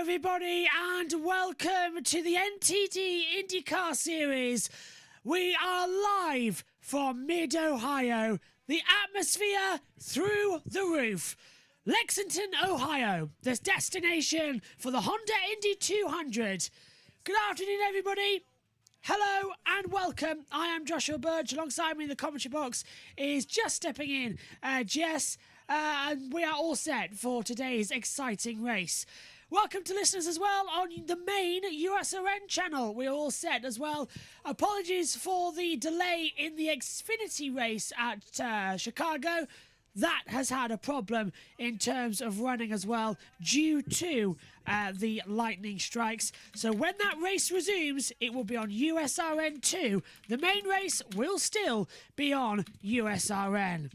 everybody, and welcome to the NTD IndyCar Series. We are live from mid-Ohio, the atmosphere through the roof. Lexington, Ohio, the destination for the Honda Indy 200. Good afternoon, everybody. Hello and welcome. I am Joshua Burge. Alongside me in the commentary box is just stepping in Jess, and we are all set for today's exciting race. Welcome to listeners as well on the main USRN channel. We're all set as well. Apologies for the delay in the Xfinity race at Chicago. That has had a problem in terms of running as well due to the lightning strikes. So when that race resumes, it will be on USRN2. The main race will still be on USRN.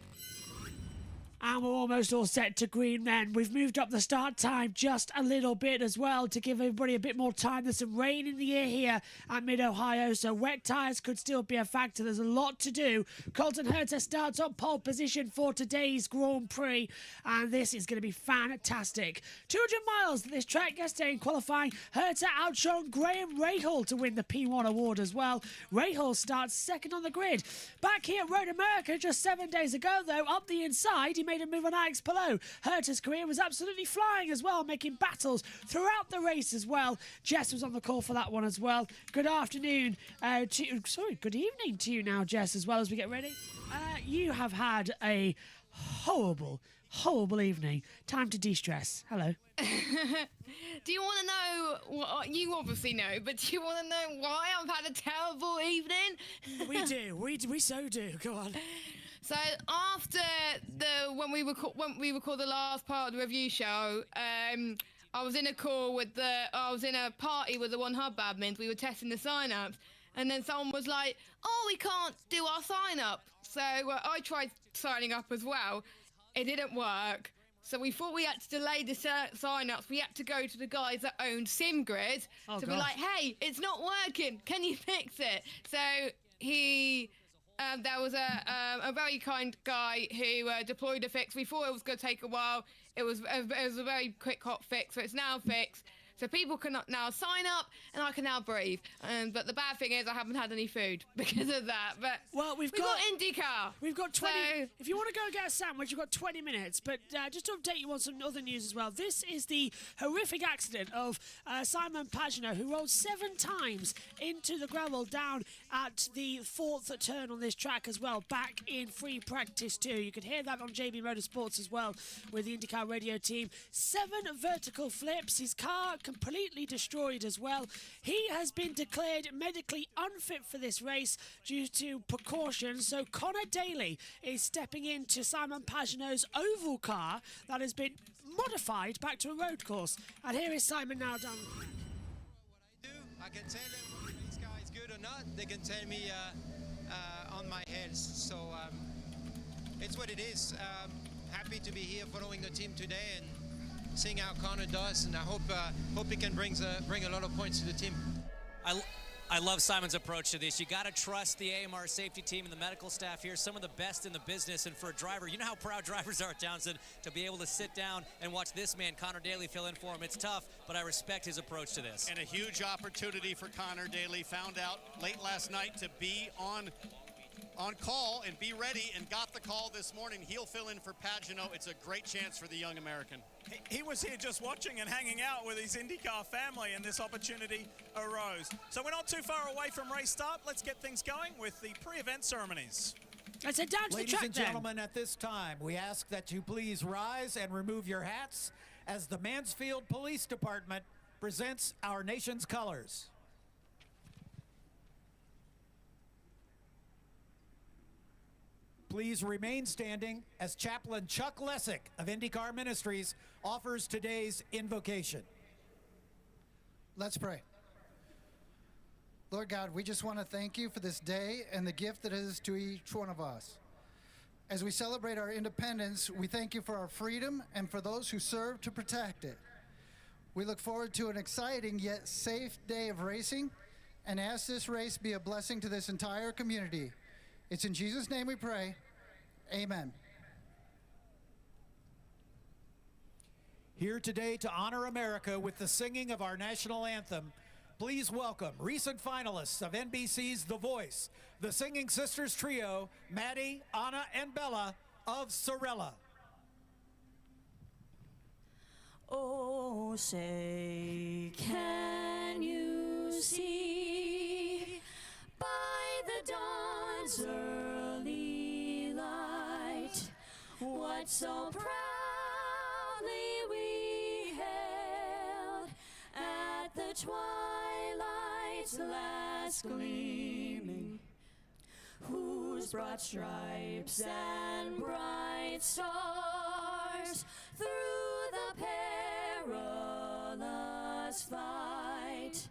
And we're almost all set to green then. We've moved up the start time just a little bit as well to give everybody a bit more time. There's some rain in the air here at Mid-Ohio, so wet tyres could still be a factor. There's a lot to do. Colton Herta starts on pole position for today's Grand Prix, and this is going to be fantastic. 200 miles at this track yesterday in qualifying. Herta outshone Graham Rahal to win the P1 award as well. Rahal starts second on the grid. Back here at Road America just 7 days ago, though, up the inside, he made a move on Alex Palou. Herta's career was absolutely flying as well, making battles throughout the race as well. Jess was on the call for that one as well. Good afternoon, good evening to you now, Jess, as well as we get ready. You have had a horrible evening. Time to de-stress. Hello. Do you want to know what you obviously know, but do you want to know why I've had a terrible evening? We do. We so do. Go on. So after when we record the last part of the review show, I was in a party with the One Hub admins. We were testing the sign-ups, and then someone was like, "Oh, we can't do our sign-up." So I tried signing up as well. It didn't work. So we thought we had to delay the sign-ups. We had to go to the guys that owned SimGrid to be like, "Hey, it's not working. Can you fix it?" So there was a very kind guy who deployed a fix. We thought it was going to take a while. It was a very quick, hot fix, so it's now fixed. So people can now sign up, and I can now breathe. But the bad thing is I haven't had any food because of that. But well, we've got IndyCar. We've got 20. So, if you want to go and get a sandwich, you've got 20 minutes. But just to update you on some other news as well, this is the horrific accident of Simon Pagenaud, who rolled 7 times into the gravel down at the 4th turn on this track as well, back in free practice too. You can hear that on JB Motorsports as well with the IndyCar radio team. 7 vertical flips. His car completely destroyed as well. He has been declared medically unfit for this race due to precautions. So Connor Daly is stepping into Simon Pagenaud's oval car that has been modified back to a road course. And here is Simon now done. What I do, I can tell them whether this car is good or not. They can tell me on my head. So it's what it is. Happy to be here following the team today and seeing how Connor does, and I hope he can bring a lot of points to the team. I love Simon's approach to this. You got to trust the AMR safety team and the medical staff here, some of the best in the business. And for a driver, you know how proud drivers are, Townsend, to be able to sit down and watch this man, Connor Daly, fill in for him. It's tough, but I respect his approach to this. And a huge opportunity for Connor Daly. Found out late last night to be on call and be ready, and got the call this morning. He'll fill in for Pagenaud. It's a great chance for the young American. He was here just watching and hanging out with his IndyCar family, and this opportunity arose. So we're not too far away from race start. Let's get things going with the pre-event ceremonies. Let's head down to the track. Ladies and gentlemen, at this time, we ask that you please rise and remove your hats as the Mansfield Police Department presents our nation's colors. Please remain standing as Chaplain Chuck Lessick of IndyCar Ministries offers today's invocation. Let's pray. Lord God, we just want to thank you for this day and the gift that it is to each one of us. As we celebrate our independence, we thank you for our freedom and for those who serve to protect it. We look forward to an exciting yet safe day of racing and ask this race be a blessing to this entire community. It's in Jesus' name we pray. Amen. Here today to honor America with the singing of our national anthem, please welcome recent finalists of NBC's The Voice, the Singing Sisters Trio, Maddie, Anna, and Bella of Sorella. Oh, say, can you see by the dawn's early light what so proudly we hailed at the twilight's last gleaming, whose broad stripes and bright stars through the perilous fight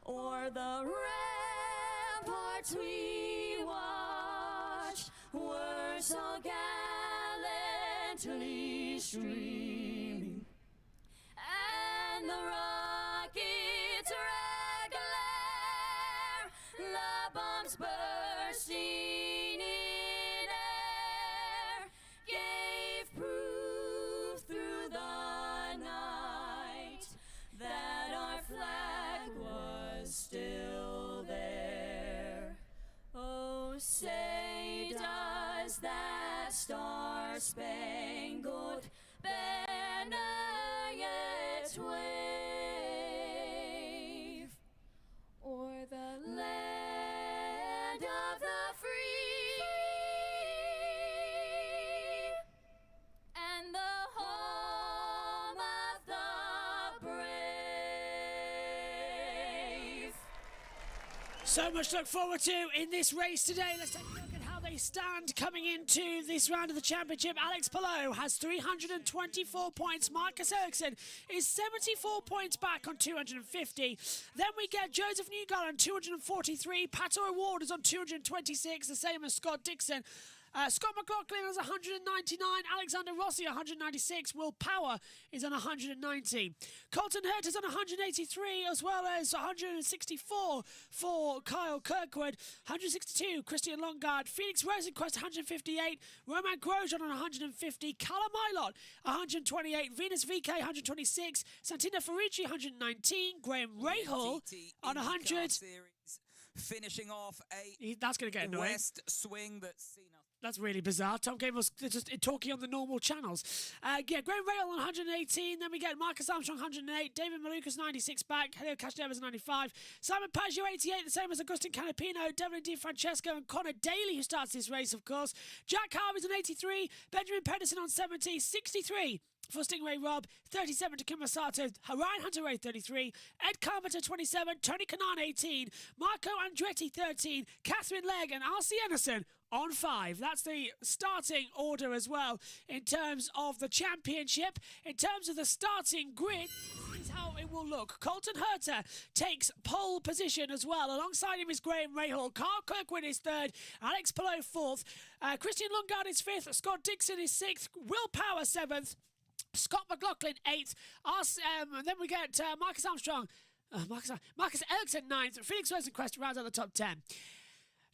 o'er the ramparts we watched were so gallantly streaming, and the rocket's red glare, the bombs bursting in air, gave proof through the night that our flag was still there. Oh, say does that star-spangled banner yet wave o'er the land of the free and the home of the brave? So much to look forward to in this race today. Let's take a look at how they stand coming into this round of the championship. Alex Palou has 324 points. Marcus Ericsson is 74 points back on 250. Then we get Joseph Newgarden on 243. Pato O'Ward is on 226, the same as Scott Dixon. Scott McLaughlin is 199, Alexander Rossi 196, Will Power is on 190. Colton Hurt is on 183, as well as 164 for Kyle Kirkwood, 162 Christian Longard, Felix Rosenquist 158, Roman Grosjean on 150, Callum Milot 128, Venus VK 126, Santina Ferrucci 119, Graham Rahal on 100. Finishing off That's going to get annoying. west swing that's seen us. That's really bizarre. Tom Cable was just talking on the normal channels. Yeah, Graham Rahal on 118. Then we get Marcus Armstrong 108. David Malukas 96 back. Helio Castroneves 95. Simon Pageau 88, the same as Agustin Canapino. Devlin Di Francesco and Connor Daly, who starts this race, of course. Jack Harvey's on 83. Benjamin Pedersen on 70. 63 for Stingray Rob, 37 to Kim Masato, Ryan Hunter-Ray 33, Ed Carpenter 27, Tony Kanaan 18, Marco Andretti 13, Catherine Legg and R.C. Anderson on 5. That's the starting order as well in terms of the championship. In terms of the starting grid, this is how it will look. Colton Herter takes pole position as well. Alongside him is Graham Rahal. Carl Kirkwood is 3rd. Alex Palou 4th. Christian Lundgaard is 5th. Scott Dixon is 6th. Will Power 7th. Scott McLaughlin 8th. And then we get Marcus Armstrong. Marcus Ericsson 9th. Felix Rosenquist rounds out the top 10.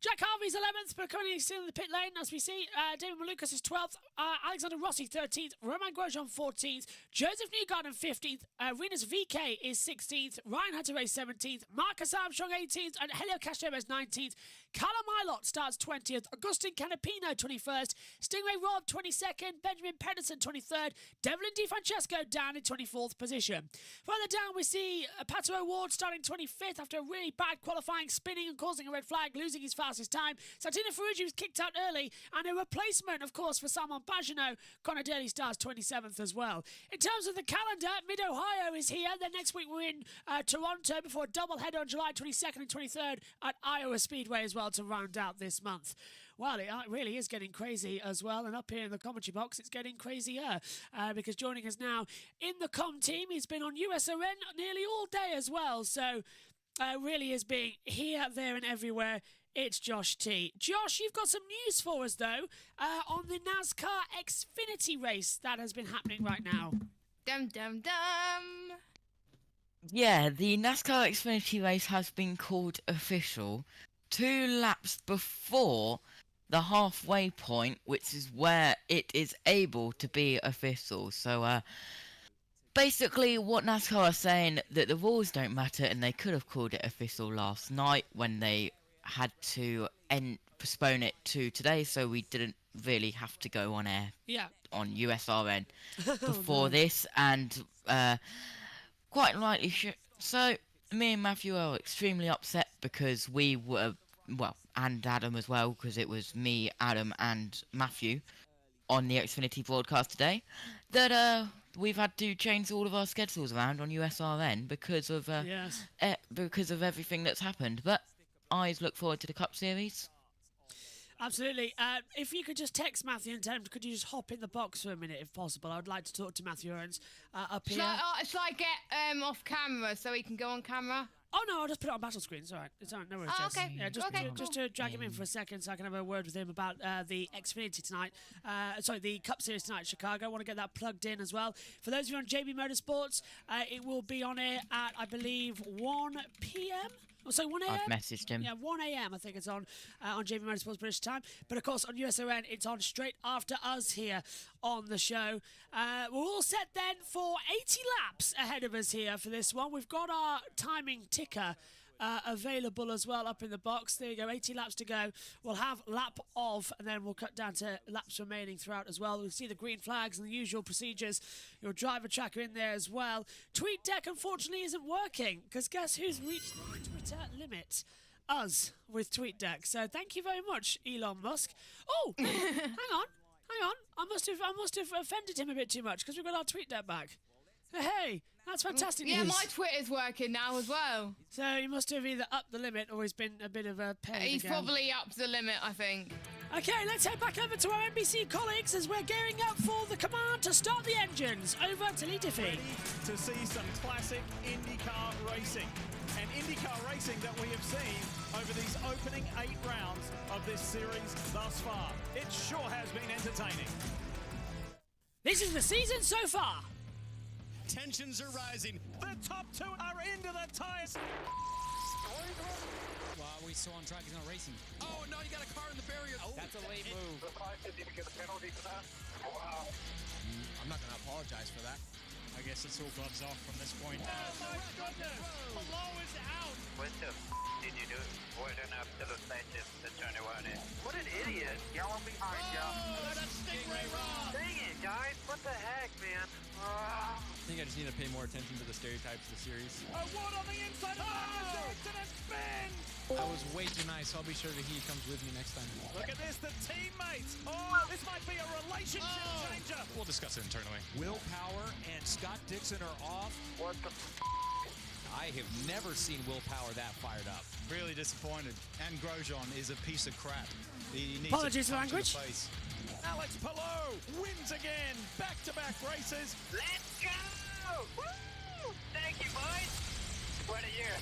Jack Harvey's 11th, but currently still in the pit lane, as we see. David Malukas is 12th. Alexander Rossi 13th. Roman Grosjean 14th. Joseph Newgarden 15th. Renus VK is 16th. Ryan Hunter-Ray 17th. Marcus Armstrong 18th. And Helio Castroneves 19th. Callum Milot starts 20th. Augustin Canapino 21st. Stingray Rob 22nd. Benjamin Pedersen 23rd. Devlin Di Francesco down in 24th position. Further down we see Pato O'Ward starting 25th after a really bad qualifying, spinning and causing a red flag, losing his fastest time. Santina Ferrucci was kicked out early, and a replacement, of course, for Simon Pagenaud. Connor Daly starts 27th as well. In terms of the calendar, Mid-Ohio is here. Then next week we're in Toronto before a doubleheader on July 22nd and 23rd at Iowa Speedway as well to round out this month. Well, it really is getting crazy as well. And up here in the commentary box, it's getting crazier because joining us now in the com team, he's been on USRN nearly all day as well. So really is being here, there and everywhere. It's Josh T. Josh, you've got some news for us, though, on the NASCAR Xfinity race that has been happening right now. Dum dum dum. Yeah, the NASCAR Xfinity race has been called official 2 laps before the halfway point, which is where it is able to be official. So basically, what NASCAR are saying that the rules don't matter, and they could have called it official last night when they had to postpone it to today, so we didn't really have to go on air Yeah. on USRN Oh, before no. this, and quite rightly so. Me and Matthew are extremely upset because we were, well, and Adam as well, because it was me, Adam, and Matthew on the Xfinity broadcast today, that we've had to change all of our schedules around on USRN because of Yes. because of everything that's happened. But I look forward to the Cup Series. Absolutely. If you could just text Matthew and tell him, could you just hop in the box for a minute if possible? I'd like to talk to Matthew Owens up here. Shall I get off camera so he can go on camera? Oh no, I'll just put it on battle screen. It's all right. It's all right. No worries. Oh, Jess. okay. Yeah, Okay, just to drag him in for a second, so I can have a word with him about the Xfinity tonight. Sorry, the Cup Series tonight, in Chicago. I want to get that plugged in as well. For those of you on JB Motorsports, it will be on air at I believe 1 p.m. Oh, so 1 a.m. I've messaged him. Yeah, 1 a.m. I think it's on JB Motorsports British time. But of course on USON it's on straight after us here on the show. We're all set then for 80 laps ahead of us here for this one. We've got our timing ticker available as well up in the box. There you go, 80 laps to go. We'll have lap of, and then we'll cut down to laps remaining throughout as well. We'll see the green flags and the usual procedures. Your driver tracker in there as well. TweetDeck unfortunately isn't working, because guess who's reached the Twitter limit? Us with TweetDeck. So thank you very much, Elon Musk. Oh, hang on. I must have offended him a bit too much, because we've got our TweetDeck back. Hey, that's fantastic Yeah, news. my Twitter's working now as well. So he must have either upped the limit or he's been a bit of a pain He's again. probably up to the limit, I think. Okay, let's head back over to our NBC colleagues as we're gearing up for the command to start the engines. Over to Lee Diffie. Ready to see some classic IndyCar racing. And IndyCar racing that we have seen over these opening 8 rounds of this series thus far. It sure has been entertaining. This is the season so far. Tensions are rising. The top 2 are into the tyres. Well, we saw on track he's not racing. Oh, no, you got a car in the barrier. Oh, That's a late move. I'm not going to apologize for that. I guess it's all gloves off from this point. Oh, my goodness. Below is out. What the did you do? Holding up to the station to turn around it. What an idiot. Y'all behind y'all. Oh, that's Stingray Rob. Dang it, guys. What the heck, man? I think I just need to pay more attention to the stereotypes of the series. A wood on the inside of the and a spin. I was way too nice. I'll be sure that he comes with me next time. Look at this, the teammates. Oh, this might be a relationship changer. We'll discuss it internally. Will Power and Scott Dixon are off. What the I have never seen Will Power that fired up. Really disappointed. And Grosjean is a piece of crap. He needs Apologies for language. Alex Palou wins again. Back-to-back races. Let's go! Woo! Thank you, boys. What a year.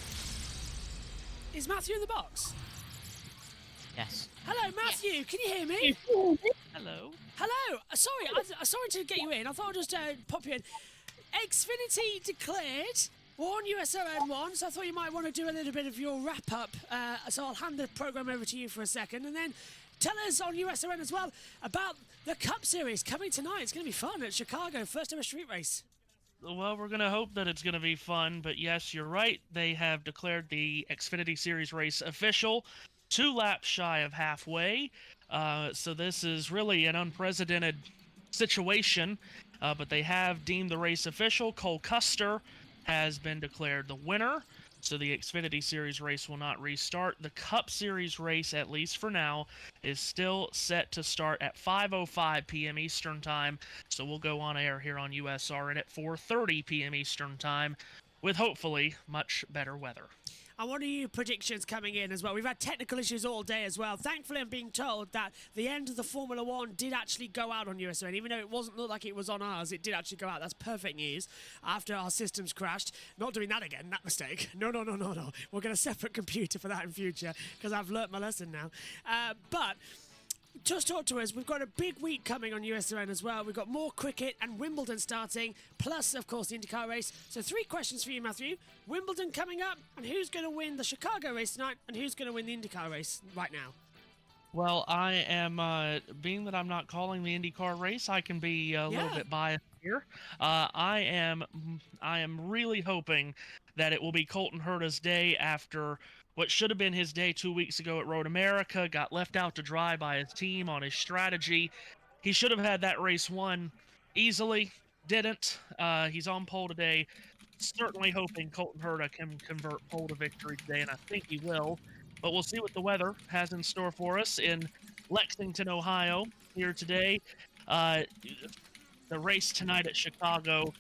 Is Matthew in the box? Yes. Hello, Matthew. Can you hear me? Hello. Hello. Sorry, sorry to get you in. I thought I'd just pop you in. Xfinity declared. We're on USON 1, so I thought you might want to do a little bit of your wrap-up. So I'll hand the programme over to you for a second, and then tell us on USON as well about the Cup Series coming tonight. It's going to be fun at Chicago, first ever street race. Well, we're going to hope that it's going to be fun, but yes, you're right. They have declared the Xfinity Series race official, 2 laps shy of halfway. So this is really an unprecedented situation, but they have deemed the race official. Cole Custer has been declared the winner, so the Xfinity Series race will not restart. The Cup Series race, at least for now, is still set to start at 5:05 p.m. Eastern Time, so we'll go on air here on USRN at 4:30 p.m. Eastern Time with hopefully much better weather. And what are your predictions coming in as well? We've had technical issues all day as well. Thankfully, I'm being told that the end of the Formula One did actually go out on USON. Even though it wasn't look like it was on ours, it did actually go out. That's perfect news after our systems crashed. Not doing that again, that mistake. No. We'll get a separate computer for that in future because I've learnt my lesson now. But just talk to us. We've got a big week coming on USON as well. We've got more cricket and Wimbledon starting, plus, of course, the IndyCar race. So 3 questions for you, Matthew. Wimbledon coming up, and who's going to win the Chicago race tonight, and who's going to win the IndyCar race right now? Well, I am, being that I'm not calling the IndyCar race, I can be a little bit biased here. I am really hoping that it will be Colton Herta's day after what should have been his day 2 weeks ago at Road America. Got left out to dry by his team on his strategy. He should have had that race won easily. Didn't. He's on pole today. Certainly hoping Colton Herta can convert pole to victory today, and I think he will. But we'll see what the weather has in store for us in Lexington, Ohio, here today. The race tonight at Chicago,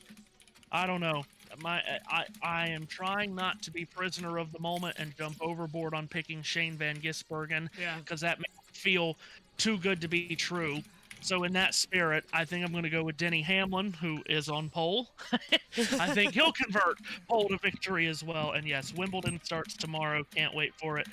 I don't know. I am trying not to be prisoner of the moment and jump overboard on picking Shane Van Gisbergen, because that makes me feel too good to be true. So in that spirit, I think I'm going to go with Denny Hamlin, who is on pole. I think he'll convert pole to victory as well. And yes, Wimbledon starts tomorrow. Can't wait for it.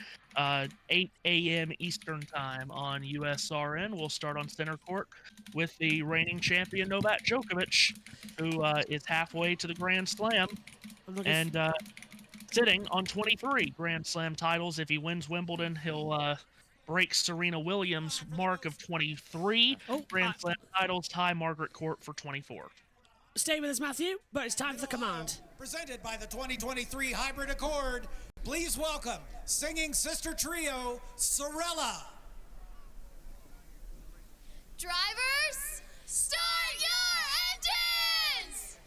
8 a.m. Eastern time on USRN. We'll start on center court with the reigning champion Novak Djokovic, who is halfway to the Grand Slam and sitting on 23 Grand Slam titles. If he wins Wimbledon, he'll break Serena Williams' mark of 23 Grand Slam titles, tie Margaret Court for 24. Stay with us, Matthew, but it's time for the command. Presented by the 2023 Hybrid Accord, please welcome singing sister trio, Sorella. Drivers, start your engines!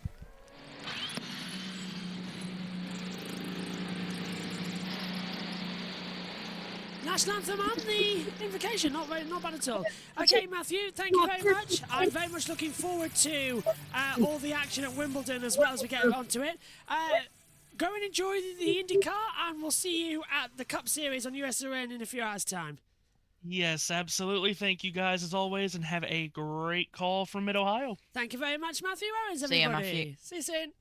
National anthem and the invocation, not bad at all. Okay, Matthew, thank you very much. I'm very much looking forward to all the action at Wimbledon as well as we get onto it. Go and enjoy the IndyCar, and we'll see you at the Cup Series on USRN in a few hours' time. Yes, absolutely. Thank you guys as always, and have a great call from Mid-Ohio. Thank you very much, Matthew Owens, See everybody. you, Matthew. See you soon.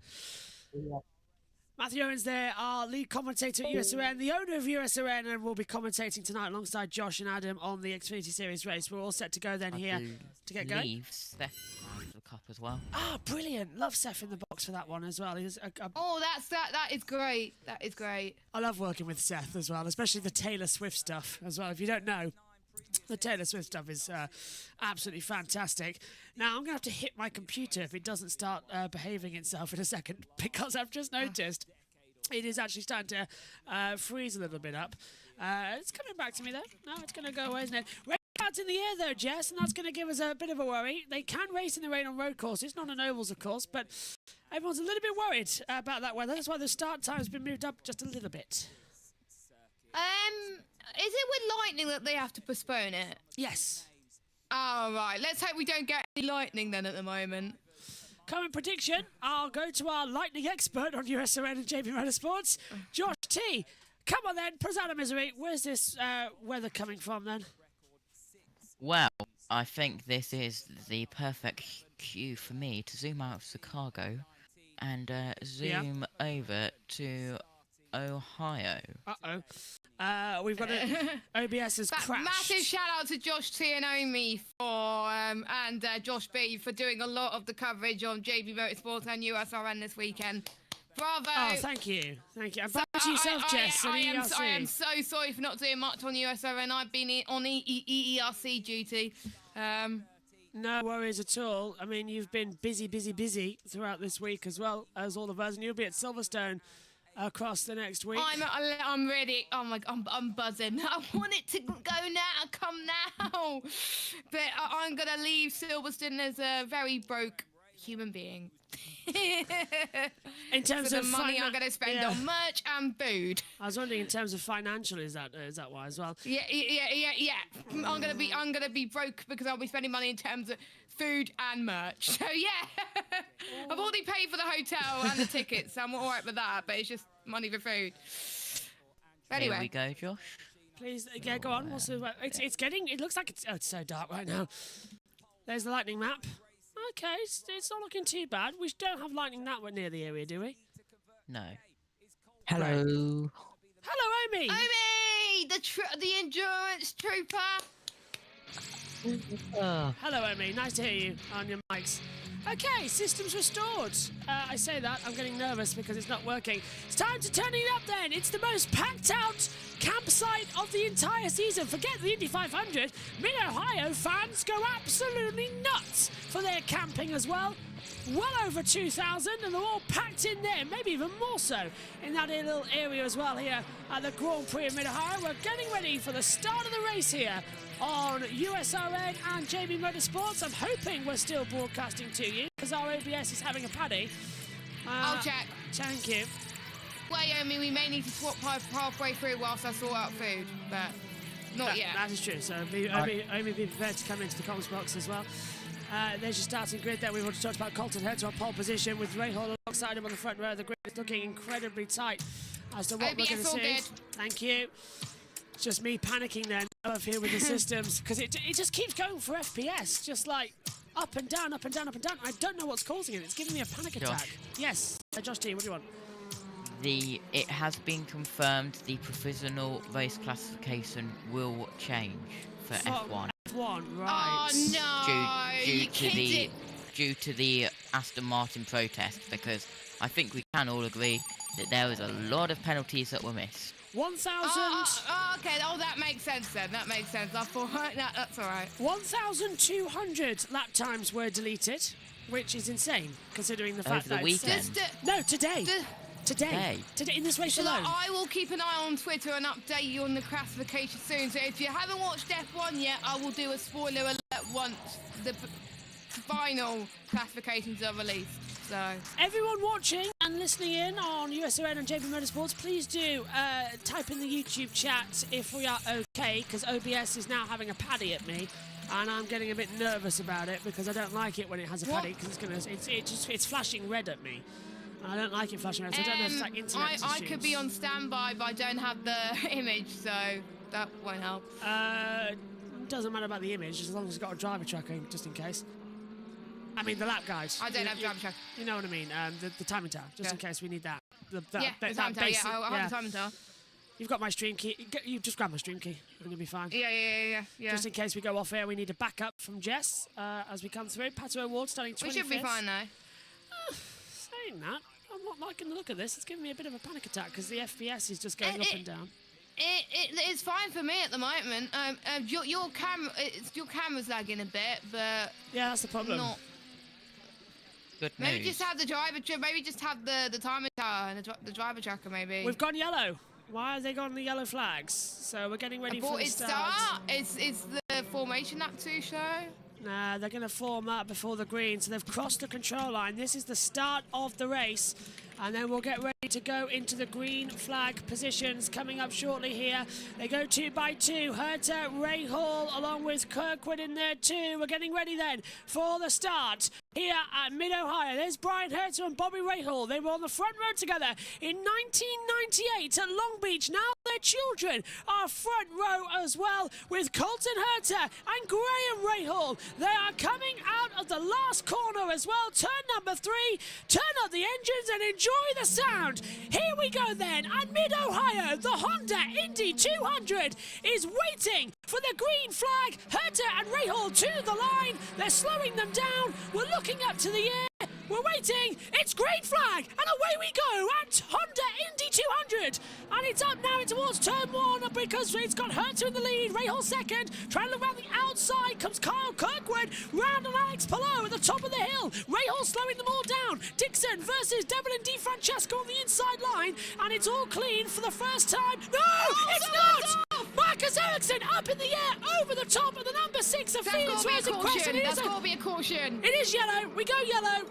Matthew Owens there, our lead commentator at USRN, the owner of USRN, and will be commentating tonight alongside Josh and Adam on the Xfinity Series race. We're all set to go then here to get going. Seth for the Cup as well. Ah, brilliant. Love Seth in the box for that one as well. He's Oh, that is great. That is great. I love working with Seth as well, especially the Taylor Swift stuff as well. If you don't know, the Taylor Swift stuff is absolutely fantastic. Now, I'm going to have to hit my computer if it doesn't start behaving itself in a second, because I've just noticed it is actually starting to freeze a little bit up. It's coming back to me, though. No, it's going to go away, isn't it? Rain clouds in the air, though, Jess, and that's going to give us a bit of a worry. They can race in the rain on road courses, not on ovals, of course, but everyone's a little bit worried about that weather. That's why the start time has been moved up just a little bit. Is it with lightning that they have to postpone it? Yes. Oh, right. Let's hope we don't get any lightning then at the moment. Current prediction, I'll go to our lightning expert on USRN and JP Motorsports, Josh T. Come on then, put us out of misery. Where's this weather coming from then? Well, I think this is the perfect cue for me to zoom out of Chicago and zoom over to Ohio. Uh-oh. We've got OBS has crashed. Massive shout out to Josh T and Omi and Josh B for doing a lot of the coverage on JB Motorsports and USRN this weekend. Bravo! Oh, thank you. Thank you. And back to yourself, Jess. I am so sorry for not doing much on USRN. I've been on EERC duty. No worries at all. I mean, you've been busy throughout this week as well as all of us, and you'll be at Silverstone across the next week. I'm ready. Oh my God, I'm buzzing. I want it to go now, come now. But I'm gonna leave Silverstone as a very broke human being. In terms of of the money I'm gonna spend on merch and food. I was wondering, in terms of financial, is that why as well? Yeah. I'm gonna be broke because I'll be spending money in terms of food and merch. So yeah, I've already paid for the hotel and the tickets, so I'm all right with that. But it's just money for food. Anyway, here we go, Josh. Please, yeah, go on. It's getting. It looks like it's so dark right now. There's the lightning map. Okay, it's not looking too bad. We don't have lightning that near the area, do we? No. Hello. Right. Hello, Omi. Omi, the endurance trooper. Hello, Omi. Nice to hear you on your mics. Okay, systems restored. I say that, I'm getting nervous because it's not working. It's time to turn it up then. It's the most packed out campsite of the entire season. Forget the Indy 500. Mid-Ohio fans go absolutely nuts for their camping as well. well over 2,000, and they're all packed in there, maybe even more so in that little area as well here at the Grand Prix of Mid-Ohio. We're getting ready for the start of the race here on USRN and JB Motorsports. I'm hoping we're still broadcasting to you because our OBS is having a paddy. I'll check. Thank you. Well, yeah, I mean, we may need to swap halfway through whilst I sort out food, but not yet. That is true. So only be prepared to come into the comms box as well. There's your starting grid there. We've already talked about Colton Herta on pole position with Ray Hall alongside him on the front row. The grid is looking incredibly tight as to what we're going to see. Good. Thank you. It's just me panicking then up here with the systems because it just keeps going for FPS, just like up and down, up and down, up and down. I don't know what's causing it. It's giving me a panic attack. Yes, Josh T, what do you want? It has been confirmed the provisional race classification will change for F1. F1, right. Oh no! Due to the Aston Martin protest, because I think we can all agree that there was a lot of penalties that were missed. 1,000. Okay. Oh, that makes sense then. That makes sense. I thought that's all right. 1,200 lap times were deleted, which is insane considering the fact Over the that weekend. No, today. Today, in this race alone. I will keep an eye on Twitter and update you on the classification soon. So if you haven't watched F1 yet, I will do a spoiler alert once the final classifications are released. So everyone watching and listening in on USRN and JB Motorsports, please do type in the YouTube chat if we are okay, because OBS is now having a paddy at me. And I'm getting a bit nervous about it because I don't like it when it has a paddy because it's flashing red at me. I don't like it flashing red, so I don't know if it's like internet issues. I could be on standby, but I don't have the image, so that won't help. Doesn't matter about the image, as long as it's got a driver tracking, just in case. I mean, the lap guides. I don't have driver track. You know what I mean? The timing tower, just in case we need that. The timing tower, I'll have the timing tower. You've got my stream key. You just grab my stream key, and you'll be fine. Yeah. Just in case we go off air, we need a backup from Jess as we come through. Pato Award starting 25th. We should be fine, though. Saying that, I'm not liking the look of this. It's giving me a bit of a panic attack because the FPS is just going up and down. It's fine for me at the moment. Your camera's lagging a bit, but yeah, that's the problem. Good maybe news. just have the driver. Maybe just have the timing tower and the driver tracker. Maybe we've gone yellow. Why have they gone the yellow flags? So we're getting ready for the start. Is the formation lap 2 show? Nah, they're going to form up before the green, so they've crossed the control line. This is the start of the race, and then we'll get ready to go into the green flag positions coming up shortly here. They go 2 by 2. Herta, Ray Hall, along with Kirkwood in there too. We're getting ready then for the start here at Mid-Ohio. There's Brian Herta and Bobby Rahal. They were on the front row together in 1998 at Long Beach. Now their children are front row as well with Colton Herta and Graham Rahal. They are coming out of the last corner as well. Turn number 3. Turn up the engines and enjoy the sound. Here we go then. At Mid-Ohio, the Honda Indy 200 is waiting for the green flag. Herta and Rahal to the line. They're slowing them down. We're looking up to the air. We're waiting. It's green flag. And away we go at Honda Indy 200. And it's up now towards turn 1 because it's got Herta in the lead. Rahal second. Trying to look around the outside comes Kyle Kirkwood. Round on Alex Palou at the top of the hill. Rahal slowing them all down. Dixon versus Devlin and DiFrancesco on the inside line. And it's all clean for the first time. No, it's not. Marcus Ericsson up in the air over the top of the number 6 of Felix Rosenquist. That's got to be a caution. It is yellow. We go yellow.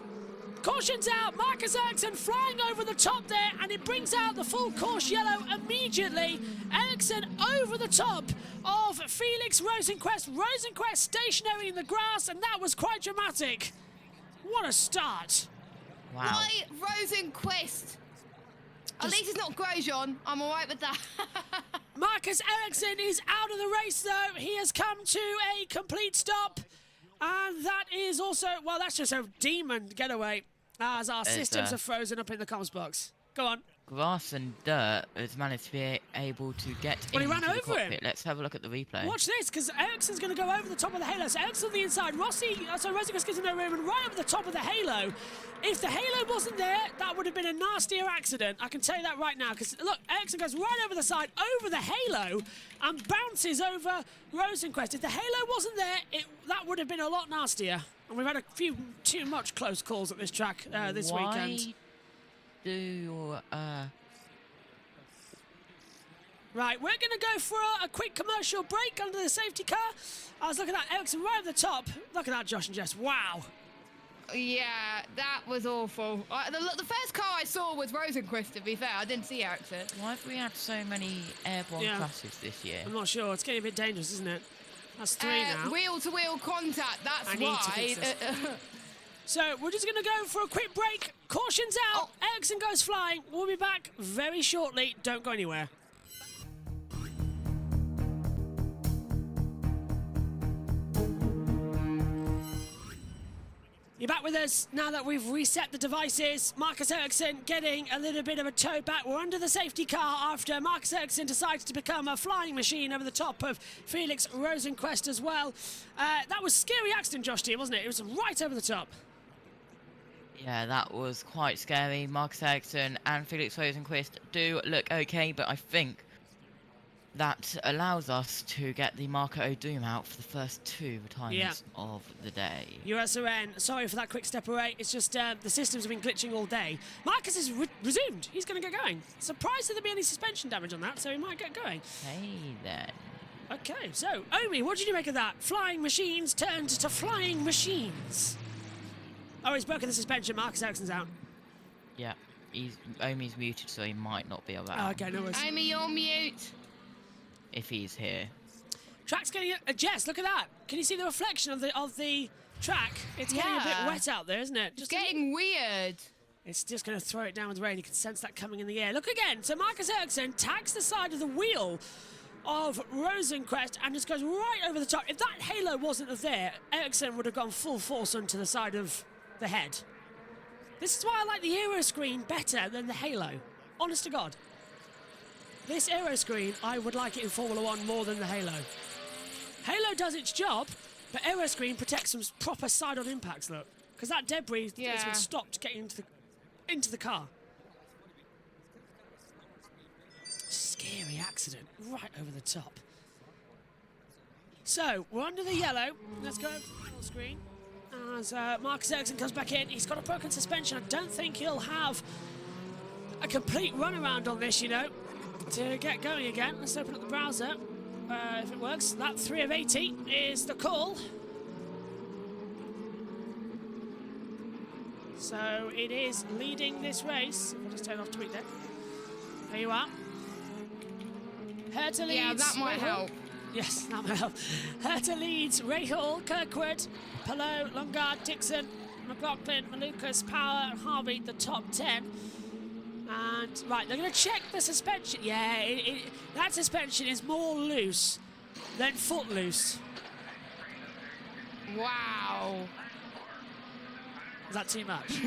Caution's out. Marcus Ericsson flying over the top there, and it brings out the full course yellow immediately. Ericsson over the top of Felix Rosenquist. Rosenquist stationary in the grass, and that was quite dramatic. What a start. Wow. Why Rosenquist? At least it's not Grosjean. I'm all right with that. Marcus Ericsson is out of the race, though. He has come to a complete stop. And that is also, well, that's just a demon getaway as our systems are frozen up in the comms box. Go on. grass and dirt has managed to be able to get Well, he into ran the over cockpit. him. Let's have a look at the replay. Watch this, because Ericsson's going to go over the top of the halo. So Ericsson on the inside. Rosenquist gives him no room and right over the top of the halo. If the halo wasn't there, that would have been a nastier accident. I can tell you that right now. Because, look, Ericsson goes right over the side, over the halo, and bounces over Rosenquist. If the halo wasn't there, that would have been a lot nastier. And we've had a few too much close calls at this track this weekend. Right, we're going to go for a quick commercial break under the safety car. I was looking at Ericsson right at the top. Look at that, Josh and Jess. Wow. Yeah, that was awful. The first car I saw was Rosenquist, to be fair. I didn't see Ericsson. Why have we had so many airborne crashes this year? I'm not sure. It's getting a bit dangerous, isn't it? That's 3 now. Wheel-to-wheel contact, that's I need to fix this. So we're just going to go for a quick break. Caution's out. Ericsson goes flying. We'll be back very shortly. Don't go anywhere. You're back with us now that we've reset the devices. Marcus Ericsson getting a little bit of a toe back. We're under the safety car after Marcus Ericsson decided to become a flying machine over the top of Felix Rosenquist as well. That was a scary accident, Josh T, wasn't it? It was right over the top. Yeah, that was quite scary. Marcus Ericsson and Felix Rosenquist do look okay, but I think that allows us to get the Marco Doom out for the first 2 times of the day. USRN, sorry for that quick step away. It's just the systems have been glitching all day. Marcus is resumed. He's going to get going. Surprised that there'd be any suspension damage on that, so he might get going. Hey, then. Okay, so, Omi, what did you make of that? Flying machines turned to flying machines. Oh, he's broken the suspension. Marcus Ericsson's out. Yeah, Omi's muted, so he might not be around. Oh, okay, no worries. Omi, you're mute. If he's here. Track's getting Jess, look at that. Can you see the reflection of the track? It's getting a bit wet out there, isn't it? Just getting weird. It's just going to throw it down with rain. You can sense that coming in the air. Look again. So Marcus Ericsson tags the side of the wheel of Rosenquist and just goes right over the top. If that halo wasn't there, Ericsson would have gone full force onto the side of the head. This is why I like the aero screen better than the halo. Honest to God. This aero screen, I would like it in Formula 1 more than the halo. Halo does its job, but aero screen protects from proper side-on impacts, look. Because that debris has been stopped getting into the car. Scary accident, right over the top. So, we're under the yellow. Let's go over to the yellow screen. As Marcus Ericsson comes back in, he's got a broken suspension. I don't think he'll have a complete runaround on this, you know, to get going again. Let's open up the browser, if it works. That 3 of 80 is the call. So it is leading this race. I'll just turn off tweet there. There you are. Herta leads. Yeah, that might help. Yes, that might help. Herta leads. Rahal, Kirkwood, Palou, Longard, Dixon, McLaughlin, Malukas, Power, and Harvey, the top 10. And, right, they're going to check the suspension. Yeah, that suspension is more loose than footloose. Wow. Is that too much?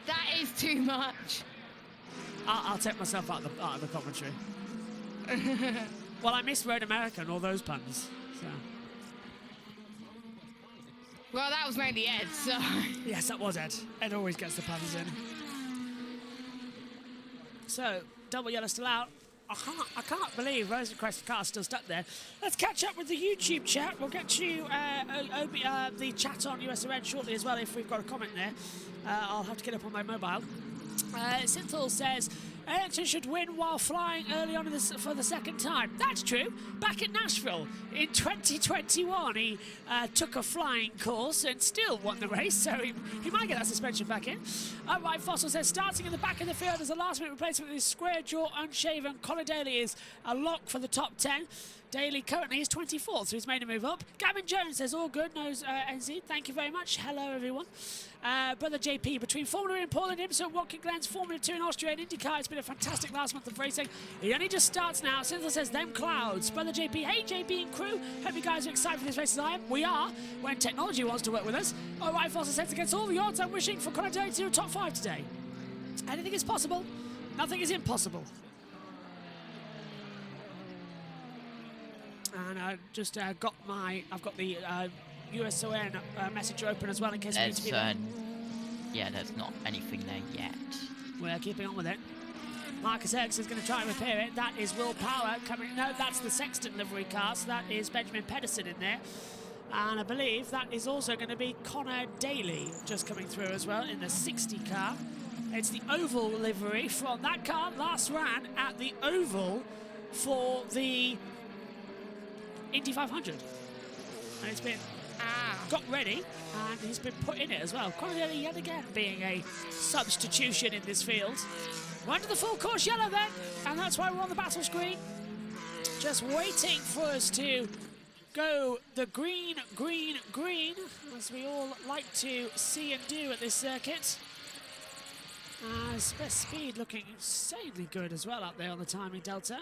That is too much. I'll take myself out of the commentary. Well, I missed Road America and all those puns. So. Well, that was mainly Ed, so... Yes, that was Ed. Ed always gets the puns in. So, double yellow still out. I can't believe Rosenquist's car's still stuck there. Let's catch up with the YouTube chat. We'll get to the chat on USRN shortly as well if we've got a comment there. I'll have to get up on my mobile. Synthol says, Ericsson should win while flying early on for the second time. That's true. Back at Nashville in 2021, he took a flying course and still won the race, so he might get that suspension back in. Right, Fossil says, starting in the back of the field as a last-minute replacement with his square jaw, unshaven. Colin Daly is a lock for the top 10. Daly currently is 24th, so he's made a move up. Gavin Jones says, all good, knows NZ. Thank you very much. Hello, everyone. Brother JP, between Formula E in Poland, Ipswich, Watkins Glen's Formula 2 in Austria and IndyCar, it's been a fantastic last month of racing. It only just starts now. Cynthia says, them clouds. Brother JP, hey JP and crew. Hope you guys are excited for this race as I am. We are, when technology wants to work with us. All right, Foster says, against all the odds, I'm wishing for Conor Daly to do top 5 today. Anything is possible. Nothing is impossible. And I just I've got the USON messenger open as well in case we need to be there. Yeah, there's not anything there yet. We're keeping on with it. Marcus X is going to try and repair it. That is Will Power coming. No, that's the Sexton livery car. So that is Benjamin Pedersen in there. And I believe that is also going to be Connor Daly just coming through as well in the 60 car. It's the oval livery from that car. Last ran at the oval for the Indy 500. And it's been got ready, and he's been put in it as well. Connor Daly yet again being a substitution in this field. We're under the full course yellow then, and that's why we're on the battle screen. Just waiting for us to go the green, green, green, as we all like to see and do at this circuit. Best speed looking insanely good as well out there on the timing delta.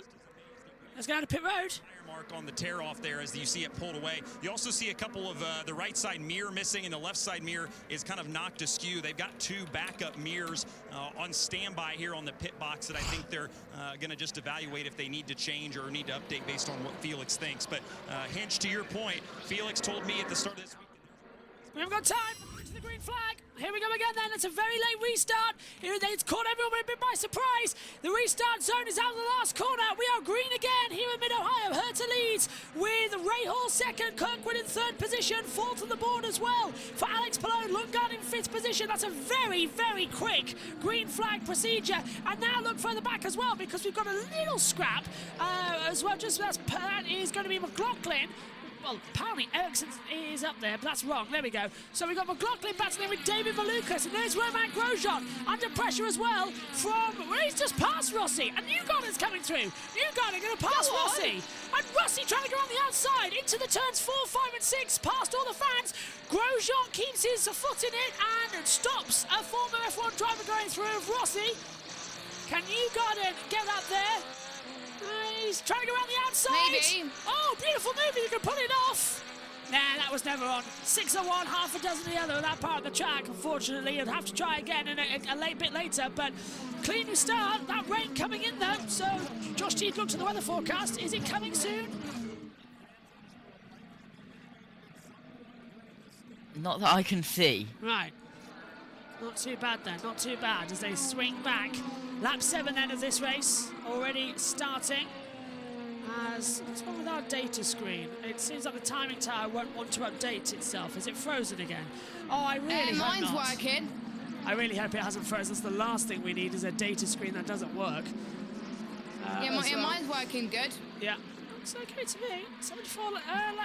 Let's go down to pit road. Mark on the tear off there as you see it pulled away. You also see a couple of the right side mirror missing, and the left side mirror is kind of knocked askew. They've got two backup mirrors on standby here on the pit box that I think they're going to just evaluate if they need to change or need to update based on what Felix thinks. But Hinch, to your point, Felix told me at the start of this week. We haven't got time to the green flag. Here we go again then. It's a very late restart. It's caught everyone a bit by surprise. The restart zone is out of the last corner. We are green again here in Mid-Ohio. Herta leads with Ray Hall second, Kirkwood in third position, fourth on the board as well for Alex Palone. Lundgaard in fifth position. That's a very, very quick green flag procedure. And now look further back as well because we've got a little scrap as well. That is going to be McLaughlin. Well, apparently Ericsson is up there, but that's wrong. There we go. So we've got McLaughlin battling with David Malukas, and there's Roman Grosjean under pressure as well from... Well, he's just past Rossi, and Newgarden's coming through. Newgarden going to pass Rossi. And Rossi trying to go on the outside into the turns 4, 5 and 6, past all the fans. Grosjean keeps his foot in it and stops a former F1 driver going through. Rossi, can Newgarden get up there? He's trying to go around the outside. Maybe. Oh, beautiful move. You can pull it off. Nah, that was never on. 6 of one, half a dozen of the other on that part of the track. Unfortunately, you'd have to try again a bit later. But clean start. That rain coming in though. So Josh Teed looks at the weather forecast. Is it coming soon? Not that I can see. Right. Not too bad then. Not too bad as they swing back. Lap 7 then of this race already starting. What's wrong with our data screen? It seems like the timing tower won't want to update itself. Is it frozen again? Oh, I really hope mine's not. working. I really hope it hasn't frozen. That's the last thing we need is a data screen that doesn't work. Mine's working good. Yeah. It's okay to me. 74.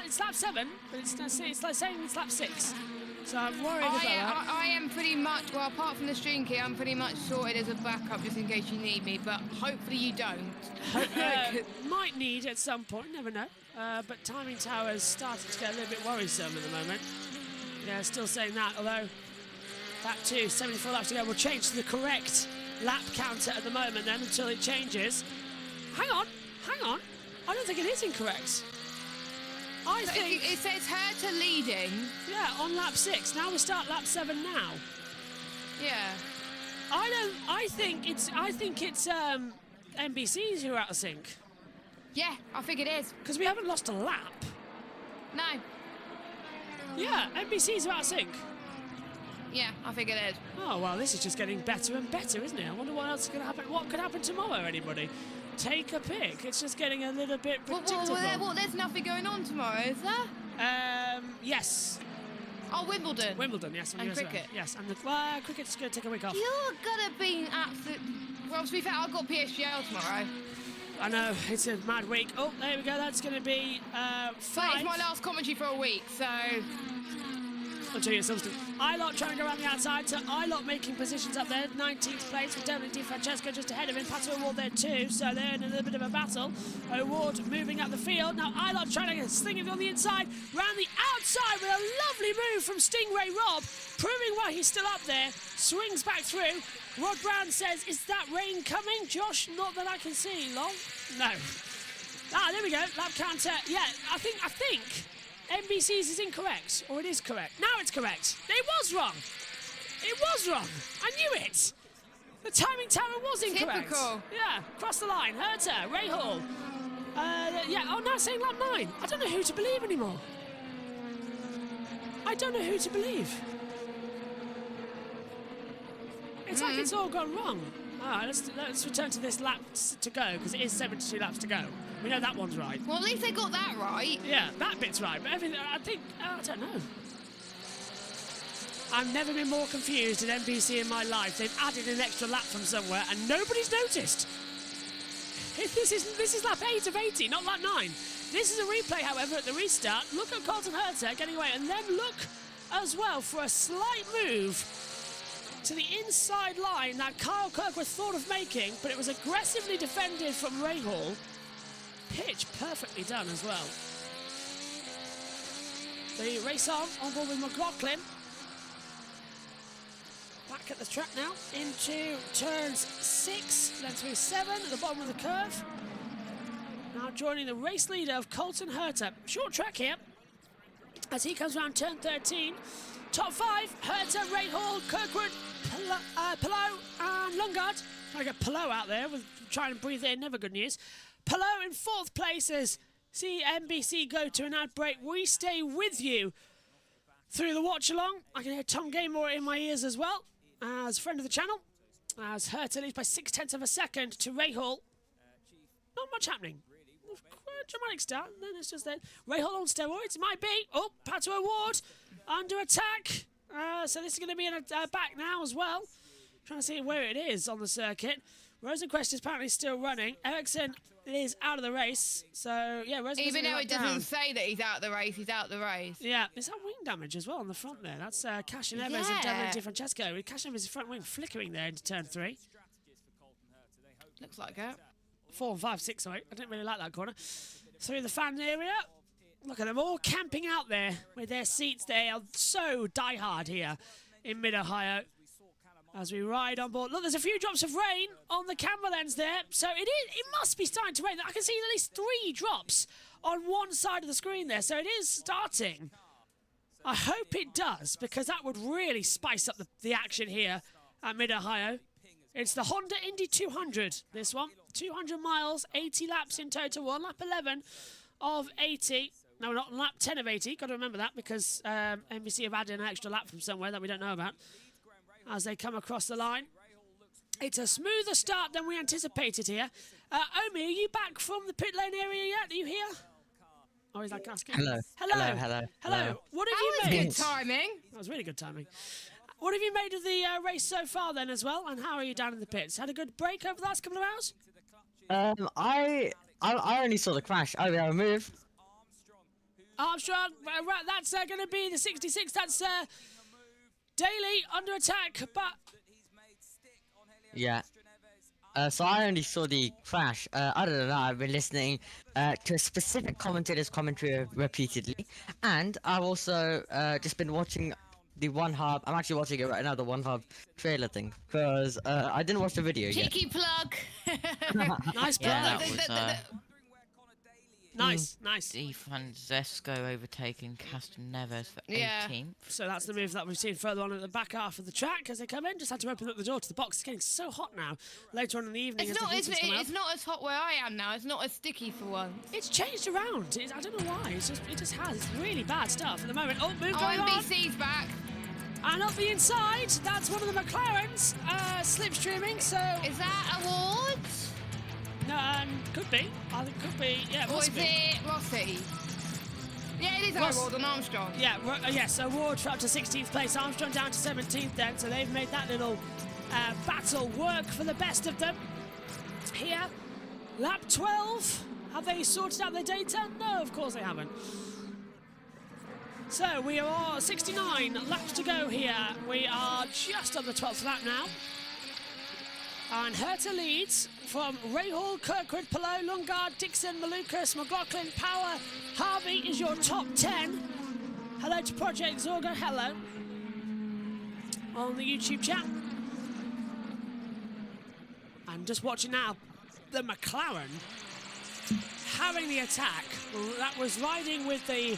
It's lap 7, but it's like saying it's lap 6. So I'm worried about that. I am pretty much, well, apart from the stream key, I'm pretty much sorted as a backup just in case you need me, but hopefully you don't. Might need at some point, never know. But timing tower's starting to get a little bit worrisome at the moment. Yeah, still saying that, although that too, 74 laps to go. We'll change to the correct lap counter at the moment then until it changes. Hang on. I don't think it is incorrect. I think it says Herta leading. Yeah, on lap 6. Now we start lap 7 now. Yeah. I think it's NBCs who are out of sync. Yeah, I think it is. Because we haven't lost a lap. No. Yeah, NBCs are out of sync. Yeah, I think it is. Oh, well, this is just getting better and better, isn't it? I wonder what else is going to happen. What could happen tomorrow, anybody? Take a pick. It's just getting a little bit predictable. There's nothing going on tomorrow, is there? Yes. Oh, Wimbledon. Wimbledon, yes. And cricket. Yes, and cricket's going to take a week off. You're going to be absolute... Well, to be fair, I've got PSGL tomorrow. I know, it's a mad week. Oh, there we go. That's going to be 5. But it's my last commentary for a week, so... Until you're substitute. Ilott trying to go around the outside, so Ilott making positions up there. 19th place with Devlin Di Francesco just ahead of him. Pato O'Ward there too, so they're in a little bit of a battle. O'Ward moving up the field. Now Ilott trying to sling it on the inside. Round the outside with a lovely move from Stingray Rob, proving why he's still up there. Swings back through. Rod Brown says, is that rain coming, Josh? Not that I can see, lol. No. Ah, there we go. Lap counter. Yeah, I think NBC's is incorrect, or it is correct. Now it's correct. It was wrong. It was wrong. I knew it. The timing tower was incorrect. Typical. Yeah, cross the line. Herta, Rahal. Yeah, oh, now saying lap 9. I don't know who to believe anymore. I don't know who to believe. It's like it's all gone wrong. All right, let's return to this lap to go, because it is 72 laps to go. We know that one's right. Well, at least they got that right. Yeah, that bit's right, but everything, I think, I don't know. I've never been more confused at NBC in my life. They've added an extra lap from somewhere and nobody's noticed. This is lap 8 of 80, not lap 9. This is a replay, however, at the restart. Look at Colton Herta getting away, and then look as well for a slight move to the inside line that Kyle Kirkworth thought of making, but it was aggressively defended from Rahal. Pitch perfectly done as well. The race on board with McLaughlin. Back at the track now, into turns 6, then through 7 at the bottom of the curve. Now joining the race leader of Colton Herta. Short track here, as he comes around turn 13. Top 5, Herta, Rahal, Kirkwood, Palou and Lundgaard. Trying to get Palou out there, with trying to breathe in, never good news. Palou in 4th place as NBC go to an ad break. We stay with you through the watch along. I can hear Tom Gaymore in my ears as well, as a friend of the channel, as Herta leads by 0.6 of a second to Rahal. Not much happening. Dramatic start, then it's just that. Rahal on steroids, might be. Oh, Pato Award under attack. So this is going to be in a back now as well. Trying to see where it is on the circuit. Rosenquist is apparently still running. Ericsson is out of the race. So, yeah, Rosenquist Even though it doesn't down. say that he's out of the race, he's out of the race. Yeah, there's that wing damage as well on the front there. That's Cashin Evans and Devin DiFrancesco. With Cashin Evans' front wing flickering there into turn 3. Looks like it. 4 and 5, 6, sorry. I didn't really like that corner. Through the fan area. Look at them all camping out there with their seats. They are so diehard here in Mid-Ohio as we ride on board. Look, there's a few drops of rain on the camera lens there. So it must be starting to rain. I can see at least 3 drops on one side of the screen there. So it is starting. I hope it does, because that would really spice up the action here at Mid-Ohio. It's the Honda Indy 200, this one. 200 miles, 80 laps in total. We're on lap 11 of 80. No, we're not on lap 10 of 80. Got to remember that, because NBC have added an extra lap from somewhere that we don't know about as they come across the line. It's a smoother start than we anticipated here. Omi, are you back from the pit lane area yet? Are you here? Oh, he's like asking. Hello. Hello. What have you made? Good timing. That was really good timing. What have you made of the race so far then as well, and how are you down in the pits? Had a good break over the last couple of hours? I only saw the crash. Oh, yeah, move. Armstrong, that's going to be the 66. That's Daly under attack, but... Yeah. So I only saw the crash. Other than that, I've been listening to a specific commentator's commentary repeatedly, and I've also just been watching the One Hub. I'm actually watching it right now, the One Hub trailer thing, because I didn't watch the video yet. Cheeky plug. Nice plug. Yeah, that was nice. DiFrancesco overtaking Caston Neves for 18th. So that's the move that we've seen further on at the back half of the track as they come in. Just had to open up the door to the box. It's getting so hot now. Later on in the evening, It's not as hot where I am now. It's not as sticky for once. It's changed around. I don't know why. It just has. It's really bad stuff at the moment. Oh, move going on. NBC's back. And up the inside, that's one of the McLarens slipstreaming. So is that awards? No, could be. I think could be. Yeah, or is it Rossi? Yeah, it is Award on Armstrong. Yeah, yes, Award for up to 16th place. Armstrong down to 17th then, so they've made that little battle work for the best of them. Here, lap 12. Have they sorted out their data? No, of course they haven't. So we are 69 laps to go here. We are just on the 12th lap now. And Herta leads from Rahal, Kirkwood, Palou, Lundgaard, Dixon, Malukas, McLaughlin, Power. Harvey is your top 10. Hello to Project Zorgo, hello. On the YouTube chat. I'm just watching now the McLaren having the attack. That was riding with the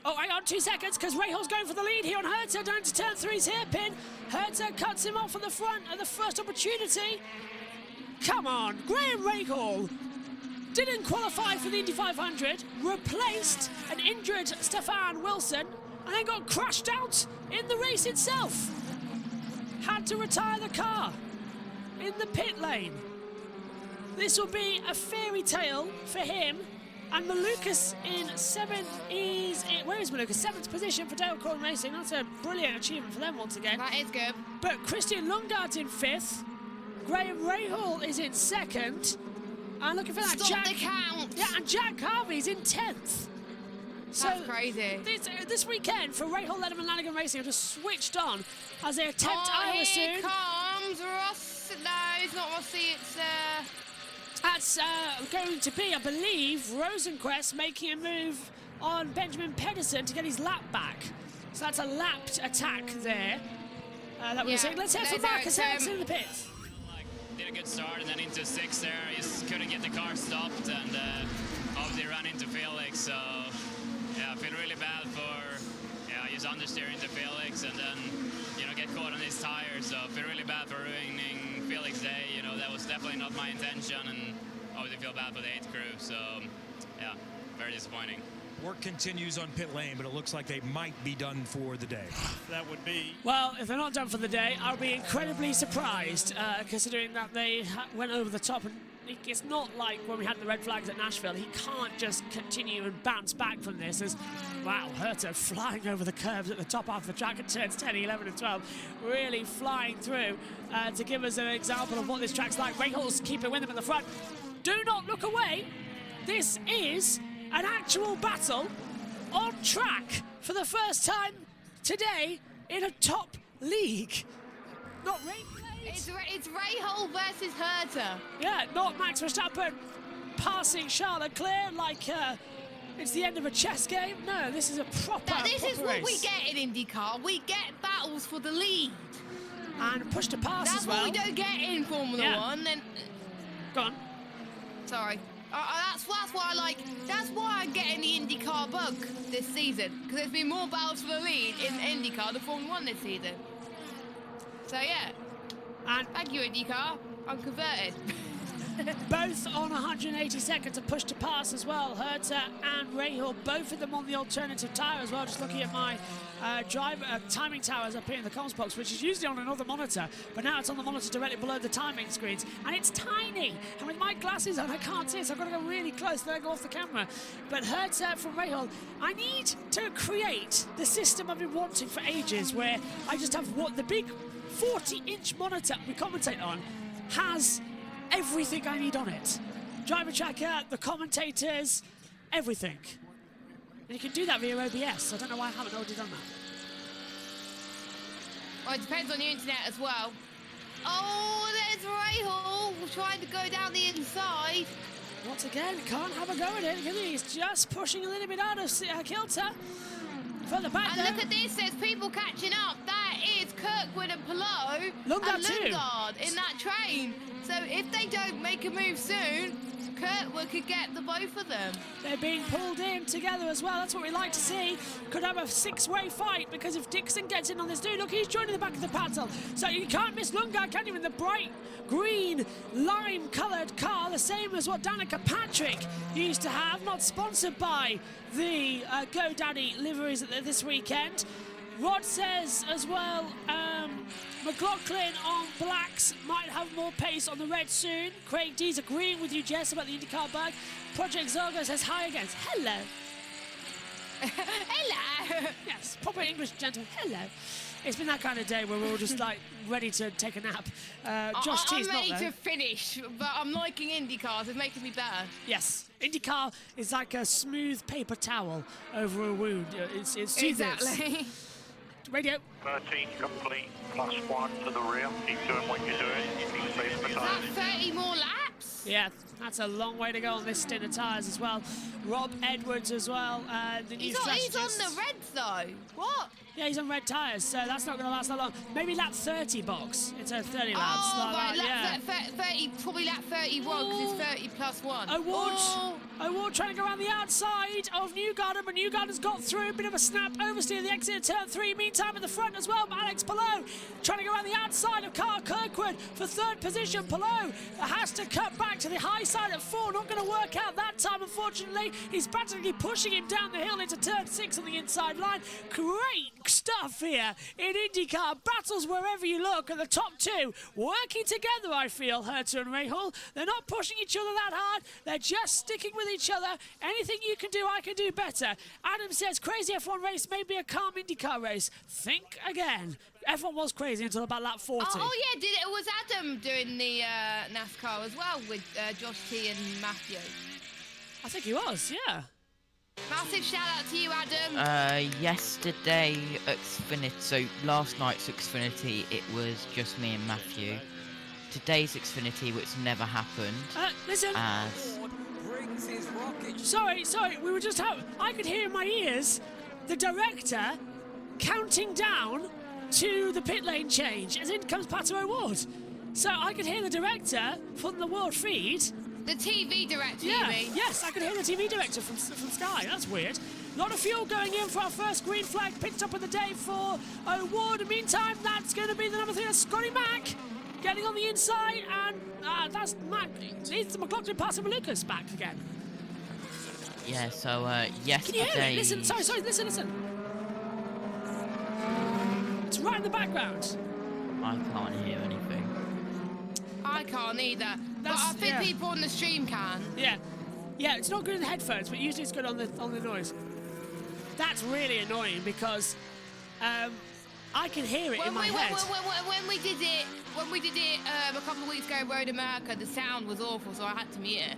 Oh, hang on, 2 seconds, because Rahul's going for the lead here on Herta, down to turn 3's hairpin. Herta cuts him off on the front at the first opportunity. Come on, Graham Rahal didn't qualify for the Indy 500, replaced an injured Stefan Wilson, and then got crashed out in the race itself. Had to retire the car in the pit lane. This will be a fairy tale for him. And Malukas in where is Malukas? 7th position for Dale Corn Racing. That's a brilliant achievement for them once again. That is good. But Christian Lundgaard's in 5th. Graham Rahal is in 2nd. And looking for that Stop the count. Yeah, and Jack Harvey's in 10th. That's crazy. This weekend for Rahal, Letterman, Lanigan Racing have just switched on as they attempt Iowa soon. Here comes Ross. No, it's not Rossi. It's That's going to be, I believe, Rosenquist making a move on Benjamin Pedersen to get his lap back. So that's a lapped attack there that we're seeing. Let's hear from Marcus Ericsson in the pits. Did a good start and then into 6th there. Just couldn't get the car stopped and obviously ran into Felix. So yeah, I feel really bad for his understeering to Felix and then get caught on his tires. So I feel really bad for ruining Felix's day. That was definitely not my intention, and obviously feel bad for the 8th crew. So yeah, very disappointing. Work continues on pit lane, but it looks like they might be done for the day. That would be... Well, if they're not done for the day, I'll be incredibly surprised, considering that they went over the top. And it's not like when we had the red flags at Nashville. He can't just continue and bounce back from this. As, wow, Herta flying over the curves at the top half of the track at turns 10, 11 and 12. Really flying through to give us an example of what this track's like. Rahal's keeping with him at the front. Do not look away. This is an actual battle on track for the first time today in a top league. Not It's Rahal versus Herta. Yeah, not Max Verstappen passing Charles Leclerc like it's the end of a chess game. No, this is a proper This is race. what we get in IndyCar. We get battles for the lead. And push to pass That's as well. what we don't get in Formula 1. Then, go on. Sorry. That's why I like. That's why I'm getting the IndyCar bug this season, because there's been more battles for the lead in IndyCar than Formula 1 this season. So yeah. And thank you, IndyCar. I'm converted. Both on 180 seconds to push to pass as well. Herta and Rahal, both of them on the alternative tyre as well. Just looking at my timing towers up here in the comms box, which is usually on another monitor, but now it's on the monitor directly below the timing screens, and it's tiny. And with my glasses on, I can't see it, so I've got to go really close, then I go off the camera. But Herta from Rahal, I need to create the system I've been wanting for ages, where I just have the big 40-inch monitor we commentate on has everything I need on it. Driver tracker, the commentators, everything. And you can do that via OBS. I don't know why I haven't already done that. Well, it depends on the internet as well. Oh, there's Rahal trying to go down the inside. Once again, can't have a go at it. He's just pushing a little bit out of kilter. Further back and look at this, there's people catching up. That is Kirkwood and Pillow and Lundgaard in that train. So if they don't make a move soon, Kirkwood could get the both of them. They're being pulled in together as well. That's what we like to see. Could have a six-way fight, because if Dixon gets in on this dude, look, he's joining the back of the paddle. So you can't miss Lundgaard, can you? In the bright green lime-coloured car, the same as what Danica Patrick used to have. Not sponsored by the GoDaddy liveries this weekend. Rod says as well, McLaughlin on blacks might have more pace on the red soon. Craig D's agreeing with you, Jess, about the IndyCar bug. Project Zorgo says hi again. Hello. Hello. Yes, proper English gentleman. Hello. It's been that kind of day where we're all just like ready to take a nap. Josh T's I'm not ready there. to finish, but I'm liking IndyCars. It's making me better. Yes, IndyCar is like a smooth paper towel over a wound. It's soothes. Exactly. Radio. 13 complete, +1 to the rear. Keep doing what you're doing. Keep space for Is time. that 30 more laps? Yeah, that's a long way to go on this stint of tyres as well. Rob Edwards as well, the new He's strategist. on the reds though. What? Yeah, he's on red tyres, so that's not going to last that long. Maybe lap 30 box. It's a 30 laps. Oh, like right, that, yeah. 30, probably lap 31, because it's 30 plus 1. O'Ward trying to go around the outside of Newgarden, but Newgarden's got through. Bit of a snap oversteer the exit of turn 3. Meantime, at the front as well, Alex Palou trying to go around the outside of Carl Kirkwood for 3rd position. Palou has to cut back to the high side at 4. Not going to work out that time, unfortunately. He's practically pushing him down the hill into turn 6 on the inside line. Great stuff here in IndyCar. Battles wherever you look, and the top 2 working together, I feel, Herta and Rahal. They're not pushing each other that hard. They're just sticking with each other. Anything you can do, I can do better. Adam says, crazy F1 race may be a calm IndyCar race. Think again. F1 was crazy until about lap 40. Oh yeah, was Adam doing the NASCAR as well with Josh T and Matthew? I think he was, yeah. Massive shout out to you, Adam. Yesterday, Xfinity, so last night's Xfinity, it was just me and Matthew. Today's Xfinity, which never happened. Listen. Sorry, we were just I could hear in my ears the director counting down to the pit lane change, as in comes Pato O'Ward. So I could hear the director from the world feed. The TV director, yeah, you mean? Yes, I could hear the TV director from Sky. That's weird. A lot of fuel going in for our first green flag pit stop of the day for O'Ward. Meantime, that's going to be the number 3, that's Scotty Mack, getting on the inside, and that's Mack. Leads the McLaughlin passing Lucas back again. Yeah, so yesterday... Can you hear it? Listen, sorry, listen. It's right in the background. I can't hear anything. I can't either. But I think people on the stream can. Yeah, it's not good in the headphones, but usually it's good on the noise. That's really annoying because I can hear it in my head. When we did it a couple of weeks ago in Road America, the sound was awful, so I had to mute it.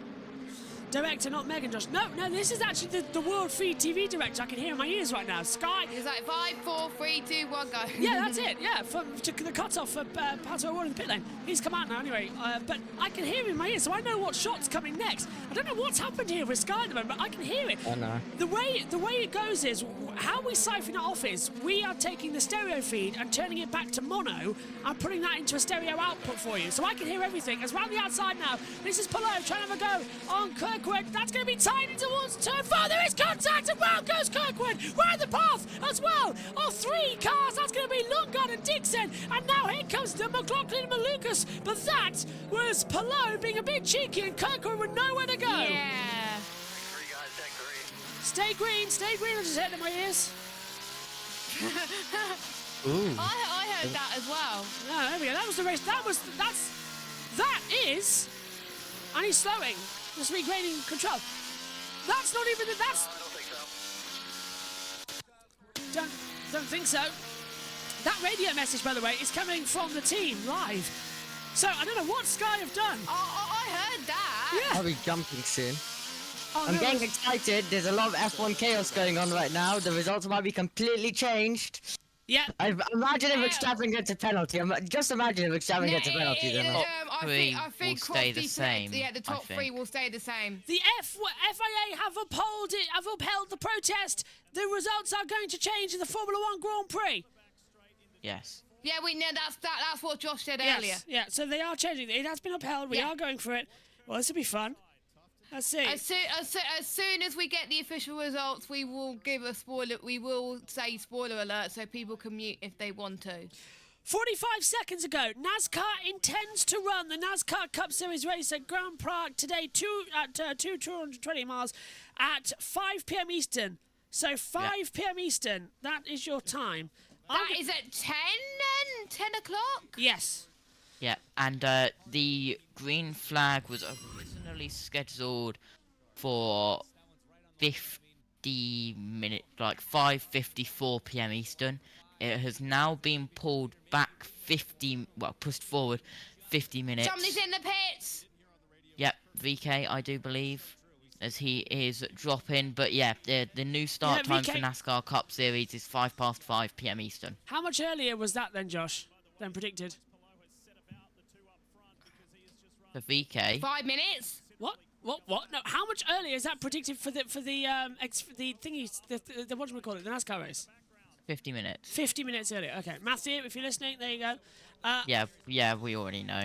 Director, not Megan Josh. No, this is actually the World Feed TV director. I can hear in my ears right now. Sky. It's like 5, 4, 3, 2, 1, go. Yeah, that's it. Yeah, to the cut-off for Pato O'Ward in the pit lane. He's come out now anyway. But I can hear him in my ears, so I know what shot's coming next. I don't know what's happened here with Sky at the moment, but I can hear it. I know. The way it goes is, how we siphon it off is, we are taking the stereo feed and turning it back to mono and putting that into a stereo output for you. So I can hear everything. It's round the outside now. This is Palou trying to have a go on Kirkwood. That's going to be tied in towards turn 4. There is contact, and round goes Kirkwood. We're in the path as well of 3 cars. That's going to be Lundgaard and Dixon. And now here comes the McLaughlin and Malukas. But that was Palou being a bit cheeky, and Kirkwood with nowhere to go. Yeah. Stay green. I just heard it in my ears. Ooh. I heard that as well. No, there we go. That was the race. That is. And he's slowing. Just regaining control. That's not even. Don't think so. That radio message, by the way, is coming from the team live. So I don't know what Sky have done. I heard that. Yeah. I'll be jumping soon. Oh, I'm getting excited. There's a lot of F1 chaos going on right now. The results might be completely changed. Yeah. Imagine if Verstappen gets a penalty. Just imagine if Verstappen gets a penalty. Then I think will stay the same. Yeah, the top 3 will stay the same. The FIA have upheld the protest. The results are going to change in the Formula 1 Grand Prix. Yes. Yeah, we know that's what Josh said earlier. Yeah, so they are changing. It has been upheld. We are going for it. Well, this will be fun. Let's see. As soon as we get the official results, we will give a spoiler. We will say spoiler alert so people can mute if they want to. 45 seconds ago, NASCAR intends to run the NASCAR Cup Series race at Grand Park today, 220 miles at 5 p.m. Eastern. So 5 p.m. Eastern, that is your time. That is at 10 then? 10 o'clock? Yes. Yeah, and the green flag was originally scheduled for 50 minutes, like 5:54 p.m. Eastern. It has now been pulled back pushed forward 50 minutes. Somebody's in the pits. Yep, VK, I do believe, as he is dropping. But yeah, the new start time for NASCAR Cup Series is 5:05 p.m. Eastern. How much earlier was that then, Josh, than predicted? For VK. 5 minutes. What? No, how much earlier is that predicted for the thingy, the what do we call it, the NASCAR race? 50 minutes. 50 minutes earlier. Okay, Matthew, if you're listening, there you go. Yeah, we already know.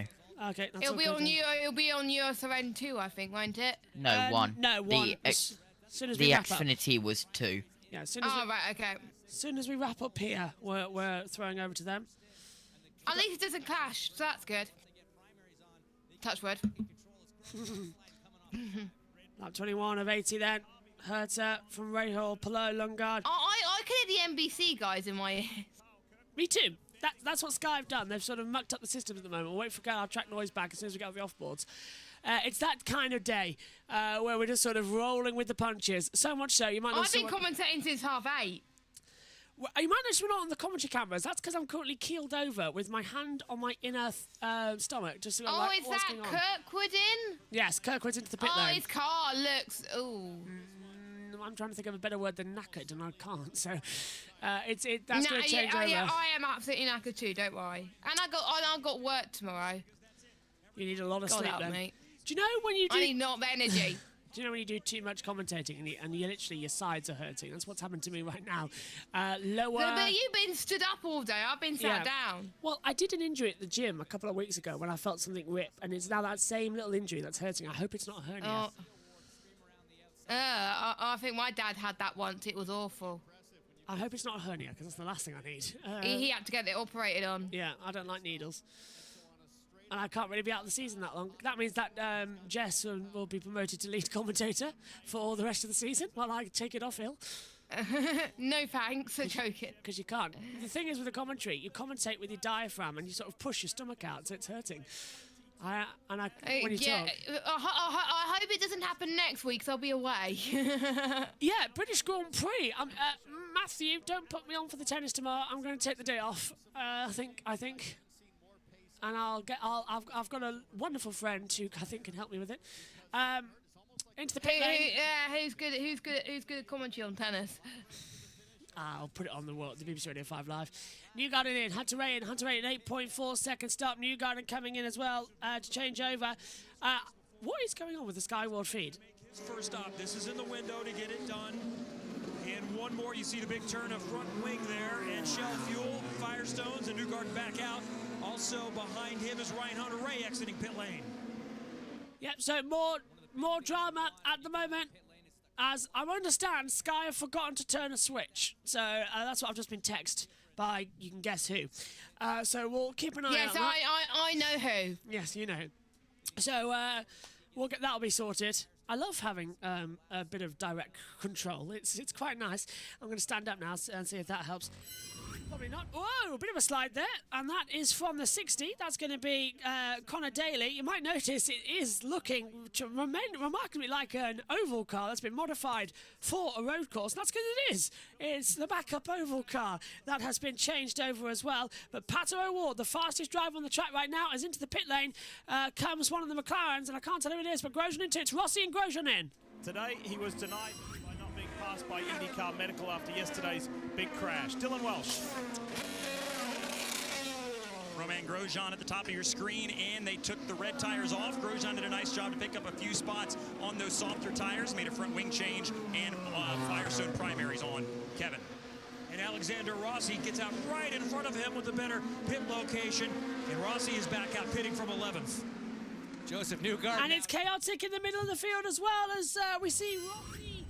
Okay, that's It'll all be good on then. you. It'll be on US Event 2, I think, won't it? No, one. No, one. The As soon as we the wrap up. Xfinity was 2. Yeah, as soon as Oh, right, okay. as soon as we wrap up here, we're throwing over to them. At least it doesn't clash, so that's good. Touch wood. Lap 21 of 80 then. Herta from Rahal, Palou, Lundgaard. I can hear the NBC guys in my ears. Me too. That's what Sky have done. They've sort of mucked up the systems at the moment. We'll wait for our track noise back as soon as we get off the offboards. It's that kind of day where we're just sort of rolling with the punches. So much so, you might not I've been commentating since 8:30. Well, you might notice we're not on the commentary cameras. That's because I'm currently keeled over with my hand on my inner stomach. Just to go, like, Is what's that going on? Kirkwood in? Yes, Kirkwood's into the pit lane. His car looks. Ooh. I'm trying to think of a better word than knackered, and I can't. So, that's going to change over. Yeah, I am absolutely knackered too. Don't worry. And I got work tomorrow. You need a lot of God sleep, help then. me. Do you know when you do? I need not the energy. Do you know when you do too much commentating and you literally your sides are hurting? That's what's happened to me right now. Lower. But you've been stood up all day. I've been sat down. Well, I did an injury at the gym a couple of weeks ago when I felt something rip, and it's now that same little injury that's hurting. I hope it's not a hernia. I think my dad had that once. It was awful. I hope it's not a hernia because that's the last thing I need. He had to get it operated on. Yeah, I don't like needles. And I can't really be out of the season that long. That means that Jess will be promoted to lead commentator for the rest of the season while I take it off ill. No thanks, I'm joking. Because you can't. The thing is with the commentary, you commentate with your diaphragm and you sort of push your stomach out, so it's hurting. When you talk. I hope it doesn't happen next week, 'cause I'll be away. Yeah, British Grand Prix. Matthew, don't put me on for the tennis tomorrow. I'm going to take the day off. I think. And I've got a wonderful friend who I think can help me with it. Into the pit lane. Who's good at commentary on tennis? I'll put it on the BBC Radio 5 Live. Newgarden in, Hunter Ray in, 8.4 second stop. Newgarden coming in as well to change over. What is going on with the Sky World feed? First stop, this is in the window to get it done. And one more, you see the big turn of front wing there, and Shell Fuel, Firestones, and Newgarden back out. Also behind him is Ryan Hunter-Ray exiting pit lane. Yep, so more drama at the moment. As I understand, Sky have forgotten to turn a switch. So that's what I've just been texted by, you can guess who. So we'll keep an eye yes, out. Yes, I know who. Yes, you know. So that'll be sorted. I love having a bit of direct control. It's quite nice. I'm going to stand up now and see if that helps. Probably not. Whoa, a bit of a slide there. And that is from the 60. That's going to be Connor Daly. You might notice it is looking remarkably like an oval car that's been modified for a road course. That's because it is. It's the backup oval car that has been changed over as well. But Pato O'Ward, the fastest driver on the track right now, is into the pit lane. Comes one of the McLarens, and I can't tell who it is, but Grosjean into it. It's Rossi and Grosjean in. Today, he was denied by not being passed by IndyCar Medical after yesterday's big crash. Dylan Welsh. Romain Grosjean at the top of your screen, and they took the red tires off. Grosjean did a nice job to pick up a few spots on those softer tires, made a front wing change, and Firestone primaries on. Kevin. And Alexander Rossi gets out right in front of him with a better pit location, and Rossi is back out pitting from 11th. Joseph Newgarden. And it's chaotic in the middle of the field as well as we see Rossi.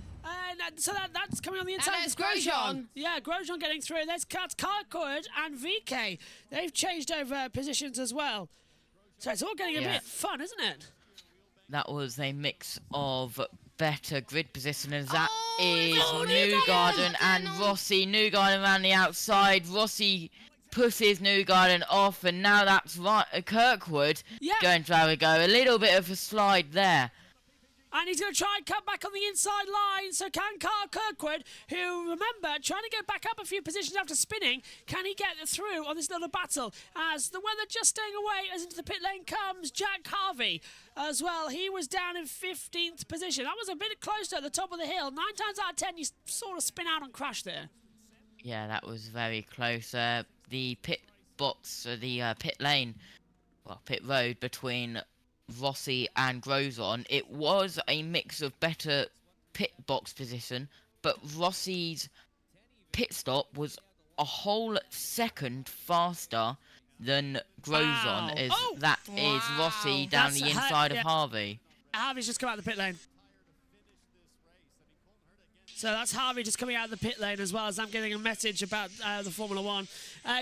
So that's coming on the inside. And it's Grosjean. Yeah, Grosjean getting through. There's Kirkwood and VK. They've changed over positions as well. So it's all getting a bit fun, isn't it? That was a mix of better grid positioners. That is Newgarden Newgarden and Rossi. Newgarden around the outside. Rossi pushes Newgarden off, and now that's Kirkwood going to have a go. A little bit of a slide there. And he's going to try and cut back on the inside line. So can Carl Kirkwood, who, remember, trying to get back up a few positions after spinning, can he get through on this little battle? As the weather just staying away, as into the pit lane comes Jack Harvey as well. He was down in 15th position. That was a bit closer at the top of the hill. 9 times out of 10, you sort of spin out and crash there. Yeah, that was very close. The pit box, the pit lane, well, pit road between Rossi and Grosjean, it was a mix of better pit box position, but Rossi's pit stop was a whole second faster than Grosjean. Wow. Is Oh! that is Rossi down That's the inside of yeah. Harvey. Harvey's just come out of the pit lane. So that's Harvey just coming out of the pit lane as well as I'm getting a message about the Formula One.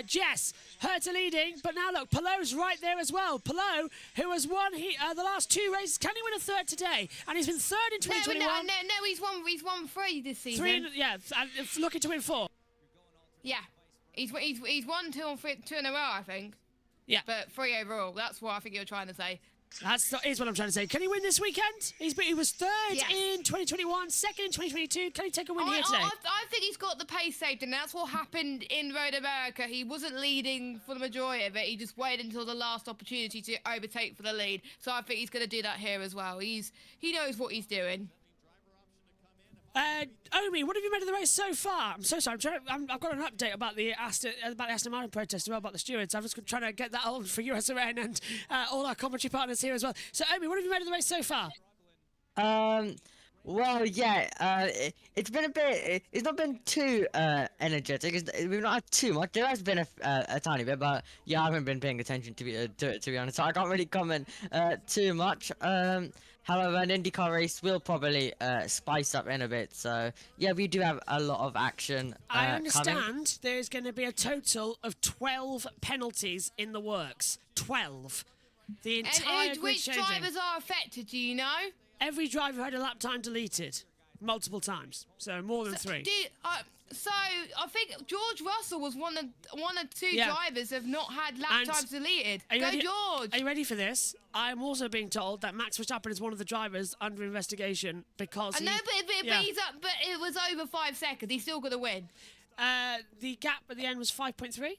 Jess, Herta leading, but now look, Pallou's right there as well. Palou, who has won the last 2 races, can he win a third today? And he's been third in 2021. No, he's won 3 this season. 3, yeah, and looking to win 4. Yeah, he's won 2 in a row, I think. Yeah, but 3 overall. That's what I think you're trying to say. Is what I'm trying to say. Can he win this weekend? He was third in 2021, second in 2022. Can he take a win here today? I think he's got the pace saved, and that's what happened in Road America. He wasn't leading for the majority of it. He just waited until the last opportunity to overtake for the lead. So I think he's going to do that here as well. He knows what he's doing. Omi, what have you made of the race so far? I'm so sorry. I've got an update about the Aston Martin protest as well, about the stewards. I'm just trying to get that on for USRN and all our commentary partners here as well. So, Omi, what have you made of the race so far? Well, yeah, it's been a bit. It's not been too energetic. We've not had too much. There has been a tiny bit, but yeah, I haven't been paying attention to it, to be honest. So I can't really comment too much. However, an IndyCar race will probably spice up in a bit. So yeah, we do have a lot of action. I understand coming. there's going to be a total of 12 penalties in the works. 12. The entire And which drivers are affected? Do you know? Every driver had a lap time deleted multiple times, so more than 3. So I think George Russell was one of 2 drivers have not had lap times deleted. Go George! Are you ready for this? I'm also being told that Max Verstappen is one of the drivers under investigation because I know, but it was over 5 seconds. He's still gonna win. The gap at the end was 5.3.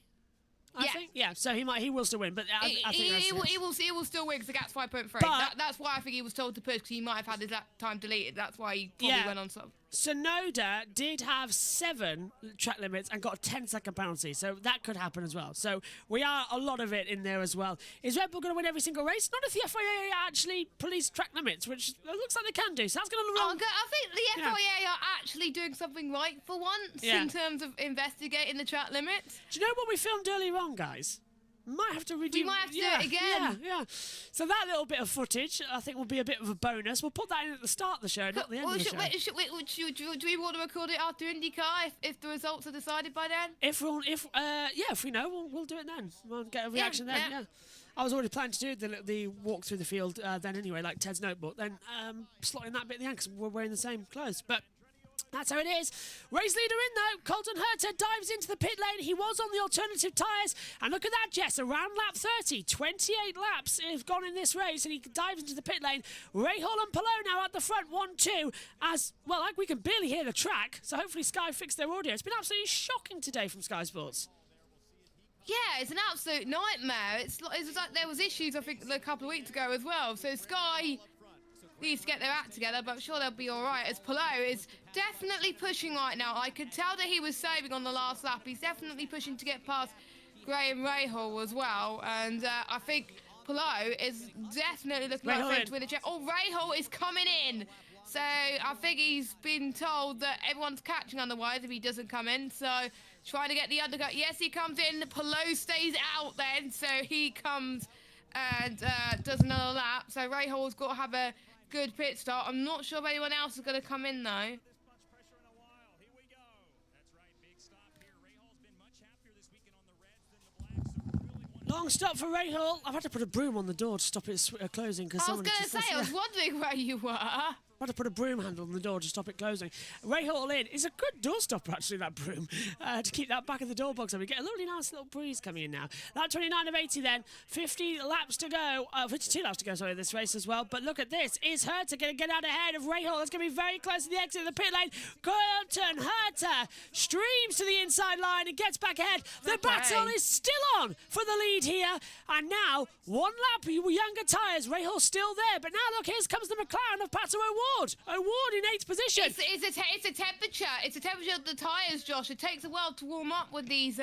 I think. Yeah, so he will still win, but I think he will still win because the gap's 5.3. That's why I think he was told to push, because he might have had his lap time deleted. That's why he probably went on some. Sonoda did have 7 track limits and got a 10-second penalty, so that could happen as well. So we are a lot of it in there as well. Is Red Bull going to win every single race? Not if the FIA actually police track limits, which it looks like they can do. So that's going to run. I think the FIA are actually doing something right for once in terms of investigating the track limits. Do you know what we filmed earlier on, guys? Might have to redo. We might have to do it again. Yeah. So that little bit of footage, I think, will be a bit of a bonus. We'll put that in at the start of the show, not the end of the show. Do we want to record it after IndyCar if the results are decided by then? If we know, we'll do it then. We'll get a reaction then. Yeah. I was already planning to do the walk through the field then anyway, like Ted's notebook. Then slotting that bit at the end because we're wearing the same clothes, but. That's how it is. Race leader in though. Colton Herta dives into the pit lane. He was on the alternative tyres. And look at that, Jess. Around lap 30. 28 laps have gone in this race. And he dives into the pit lane. Rahal and Palou now at the front. 1-2. As, well, like we can barely hear the track. So hopefully Sky fixed their audio. It's been absolutely shocking today from Sky Sports. Yeah, it's an absolute nightmare. It's like there was issues, I think, a couple of weeks ago as well. So Sky needs to get their act together, but I'm sure they'll be all right, as Palou is definitely pushing right now. I could tell that he was saving on the last lap. He's definitely pushing to get past Graham Rahal as well, and I think Palou is definitely looking like to win the check. Oh, Rahal is coming in, so I think he's been told that everyone's catching otherwise if he doesn't come in, so trying to get the undercut. Yes, he comes in. Palou stays out then, so he comes and does another lap, so Rahal's got to have a good pit start. I'm not sure if anyone else is going to come in though. Long stop for Rahal. I've had to put a broom on the door to stop it closing because I was going to say, I was wondering where you were. I've had to put a broom handle on the door to stop it closing. Rahal in is a good door stopper, actually, that broom, to keep that back of the door box. And we get a lovely, nice little breeze coming in now. Lap 29 of 80 then. 50 laps to go. 52 laps to go, sorry, this race as well. But look at this. Is Herta going to get out ahead of Rahal? That's going to be very close to the exit of the pit lane. Colton Herta streams to the inside line and gets back ahead. The battle is still on for the lead here. And now, 1 lap, younger tyres. Rahal's still there. But now, look, here comes the McLaren of Pato O'Ward in 8th position. It's a temperature. It's a temperature of the tyres, Josh. It takes a while to warm up with these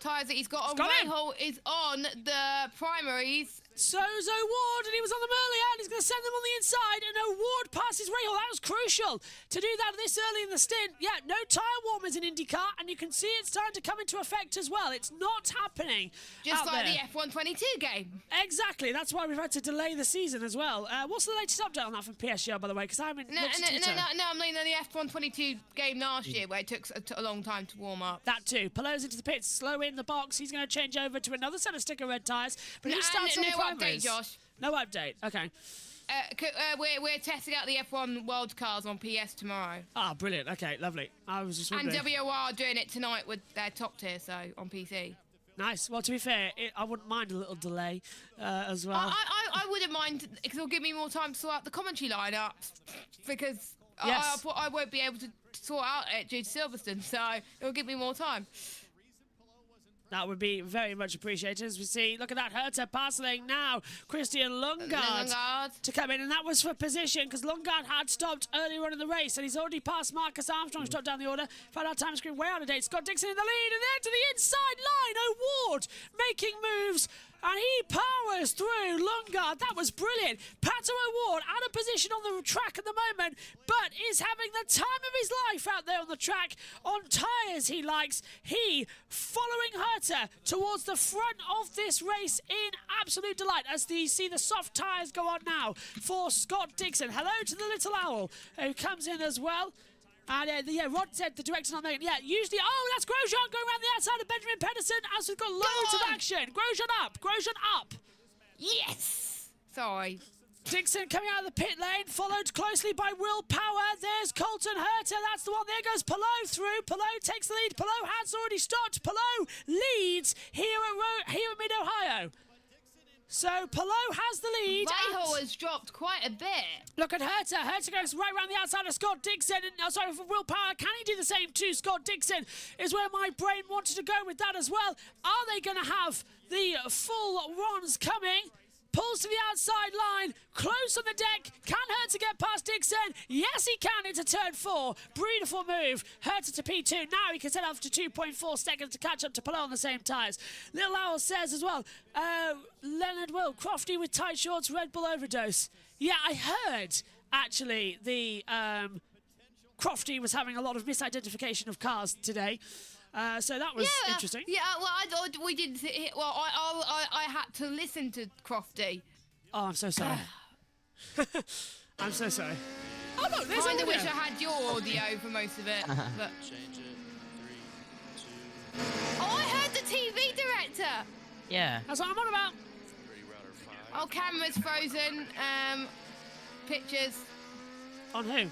tyres that he's got on. Rahal is on the primaries So Ward, and he was on them earlier, and he's going to send them on the inside, and Ward passes Rahal. That was crucial to do that this early in the stint. Yeah, no tyre warmers in IndyCar, and you can see it's starting to come into effect as well. It's not happening Just out like there. the F122 game. Exactly, that's why we've had to delay the season as well. What's the latest update on that from PSGL, by the way? Because I haven't No, looked at Twitter. I mean the F122 game last year where it took a long time to warm up. That too. Pallou's into the pits, slow in the box. He's going to change over to another set of sticker red tyres. But he starts on the primaries. Update, Josh. No update. Okay. We're testing out the F1 World Cars on PS tomorrow. Ah, brilliant. Okay, lovely. I was just And wondering. WOR are doing it tonight with their top tier, so on PC. Nice. Well, to be fair, I wouldn't mind a little delay as well. I wouldn't mind because it'll give me more time to sort out the commentary lineup because Yes. I won't be able to sort out it due to Silverstone, so it'll give me more time. That would be very much appreciated. As we see, look at that, Herta passing now. Christian Lundgaard to come in, and that was for position because Lundgaard had stopped earlier on in the race, and he's already passed Marcus Armstrong, dropped down the order. Found our time screen way out of date. Scott Dixon in the lead, and then to the inside line. O'Ward making moves. And he powers through Lundgaard. That was brilliant. Pato O'Ward out of position on the track at the moment, but is having the time of his life out there on the track, on tyres he likes. He following Herta towards the front of this race in absolute delight as you see the soft tyres go on now for Scott Dixon. Hello to the little owl who comes in as well. And Rod said the director's not there. Yeah, usually, that's Grosjean going around the outside of Benjamin Pedersen as we've got loads of action. Grosjean up. Yes. Sorry. Dixon coming out of the pit lane, followed closely by Will Power. There's Colton Herta, that's the one. There goes Palou through. Palou takes the lead. Palou has already stopped. Palou leads here at Mid-Ohio. So Palou has the lead. Rahal has dropped quite a bit. Look at Herta. Herta goes right around the outside of Scott Dixon. And, sorry, for Will Power. Can he do the same to Scott Dixon? Is where my brain wanted to go with that as well. Are they going to have the full runs coming? Pulls to the outside line, close on the deck. Can Herta get past Dixon? Yes, he can into turn 4. Beautiful move. Herta to P2. Now he can set off to 2.4 seconds to catch up to Palou on the same tyres. Little Owl says as well, Leonard Will, Crofty with tight shorts, Red Bull overdose. Yeah, I heard, actually, the Crofty was having a lot of misidentification of cars today. So that was interesting. Yeah, well, I thought we didn't. Well, I had to listen to Crofty. Oh, I'm so sorry. I'm so sorry. Oh, look, there's Kinda audio. wish I had your audio for most of it. But... Oh, I heard the TV director. Yeah. That's what I'm on about. Oh, camera's frozen. Pictures. On who?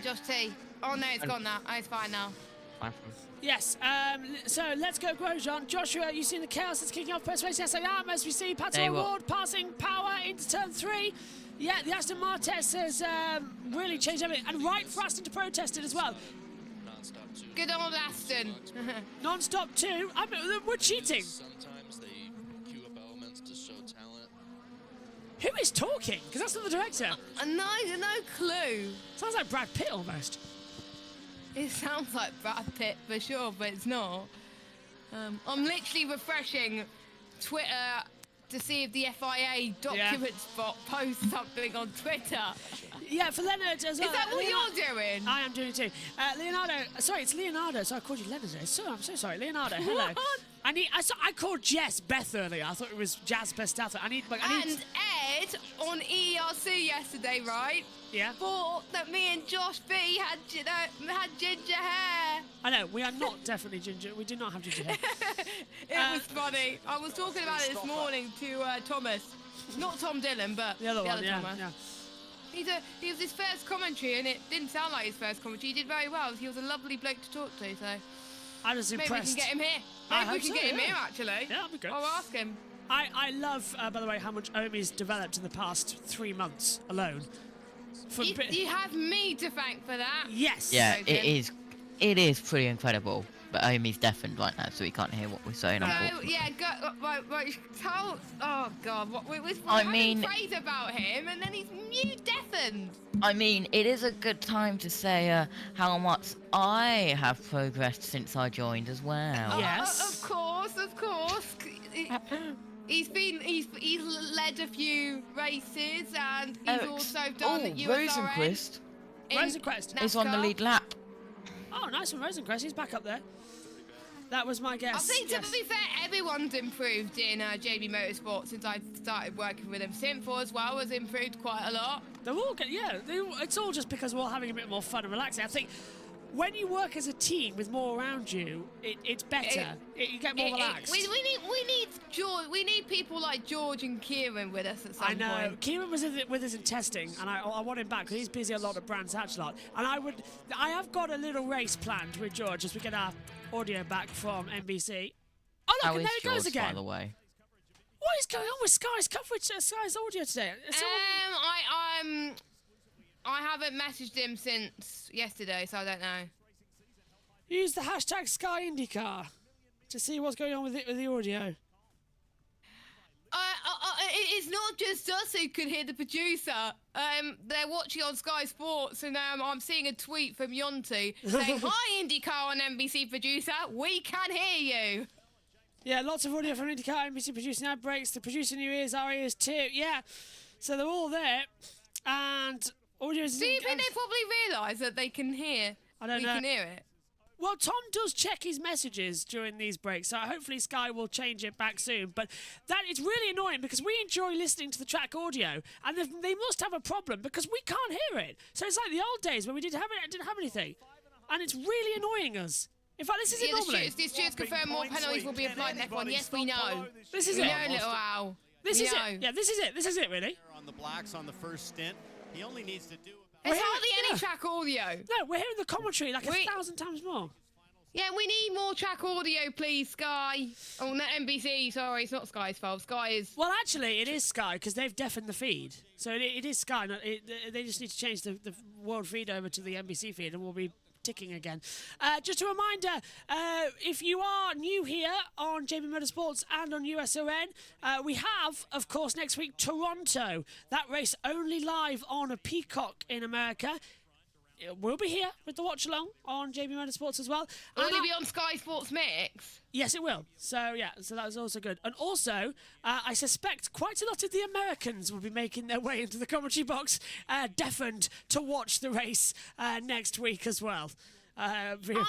Josh T. Oh no, it's gone now. Oh, it's fine now. Yes, so let's go Grosjean. Joshua, you seen the chaos that's kicking off first race? Yes, I am. As we see Pato O'Ward passing Power into turn 3. Yeah, the Aston Martes has really changed everything. And right for Aston to protest it as well. Good old Aston. Non-stop 2. We're cheating. Sometimes they queue up elements to show talent. Who is talking? Because that's not the director. No clue. Sounds like Brad Pitt almost. It sounds like Brad Pitt for sure, but it's not. I'm literally refreshing Twitter to see if the FIA documents bot posts something on Twitter. Yeah, for Leonard as well. Is that what you're doing? I am doing it too. Leonardo, sorry, it's Leonardo. So I called you Leonard. I'm so sorry, Leonardo. Hello. What? I called Jess Beth earlier. I thought it was Jazz Best Alpha. And Ed on ERC yesterday, right? Yeah. Thought that me and Josh B had ginger hair. I know, we are not definitely ginger. We do not have ginger hair. It was funny. I was talking about it this morning to Thomas. Not Tom Dillon, but the other one, Thomas. Yeah. He was his first commentary, and it didn't sound like his first commentary. He did very well. He was a lovely bloke to talk to, so... I was impressed. Maybe we can get him here. Maybe we can get him here, actually. Yeah, that'd be great. I'll ask him. I love, by the way, how much Omi's developed in the past 3 months alone. You have me to thank for that. Yes. Yeah, it is pretty incredible. But Omi's deafened right now, so he can't hear what we're saying. Yeah, tell... Oh, God. We're mean... praise about him, and then he's mute deafened. I mean, it is a good time to say how much I have progressed since I joined as well. Yes. Of course. He's led a few races, and he's also done USRN. Rosenquist. Rosenquist is on the lead lap. Oh, nice one, Rosenquist. He's back up there. That was my guess. I think, yes. to be fair, everyone's improved in JB Motorsport since I started working with him. Synfo as well has improved quite a lot. They're all it's all just because we're all having a bit more fun and relaxing. I think when you work as a team with more around you, it's better. You get more relaxed. We need George. We need people like George and Kieran with us at some point. I know. Kieran was with us in testing, and I want him back because he's busy a lot at Brands Hatch lot. And I have got a little race planned with George as we get our audio back from NBC. Oh look, and there he goes again. By the way. What is going on with Sky's coverage, Sky's audio today? I haven't messaged him since yesterday, so I don't know. Use the hashtag SkyIndyCar to see what's going on with the audio. It's not just us who can hear the producer. They're watching on Sky Sports, and I'm seeing a tweet from Yonti saying, "Hi, IndyCar on NBC producer, we can hear you." Yeah, lots of audio from IndyCar, NBC producing ad breaks. The producer in your ears, our ears too. Yeah, so they're all there, and audio. Do you think they probably realise that they can hear? I don't know. We can hear it. Well, Tom does check his messages during these breaks, so hopefully Sky will change it back soon. But that is really annoying because we enjoy listening to the track audio, and they must have a problem because we can't hear it. So it's like the old days when we didn't have anything, and it's really annoying us. In fact, this is it normally. The stewards confirm more penalties will be applied in F1. Yes, we know. This is we it. know, little Al. This is it. Yeah, this is it. This is it, really. On the blacks on the first stint, he only needs to do. There's hardly any track audio. No, we're hearing the commentary like 1,000 times more. Yeah, we need more track audio, please, Sky. Oh, no, NBC, sorry, it's not Sky's fault. Sky is... Well, actually, it is Sky, because they've deafened the feed. So it is Sky. They just need to change the world feed over to the NBC feed, and we'll be ticking again. Just a reminder, if you are new here on JB Motorsports and on USRN, we have, of course, next week, Toronto. That race only live on a Peacock in America. We'll be here with the watch along on JB Motorsports as well. Will it be on Sky Sports Mix? Yes, it will. So, yeah, so that was also good. And also, I suspect quite a lot of the Americans will be making their way into the commentary box, deafened to watch the race next week as well. I will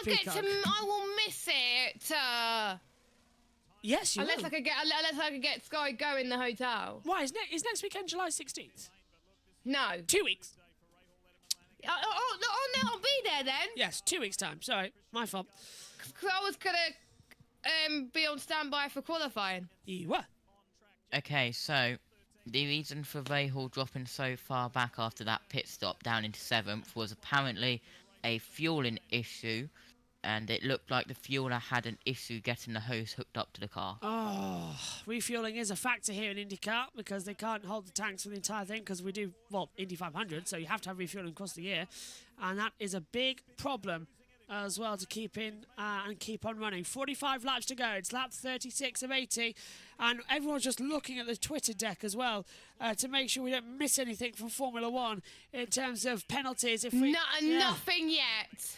miss it. Yes, you unless will. Unless I can get Sky Go in the hotel. Why? Is next weekend July 16th? No. 2 weeks. Oh, no, I'll be there then. Yes, 2 weeks' time. Sorry, my fault. Because I was going to be on standby for qualifying. You were. Okay, so the reason for Rahal dropping so far back after that pit stop down into 7th was apparently a fueling issue, and it looked like the fueler had an issue getting the hose hooked up to the car. Oh, refueling is a factor here in IndyCar because they can't hold the tanks for the entire thing because we do, well, Indy 500, so you have to have refueling across the year, and that is a big problem as well to keep in and keep on running. 45 laps to go. It's lap 36 of 80, and everyone's just looking at the Twitter deck as well to make sure we don't miss anything from Formula One in terms of penalties. If we nothing yet.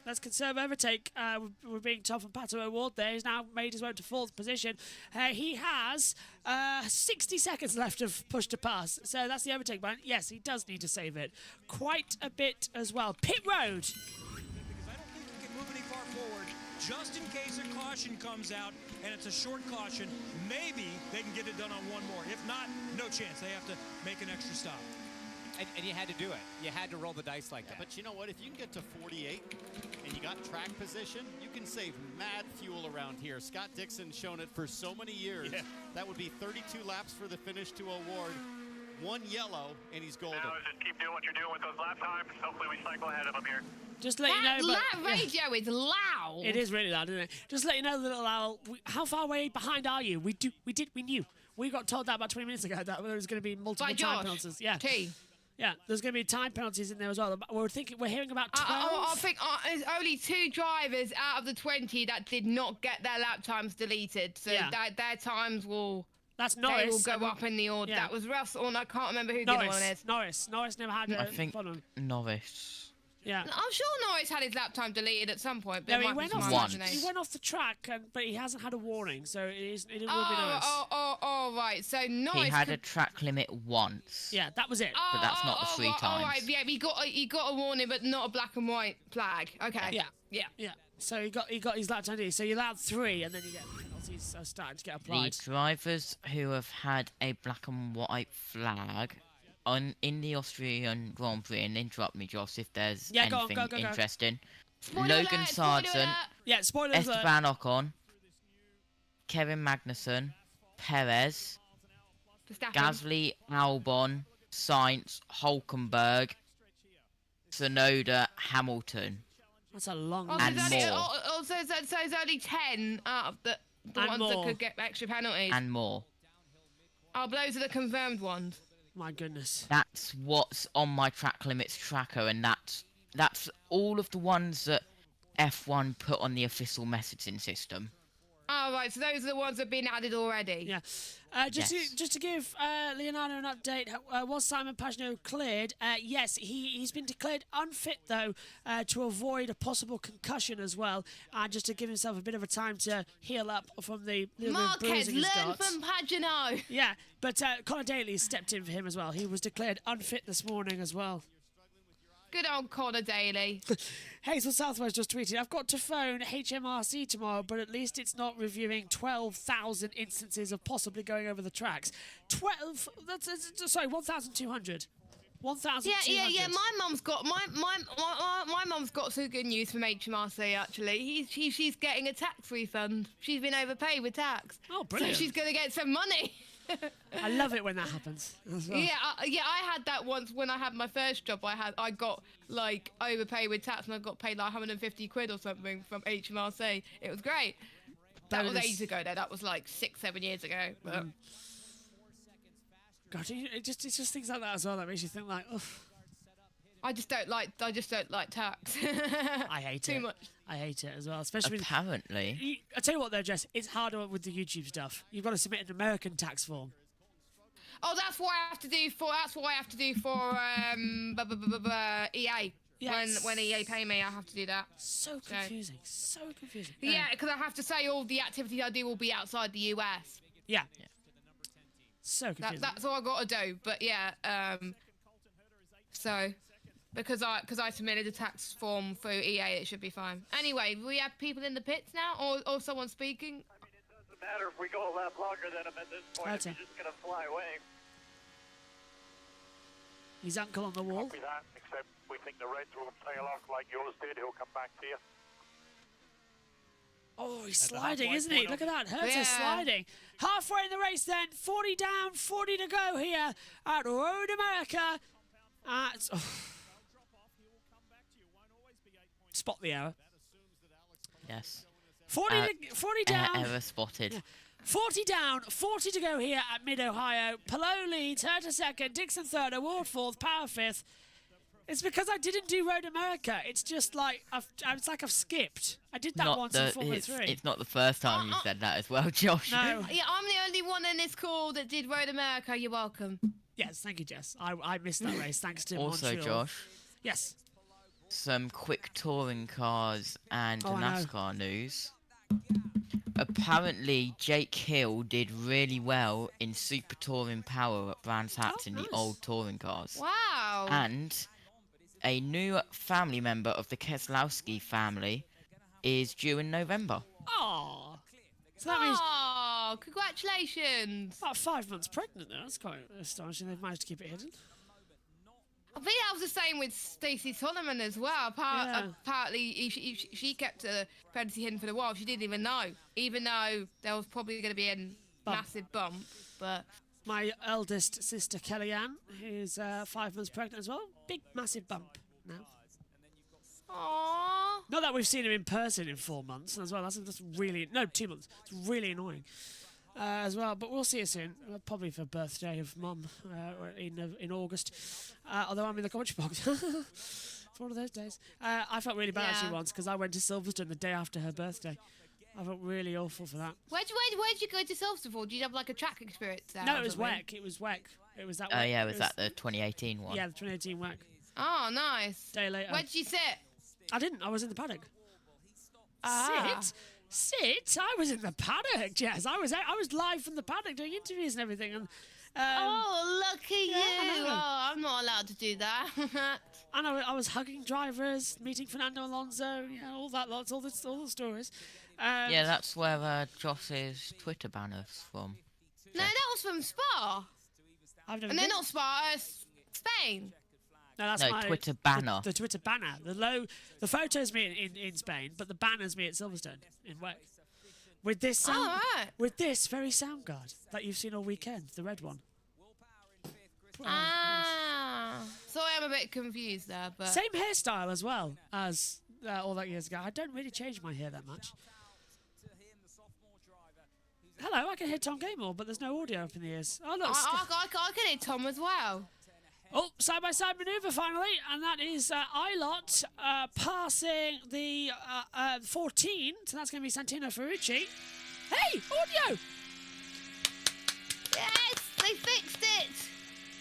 Let's conserve overtake. We're being told from Pato O'Ward there. He's now made his way to 4th position. He has 60 seconds left of push to pass. So that's the overtake button. Yes, he does need to save it. Quite a bit as well. Pit road. Because I don't think you can move any far forward. Just in case a caution comes out and it's a short caution, maybe they can get it done on one more. If not, no chance. They have to make an extra stop. And you had to do it. You had to roll the dice like that. But you know what? If you can get to 48 and you got track position, you can save mad fuel around here. Scott Dixon's shown it for so many years. Yeah. That would be 32 laps for the finish to Award. 1 yellow, and he's golden. Now just keep doing what you're doing with those lap times. Hopefully we cycle ahead of them here. Just to let you know, that radio is loud. It is really loud, isn't it? Just to let you know, little Al, how far away behind are you? We knew. We got told that about 20 minutes ago that there was going to be multiple time penalties. Yeah. Yeah, there's going to be time penalties in there as well. We're hearing about 12. I think there's only 2 drivers out of the 20 that did not get their lap times deleted. So their times will... That's Norris. They will go up in the order. Yeah. That was Russell, and I can't remember who the other one is. Norris never had a I think problem. Norris. Yeah. I'm sure Norris had his lap time deleted at some point, but No, it he might be went just off. my Once. imagination. He went off the track, but he hasn't had a warning, so it will be Norris. Right. So Norris. He had a track limit once. Yeah, that was it. But that's not the 3 right, times. All right, yeah, he got a warning, but not a black and white flag. Okay. Yeah. So he got his lap time deleted. So you're allowed 3, and then you get penalties starting to get applied. The drivers who have had a black and white flag in the Austrian Grand Prix, and interrupt me, Josh, if there's anything interesting. Logan Sargent, Spoiler alert. Esteban Ocon, Kevin Magnussen, Perez, Gasly, Albon, Sainz, Hulkenberg, Tsunoda, Hamilton. That's a long and more. So it's only 10 out of the ones that could get extra penalties. And more. Oh, but those are the confirmed ones. My goodness. That's what's on my track limits tracker, and that's all of the ones that F1 put on the official messaging system. Oh, right, so those are the ones that have been added already. Yeah. Just to give Leonardo an update, was Simon Pagenaud cleared? Yes, he's been declared unfit, though, to avoid a possible concussion as well, just to give himself a bit of a time to heal up from the Marquez, bruising he's learn got. from Pagenaud. Yeah, but Conor Daly stepped in for him as well. He was declared unfit this morning as well. Good old Conor Daly. Hazel Southwest just tweeted, I've got to phone HMRC tomorrow, but at least it's not reviewing 12,000 instances of possibly going over the tracks. 1,200. 1,200. Yeah. My mum's got my mum's got some good news from HMRC actually. She's getting a tax refund. She's been overpaid with tax. Oh, brilliant! So she's gonna get some money. I love it when that happens. As well. Yeah, I had that once when I had my first job. I got like overpaid with tax, and I got paid like 150 quid or something from HMRC. It was great. That was ages ago though. That was like 6-7 years ago. But God, it's just things like that as well that makes you think like, ugh. I just don't like tax. I hate Too it. much. I hate it as well, especially apparently. I tell you what though, Jess, it's harder with the YouTube stuff. You've got to submit an American tax form. Oh, that's what I have to do for. That's what I have to do for EA. Yes. When EA pay me, I have to do that. So confusing. So confusing. Yeah, because I have to say all the activities I do will be outside the US. Yeah. So confusing. That's all I got to do. But yeah, so because I submitted a tax form for EA, it should be fine. Anyway, we have people in the pits now, or someone speaking. Doesn't matter if we go a lap longer than him at this point. If he's just gonna fly away. His uncle on the wall. Copy that, except we think the Reds will tail off like yours did. He'll come back to you. Oh, he's sliding, isn't he? Look at that. Hertz is sliding. Halfway in the race then. 40 down, 40 to go here at Road America. Spot the error. Yes. 40 down. Error spotted. Yeah. 40 down, 40 to go here at Mid-Ohio. Palou leads, Herta second, Dixon third, Award fourth, Power fifth. It's because I didn't do Road America. It's just like it's like I've skipped. I did that once in Formula 3. It's not the first time you said that as well, Josh. No. Yeah, I'm the only one in this call that did Road America. You're welcome. Yes, thank you, Jess. I missed that race thanks to Also, Montreal. Josh. Yes. Some quick touring cars and NASCAR news. Apparently, Jake Hill did really well in Super Touring Power at Brands Hatch in the old touring cars. Wow. And a new family member of the Keselowski family is due in November. Oh. So that means... Oh, congratulations. About 5 months pregnant though. That's quite astonishing. They've managed to keep it hidden. I think that was the same with Stacey Solomon as well. Apparently, she kept a pregnancy hidden for a while. She didn't even know, even though there was probably going to be a massive bump. But my eldest sister Kellyanne, who's 5 months pregnant as well, big massive bump now. Aww. Not that we've seen him in person in 4 months as well. That's really 2 months. It's really annoying. As well, but we'll see her soon. Probably for birthday of Mum in August. Although I'm in the commentary box. It's one of those days. I felt really bad actually once because I went to Silverstone the day after her birthday. I felt really awful for that. Where'd you go to Silverstone for? Did you have like a track experience there? No, it was WEC. It was WEC. It was that. Oh yeah, was that the 2018 one? Yeah, the 2018 WEC. Oh, nice. Day later. Where'd you sit? I didn't. I was in the paddock. Ah. Sit. I was in the paddock. Yes, I was live from the paddock doing interviews and everything. And oh, look at you! I know. Oh, I'm not allowed to do that. and I was hugging drivers, meeting Fernando Alonso. Yeah, all that lots, all the stories. Yeah, that's where Joss's Twitter banner's from. No, that was from Spa. I've never And they're not Spa, Spain. No, that's No, my Twitter banner. The Twitter banner. The photos me in Spain, but the banner's me at Silverstone in Wales. With this sound, with this very sound guard that you've seen all weekend, the red one. Sorry, I'm a bit confused there, but Same hairstyle as well as all that years ago. I don't really change my hair that much. Hello, I can hear Tom Gaymore, but there's no audio up in the ears. Oh look, I can hear Tom as well. Oh, side-by-side manoeuvre finally, and that is Ilott passing the 14, so that's going to be Santino Ferrucci. Hey, audio! Yes, they fixed it!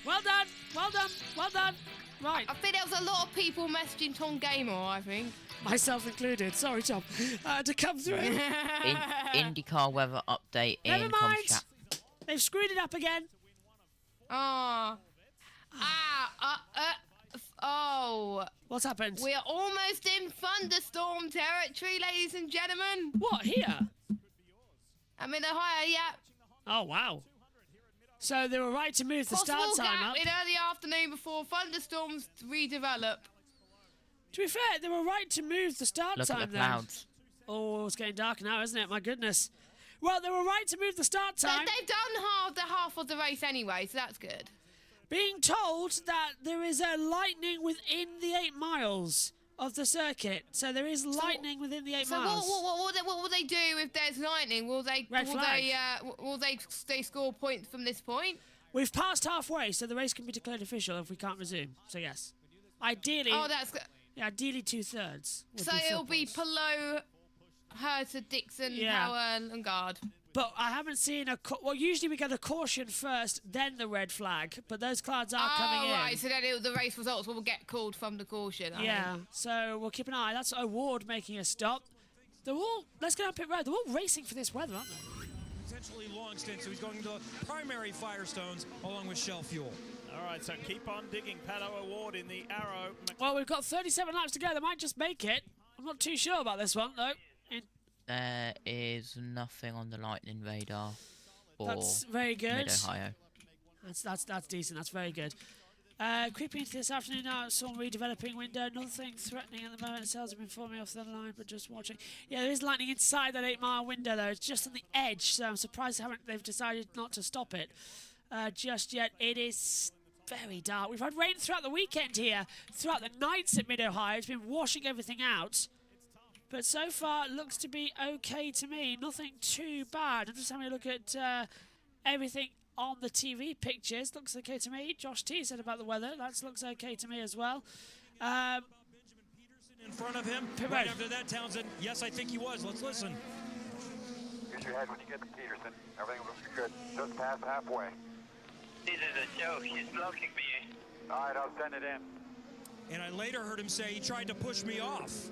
Well done, well done, well done. Right. I think there was a lot of people messaging Tom Gaymore, I think. Myself included, sorry Tom, to come through. IndyCar weather update Never in mind, Comchat. they've screwed it up again. Oh. What's happened? We're almost in thunderstorm territory, ladies and gentlemen. What, here? I'm in Ohio, yeah. Oh, wow. So they were right to move the start Possible time gap up. in early afternoon before thunderstorms redevelop. To be fair, they were right to move the start Look time at the clouds. Oh, it's getting dark now, isn't it? My goodness. Well, they were right to move the start time. They've done half of the race anyway, so that's good. Being told that there is a lightning within the 8 miles of the circuit. So there is lightning within the 8 miles. So what will they do if there's lightning? Will they score points from this point? We've passed halfway, so the race can be declared official if we can't resume. So yes, ideally. Oh, that's good. Yeah, ideally 2/3. So it'll be Palou, Herta, Dixon, Power, and Guard. But I haven't seen well, usually we get a caution first, then the red flag. But those clouds are coming in. Oh, right. So then the race results will get called from the caution. Yeah. So we'll keep an eye. That's Award making a stop. They're all. Let's get on pit road. They're all racing for this weather, aren't they? Potentially long stint, so he's going to primary Firestones along with Shell Fuel. All right, so keep on digging. Pato Award in the Arrow. Well, we've got 37 laps to go. They might just make it. I'm not too sure about this one, though. There is nothing on the lightning radar for That's very good. Mid-Ohio. That's decent. That's very good. Creeping into this afternoon now, saw redeveloping window. Nothing threatening at the moment. Sales have been forming off the line, but just watching. Yeah, there is lightning inside that 8-mile window, though. It's just on the edge, so I'm surprised they've decided not to stop it just yet. It is very dark. We've had rain throughout the weekend here, throughout the nights at Mid-Ohio. It's been washing everything out. But so far, it looks to be okay to me. Nothing too bad. I'm just having a look at everything on the TV pictures. Looks okay to me. Josh T said about the weather. That looks okay to me as well. In front of him, right after that, Townsend. Yes, I think he was. Let's listen. Use your head when you get to Peterson. Everything looks good. Just past halfway. This is a joke. She's blocking me. All right, I'll send it in. And I later heard him say he tried to push me off.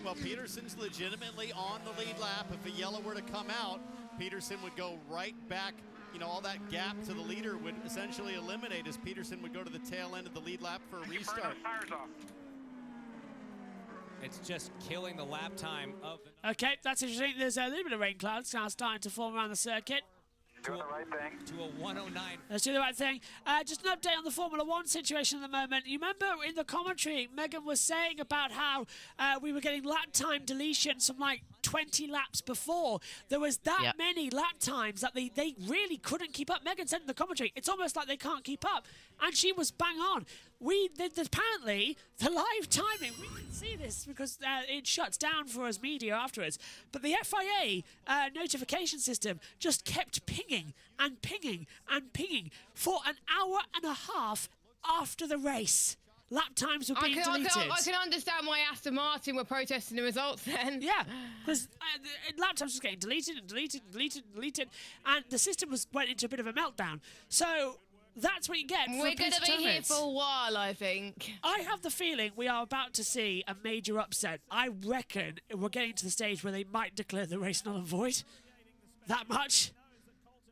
Well, Peterson's legitimately on the lead lap. If a yellow were to come out, Peterson would go right back. You know, all that gap to the leader would essentially eliminate as Peterson would go to the tail end of the lead lap for a restart. It's just killing the lap time of... Okay, that's interesting. There's a little bit of rain clouds now starting to form around the circuit. Doing the right thing. To a 109. Let's do the right thing. Just an update on the Formula One situation at the moment. You remember in the commentary, Megan was saying about how we were getting lap time deletions from like 20 laps before. There was that many lap times that they really couldn't keep up. Megan said in the commentary, it's almost like they can't keep up. And she was bang on. Apparently, the live timing, we can see this because it shuts down for us media afterwards. But the FIA notification system just kept pinging and pinging and pinging for an hour and a half after the race. Lap times were being deleted. I can understand why Aston Martin were protesting the results then. Yeah, because lap times was getting deleted and deleted and deleted and deleted, and the system went into a bit of a meltdown. So That's what you get. We're going to be here for a while, I think. I have the feeling we are about to see a major upset. I reckon we're getting to the stage where they might declare the race null and void. That much.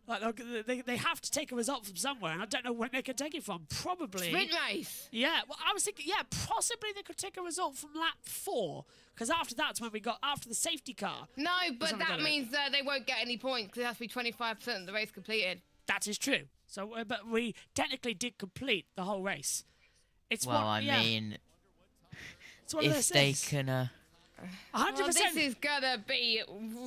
Like they have to take a result from somewhere, and I don't know when they could take it from. Probably sprint race. Yeah, well, I was thinking, yeah, possibly they could take a result from lap 4, because after that's when we got after the safety car. No, but that means they won't get any points because it has to be 25% of the race completed. That is true. So, but we technically did complete the whole race. It's mean, it's one if they can. 100%. Well, this is gonna be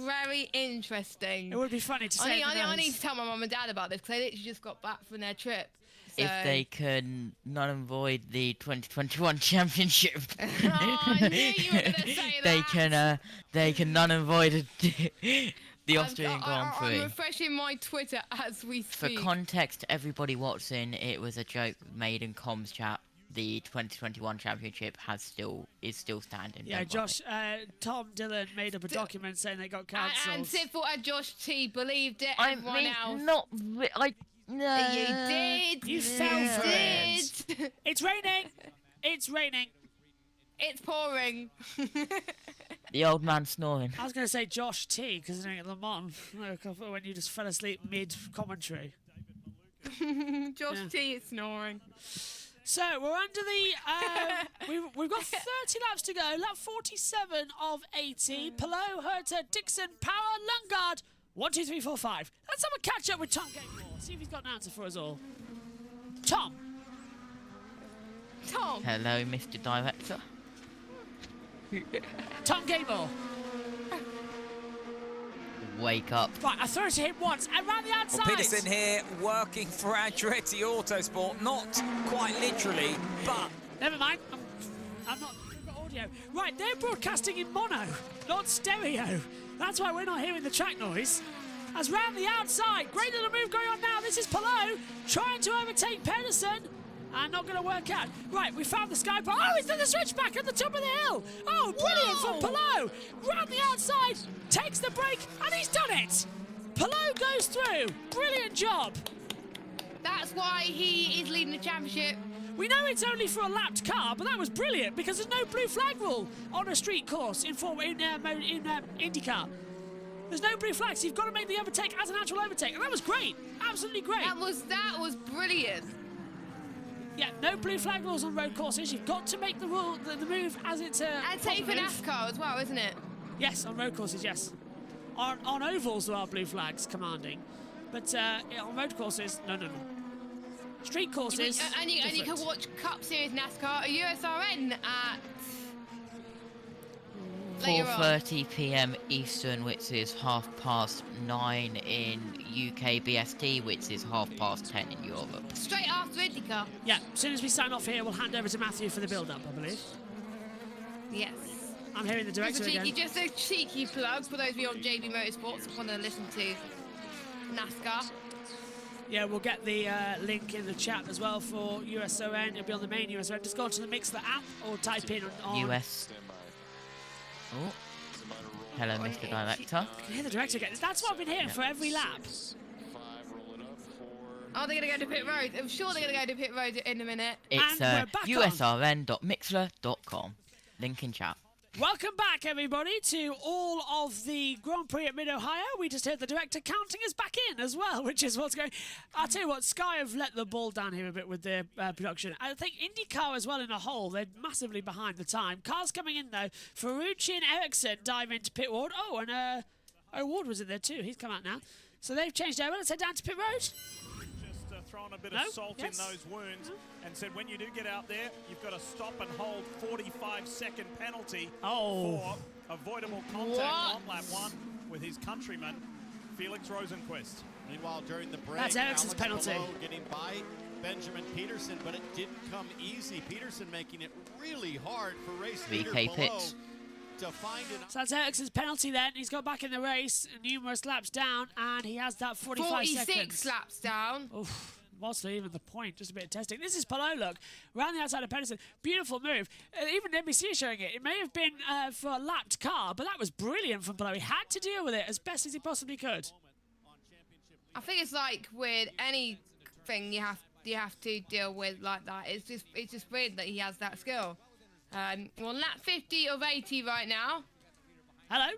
very interesting. It would be funny to say. I need to tell my mum and dad about this because they literally just got back from their trip. So. If they can null and void the 2021 championship, I knew you were gonna say that. They can null and void the Austrian Grand Prix. I'm refreshing my Twitter as we speak. For context, everybody watching, it was a joke made in comms chat. The 2021 championship is still standing. Yeah, Josh, Tom Dillon made up a document saying they got cancelled. And Sidford and Josh T believed it. Everyone else. No. You did. You fell for it. It's raining. It's raining. It's pouring. The old man snoring. I was going to say Josh T because they're doing it at Le Mans when you just fell asleep mid commentary. Josh T is snoring. So we're under the. We've got 30 laps to go. Lap 47 of 80. Palou, Herter, Dixon, Power, Lundgaard. 1, 2, 3, 4, 5. Let's have a catch up with Tom Gatemore. See if he's got an answer for us all. Tom. Hello, Mr. Director. Tom Gatemore. Wake up. Right, I throw it to him once and round the outside. Well, Peterson here working for Andretti Autosport, not quite literally, but... Never mind, I'm not... I've got audio. Right, they're broadcasting in mono, not stereo. That's why we're not hearing the track noise. As round the outside, great little move going on now. This is Palou trying to overtake Pedersen. And not going to work out. Right, we found the sky part. Oh, he's done the switchback at the top of the hill. Oh, brilliant from Palou. Round the outside, takes the break, and he's done it. Palou goes through. Brilliant job. That's why he is leading the championship. We know it's only for a lapped car, but that was brilliant because there's no blue flag rule on a street course in IndyCar. There's no blue flags. So you've got to make the overtake as an actual overtake, and that was great. Absolutely great. That was brilliant. Yeah, no blue flag rules on road courses. You've got to make the move as it's and same for NASCAR as well, isn't it? Yes, on road courses, yes. On ovals there are blue flags commanding, but on road courses, no. Street courses. And you can watch Cup Series NASCAR at USRN at 4:30 p.m. Eastern, which is 9:30 in UK BST, which is 10:30 in Europe. Straight after IndyCar. Yeah, as soon as we sign off here, we'll hand over to Matthew for the build-up, I believe. Yes. I'm hearing the director again. Just a cheeky plug for those of you on JB Motorsports who want to listen to NASCAR. Yeah, we'll get the link in the chat as well for USON. It'll be on the main USON. Just go to the Mixler app or type in on US. Oh. Hello, Mr. Director. I can hear the director again. That's what I've been hearing for every lap. Oh, they're going to go to pit road. I'm sure they're going to go to pit road in a minute. It's usrn.mixler.com. Link in chat. Welcome back, everybody, to all of the Grand Prix at Mid-Ohio. We just heard the director counting us back in as well, which is what's going... I'll tell you what, Sky have let the ball down here a bit with their production. I think IndyCar as well in a whole, they're massively behind the time. Cars coming in, though. Ferrucci and Ericsson dive into pit ward. Oh, and Ward was in there too. He's come out now. So they've changed over. Let's head down to pit road. Thrown a bit of salt in those wounds and said when you do get out there, you've got to stop and hold 45-second penalty for avoidable contact on lap 1 with his countryman, Felix Rosenquist. Meanwhile, during the break, that's Ericsson's penalty. Getting by Benjamin Peterson, but it didn't come easy. Peterson making it really hard for race leader below to find an... So that's Ericsson's penalty then. He's got back in the race, numerous laps down, and he has that 45 seconds. 46 laps down. Oof. What's even the point? Just a bit of testing. This is Palou, look. Around the outside of Pedersen. Beautiful move. Even NBC is showing it. It may have been for a lapped car, but that was brilliant from Palou. He had to deal with it as best as he possibly could. I think it's like with anything you have deal with like that. It's just weird that he has that skill. Well, lap 50 of 80 right now. Hello.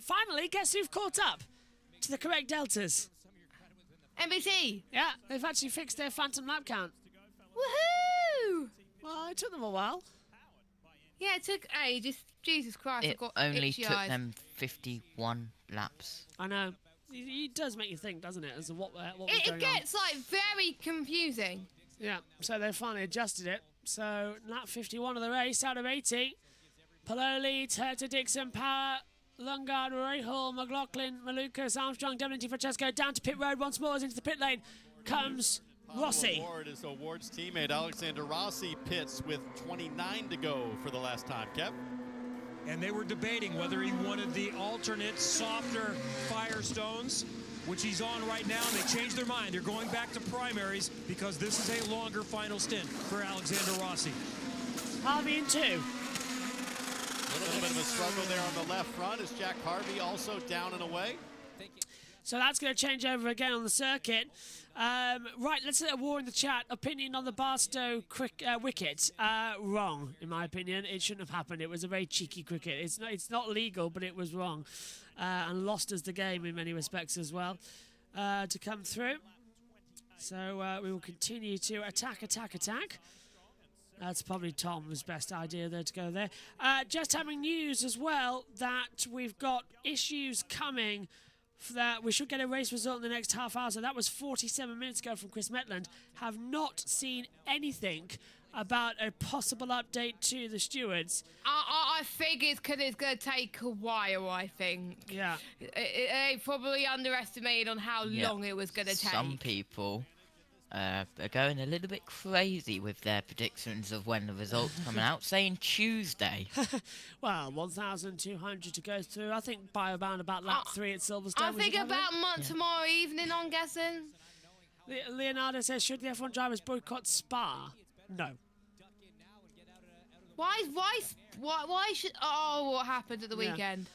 Finally, guess who've caught up to the correct deltas? NBC. Yeah, they've actually fixed their phantom lap count. Woohoo! Well, it took them a while. Yeah, it took ages. Jesus Christ, I've It got only itchy took eyes. them 51 laps. I know. It does make you think, doesn't it, as to what was It going gets like very confusing. on. Yeah, so they finally adjusted it. So, lap 51 of the race out of 80. Paloli, Turta, Dixon, Power, Lungard, Rahal, McLaughlin, Malukas, Armstrong, Devlin, Francesco, down to pit road once more as into the pit lane comes Rossi. Ward is Ward's teammate Alexander Rossi pits with 29 to go for the last time. Kev? And they were debating whether he wanted the alternate, softer Firestones, which he's on right now, and they changed their mind. They're going back to primaries because this is a longer final stint for Alexander Rossi. Harvey in 2. A little bit of a struggle there on the left front. Is Jack Harvey also down and away? So that's going to change over again on the circuit. Right, let's hit a war in the chat. Opinion on the Barstow wicket. Wrong, in my opinion. It shouldn't have happened. It was a very cheeky cricket. It's not legal, but it was wrong. And lost us the game in many respects as well to come through. So we will continue to attack. That's probably Tom's best idea there to go there. Just having news as well that we've got issues coming that we should get a race result in the next half hour. So that was 47 minutes ago from Chris Metland. Have not seen anything about a possible update to the stewards. I think it's because it's going to take a while, I think. Yeah. They probably underestimated on how long it was going to take. Some people are going a little bit crazy with their predictions of when the results coming out, saying Tuesday. Well, 1,200 to go through. I think by around about lap 3 at Silverstone. I think about tomorrow evening, I'm guessing. Leonardo says, should the F1 drivers boycott Spa? No. Why should... Oh, what happened at the weekend?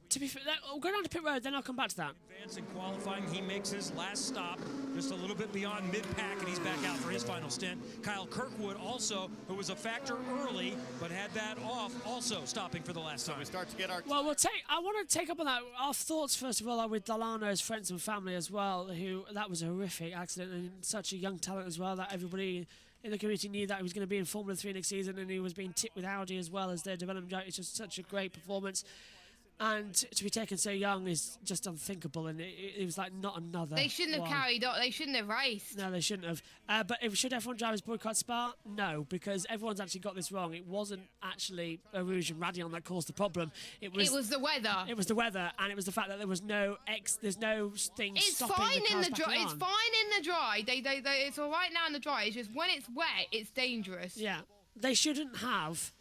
To be fair, I'll go down to pit road, then I'll come back to that. Advance in qualifying, he makes his last stop just a little bit beyond mid-pack, and he's back out for his final stint. Kyle Kirkwood also, who was a factor early, but had that off, also stopping for the last time. We start to get our... Well, I want to take up on that. Our thoughts, first of all, are with Delano's friends and family as well, that was a horrific accident, and such a young talent as well, that everybody in the community knew that he was going to be in Formula 3 next season, and he was being tipped with Audi as well as their development driver. It's just such a great performance. And to be taken so young is just unthinkable, and it was like not another. They shouldn't have carried on. They shouldn't have raced. No, they shouldn't have. But should F1 drivers boycott Spa? No, because everyone's actually got this wrong. It wasn't actually Rouge and Radion that caused the problem. It was the weather. It was the weather, and it was the fact that there was there's no thing stopping the cars It's fine back in the dry. It's all right now in the dry. It's just when it's wet, it's dangerous. Yeah, they shouldn't have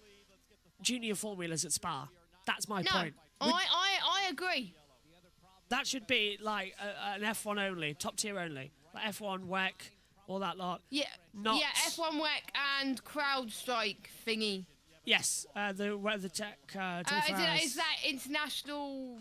junior formulas at Spa. That's my point. I agree. That should be like an F1 only, top tier only, like F1 WEC, all that lot. Yeah, F1 WEC and CrowdStrike thingy. Yes, the Weather Tech. Is that international?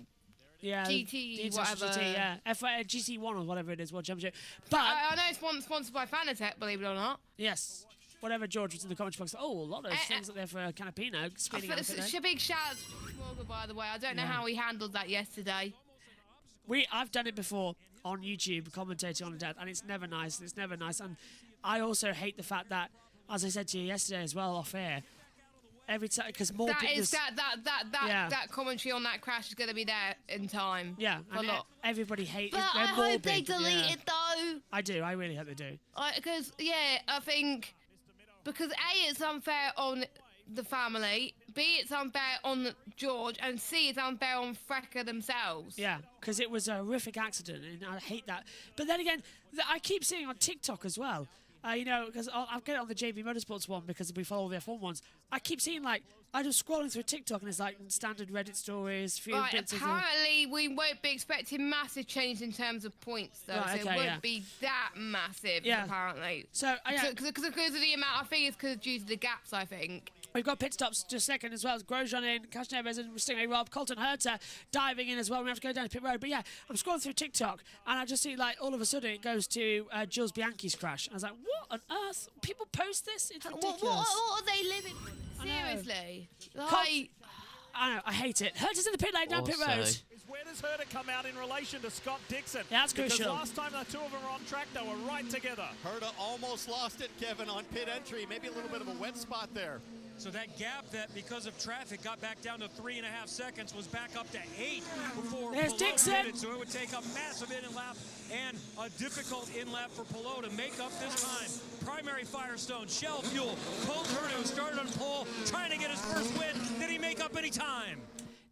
Yeah, GT whatever. GT, yeah, F1 GT1 or whatever it is, World Championship. But I know it's sponsored by Fanatec, believe it or not. Yes. Whatever George was in the commentary box. Oh, a lot of things up there for Canapino. It's a big shout out to Morgan, by the way. I don't know how he handled that yesterday. I've done it before on YouTube, commentating on the death, and it's never nice. It's never nice. And I also hate the fact that, as I said to you yesterday as well off air, every time because more that commentary on that crash is going to be there in time. Yeah, and everybody hates. But I hope they delete it though. I do. I really hope they do. Because I think. Because A, it's unfair on the family, B, it's unfair on George, and C, it's unfair on Frecker themselves. Yeah, because it was a horrific accident, and I hate that. But then again, I keep seeing on TikTok as well, because I'll get it on the JV Motorsports one because we follow the F1 ones. I keep seeing, I'm just scrolling through TikTok, and it's like standard Reddit stories. Apparently, we won't be expecting massive change in terms of points, though. Right, so it won't be that massive, apparently. So, because of the amount, I think it's due to the gaps, I think. We've got pit stops just a second as well as Grosjean in, Casneves and Stingray Rob, Colton Herter diving in as well. We have to go down to pit road. But yeah, I'm scrolling through TikTok and I just see like all of a sudden it goes to Jules Bianchi's crash. I was like, what on earth? People post this? It's ridiculous. What are they living? Seriously? I know, I hate it. Herter's in the pit lane down pit road. Where does Herter come out in relation to Scott Dixon? Yeah, that's because crucial. Last time the two of them were on track, they were right together. Herta almost lost it, Kevin, on pit entry. Maybe a little bit of a wet spot there. So that gap that, because of traffic, got back down to 3.5 seconds was back up to 8 before There's Palou Dixon. did it. So it would take a massive in lap and a difficult in lap for Palou to make up this time. Primary Firestone, Shell Fuel, Colt Herta, who started on pole, trying to get his first win. Did he make up any time?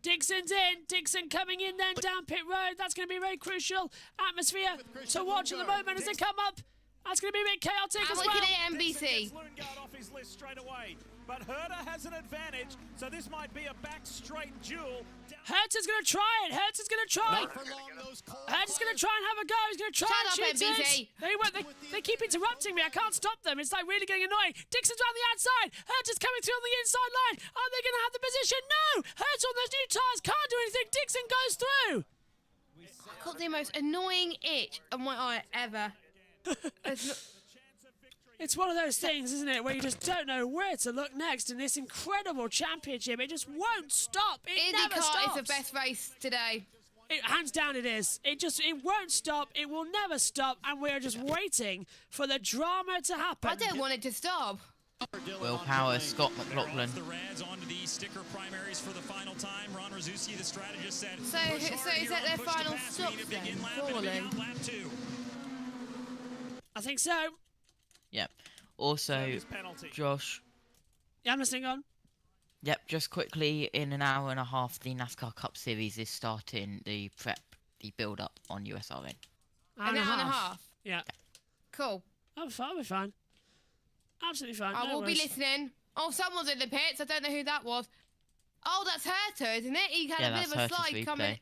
Dixon's in. Dixon coming in then down pit road. That's going to be a very crucial atmosphere to watch at the moment as they come up. That's going to be a bit chaotic as well. And we can NBC. Lundgaard off his list straight away. But Herta has an advantage, so this might be a back straight duel. Herta's going to try it. Herta's going to try. Herta's going to try and have a go. He's going to try and shoot it. They keep interrupting me. I can't stop them. It's like really getting annoying. Dixon's around the outside. Herta's coming through on the inside line. Are they going to have the position? No. Herta on those new tyres can't do anything. Dixon goes through. I got the most annoying itch on my eye ever. It's one of those things, isn't it, where you just don't know where to look next in this incredible championship. It just won't stop. It never stops. IndyCar is the best race today. Hands down it is. It won't stop. It will never stop. And we're just waiting for the drama to happen. I don't want it to stop. Will Power, Scott McLaughlin. The Reds onto the sticker primaries for the final time. Ron Rizzucci, the strategist, said. So is that their final stop then? Surely. I think so. Yep. Also, Josh. Yeah, I'm listening on. Yep, just quickly, in an hour and a half, the NASCAR Cup Series is starting the build-up on USRN. An hour and a half? Yeah. Cool. I'll be fine. Absolutely fine. I will be listening. Oh, someone's in the pits. I don't know who that was. Oh, that's Herta, isn't it? He had a bit of a slide coming.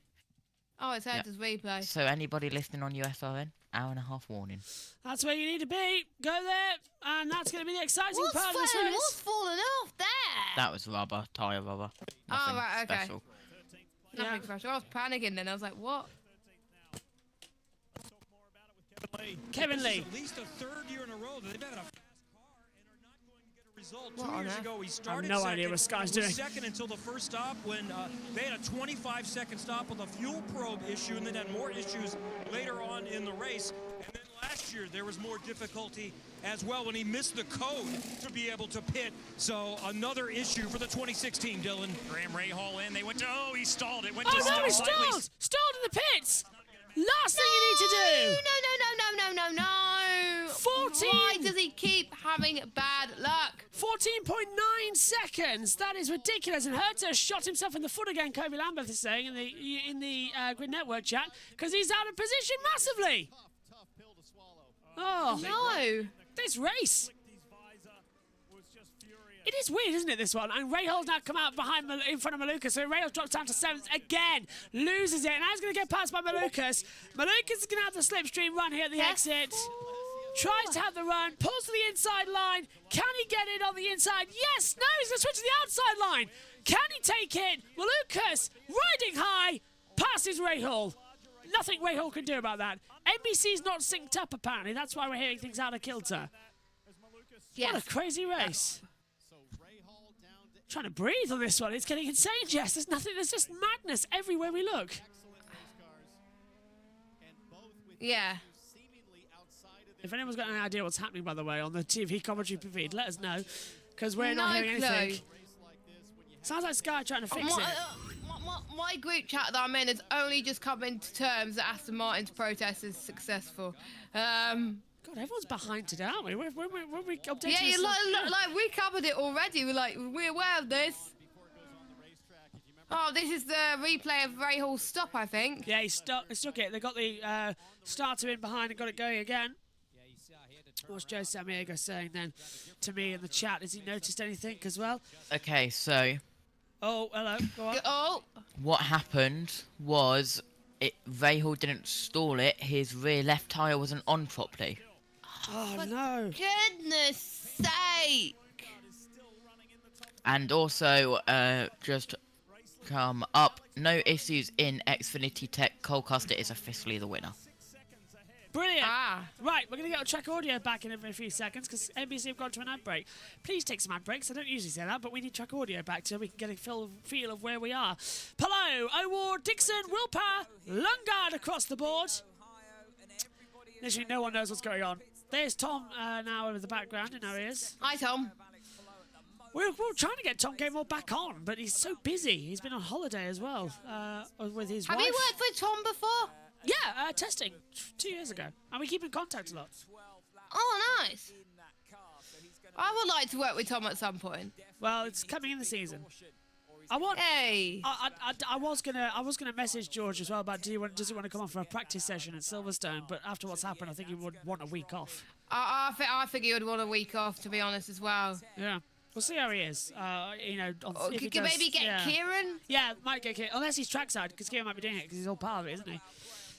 Oh, it's Herta's replay. So anybody listening on USRN, hour and a half warning. That's where you need to be. Go there, and that's going to be the exciting part of this race. What's falling off there? That was rubber, tyre rubber. Oh, right, okay. Special. Nothing special. I was panicking then. I was like, what? Kevin Lee. At least a third year in a row that they've had a fast car and are not going to get a result. What 2 on years earth? ago, he started no second. idea what Sky's was doing. second until the first stop when they had a 25-second stop with a fuel probe issue and then had more issues later on in the race. And then last year, there was more difficulty as well when he missed the code to be able to pit. So another issue for the 2016, Dylan. Graham Rahal in. They went to, he stalled. It went Oh, to no, he slightly. stalled! Stalled in the pits! Last thing you need to do! No. 14! Why does he keep having bad luck? 14.9 seconds! That is ridiculous. And Herta shot himself in the foot again, Kobe Lambeth is saying in the Grid Network chat, because he's out of position massively. Oh, no. This race. It is weird, isn't it, this one? And Rahal's now come out in front of Malukas, so Rahal drops down to 7th again, loses it, and now he's going to get passed by Malukas. Malukas is going to have the slipstream run here at the exit. Tries to have the run, pulls to the inside line. Can he get it on the inside? Yes! No, he's going to switch to the outside line. Can he take it? Malukas, riding high, passes Rahal. Nothing Rahal can do about that. NBC's not synced up, apparently. That's why we're hearing things out of kilter. Yes. What a crazy race. Trying to breathe on this one. It's getting insane, Jess. There's nothing. There's just madness everywhere we look. Yeah. If anyone's got any idea what's happening, by the way, on the TV commentary feed, let us know, because we're not hearing anything. Sounds like Sky trying to fix it. My group chat that I'm in has only just come into terms that Aston Martin's protest is successful. God, everyone's behind today, aren't we? We're updating Yeah, like we covered it already. We're aware of this. Oh, this is the replay of Rahal's stop, I think. Yeah, he stuck it. They got the starter in behind and got it going again. What's Joe Samiego saying then to me in the chat? Has he noticed anything as well? Okay, so... Oh, hello. Go on. Oh. What happened was Rahal didn't stall it. His rear left tyre wasn't on properly. Oh, no. Goodness sake. And also, just come up, no issues in Xfinity Tech. Cole Custer is officially the winner. Brilliant. Right, we're going to get our track audio back in a few seconds because NBC have gone to an ad break. Please take some ad breaks. I don't usually say that, but we need track audio back so we can get a feel of where we are. Palou, O'Ward, Dixon, Wilpower, Lungard across the board. Literally no one knows what's going on. There's Tom now over the background in our ears. Hi, Tom. We're trying to get Tom Gatemore back on, but he's so busy. He's been on holiday as well with his wife. Have you worked with Tom before? Yeah, testing 2 years ago. And we keep in contact a lot. Oh, nice. I would like to work with Tom at some point. Well, it's coming in the season. I want. Hey. I was gonna message George as well about does he want to come on for a practice session at Silverstone? But after what's happened, I think he would want a week off. I think he would want a week off, to be honest, as well. Yeah. We'll see how he is. If he could does, maybe get Kieran? Yeah, might get Kieran. Unless he's trackside, because Kieran might be doing it because he's all part of it, isn't he?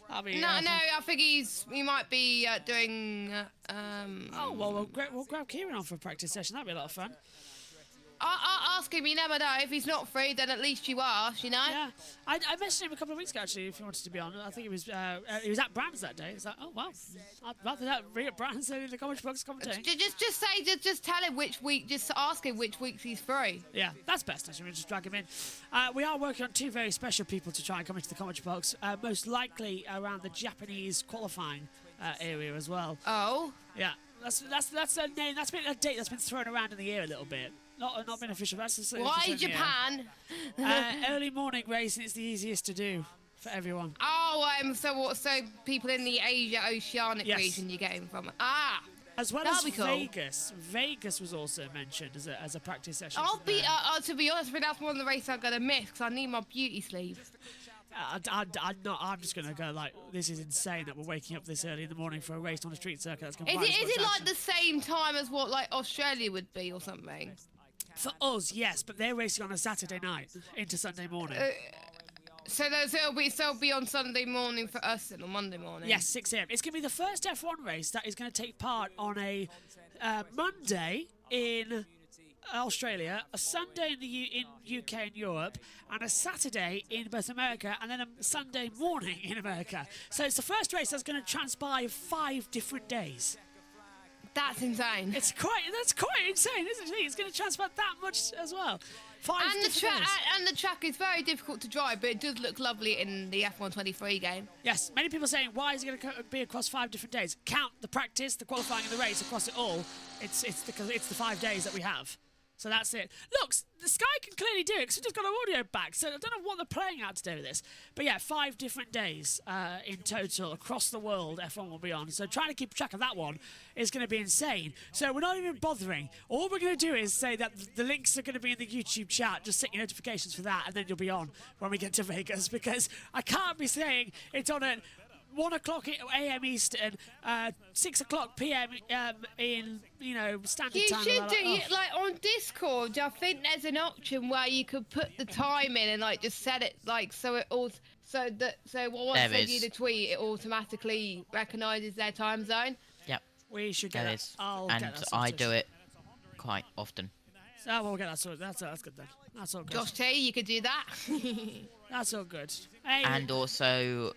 No, I think he might be doing. Oh well, we'll grab Kieran on for a practice session. That'd be a lot of fun. I'll ask him. You never know. If he's not free, then at least you ask. You know. Yeah, I messaged him a couple of weeks ago actually. If he wanted to be on, I think he was at Brands that day. It's like, oh wow, I'd rather that be at Brands than in the commentary box commentating. Just tell him which week. Just ask him which weeks he's free. Yeah, that's best. Actually, we'll just drag him in. We are working on two very special people to try and come into the commentary box. Most likely around the Japanese qualifying area as well. Oh. Yeah, that's a name. That's been a date that's been thrown around in the air a little bit. Not been official. That's why Japan? Early morning racing is the easiest to do for everyone. Oh, so people in the Asia Oceanic region you're getting from? As well That'll as be cool. Vegas. Vegas was also mentioned as a practice session. To be honest, that's one of the races I'm gonna miss because I need my beauty sleeve. I'm just gonna go like, this is insane that we're waking up this early in the morning for a race on a street circuit. That's Is it like the same time as what like Australia would be or something? For us, yes, but they're racing on a Saturday night into Sunday morning. So it'll be on Sunday morning for us and on Monday morning. Yes, 6 a.m. It's going to be the first F1 race that is going to take part on a Monday in Australia, a Sunday in UK and Europe, and a Saturday in both America, and then a Sunday morning in America. So it's the first race that's going to transpire 5 different days. That's insane. That's quite insane, isn't it? It's going to transpire that much as well. 5 different days. And the track is very difficult to drive, but it does look lovely in the F123 game. Yes, many people are saying, why is it going to be across 5 different days? Count the practice, the qualifying, and the race across it all. It's because it's the 5 days that we have. So that's it. Look, the Sky can clearly do it because we just got our audio back. So I don't know what they're playing out to do with this. But yeah, 5 different days in total across the world F1 will be on. So trying to keep track of that one is going to be insane. So we're not even bothering. All we're going to do is say that the links are going to be in the YouTube chat. Just set your notifications for that and then you'll be on when we get to Vegas. Because I can't be saying it's on at 1 o'clock a.m. Eastern, 6 o'clock p.m. In standard time. You should do like on Discord. I think there's an option where you could put the time in and like just set it like so it all once they send you the tweet, it automatically recognises their time zone. Yep. We should get it. And I do it quite often. So we'll get that sorted. That's good then. That's all good. Josh T, you could do that. That's all good. Hey. And also,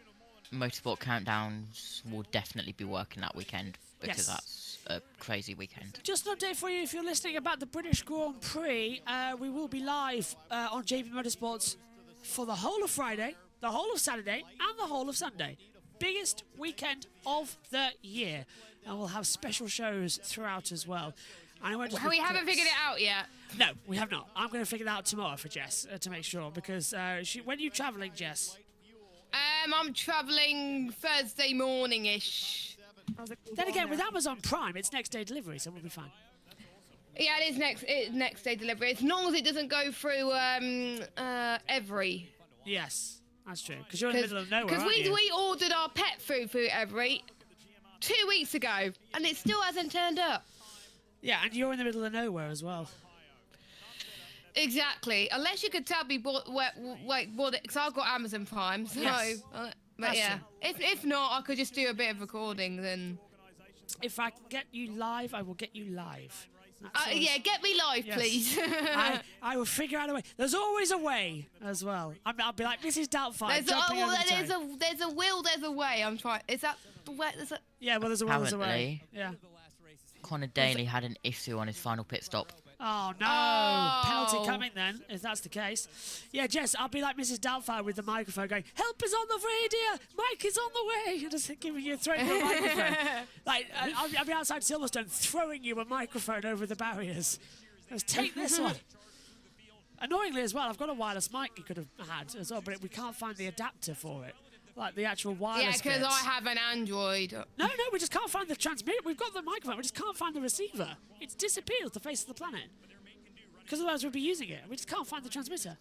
Motorsport Countdowns will definitely be working that weekend because that's a crazy weekend. Just an update for you if you're listening about the British Grand Prix. We will be live on JB Motorsports for the whole of Friday, the whole of Saturday, and the whole of Sunday. Biggest weekend of the year. And we'll have special shows throughout as well. And we haven't figured it out yet. No, we have not. I'm going to figure that out tomorrow for Jess to make sure. Because when are you travelling, Jess? I'm travelling Thursday morning-ish. Then again, with Amazon Prime, it's next day delivery, so we'll be fine. Yeah, it is next day delivery, as long as it doesn't go through Every. Yes, that's true. Because you're in the middle of nowhere, Because aren't you? we ordered our pet food through Every 2 weeks ago, and it still hasn't turned up. Yeah, and you're in the middle of nowhere as well. Exactly. Unless you could tell me what, because I've got Amazon Prime, so. Yes. But yeah, if not, I could just do a bit of recording then. If I can get you live, I will get you live. Yeah, get me live, Yes. please. I will figure out a way. There's always a way as well. I'll be like Mrs. Doubtfire jumping over the toe. There's a will, there's a way. I'm trying. Is that the way? Yeah, well, there's a will, there's a way. Apparently, Yeah. Connor Daly had an issue on his final pit stop. Oh, no. Oh. Penalty coming then, if that's the case. Yeah, Jess, I'll be like Mrs. Doubtfire with the microphone going, help is on the way, dear. Mike is on the way. Just giving you a throw to a microphone. Like, I'll be outside Silverstone throwing you a microphone over the barriers. Let's take this one. Annoyingly as well, I've got a wireless mic you could have had as well, but we can't find the adapter for it. Like the actual wireless Yeah, because bits. I have an Android. No, we just can't find the transmitter. We've got the microphone, we just can't find the receiver. It's disappeared off the face of the planet. Because otherwise we'd be using it. We just can't find the transmitter.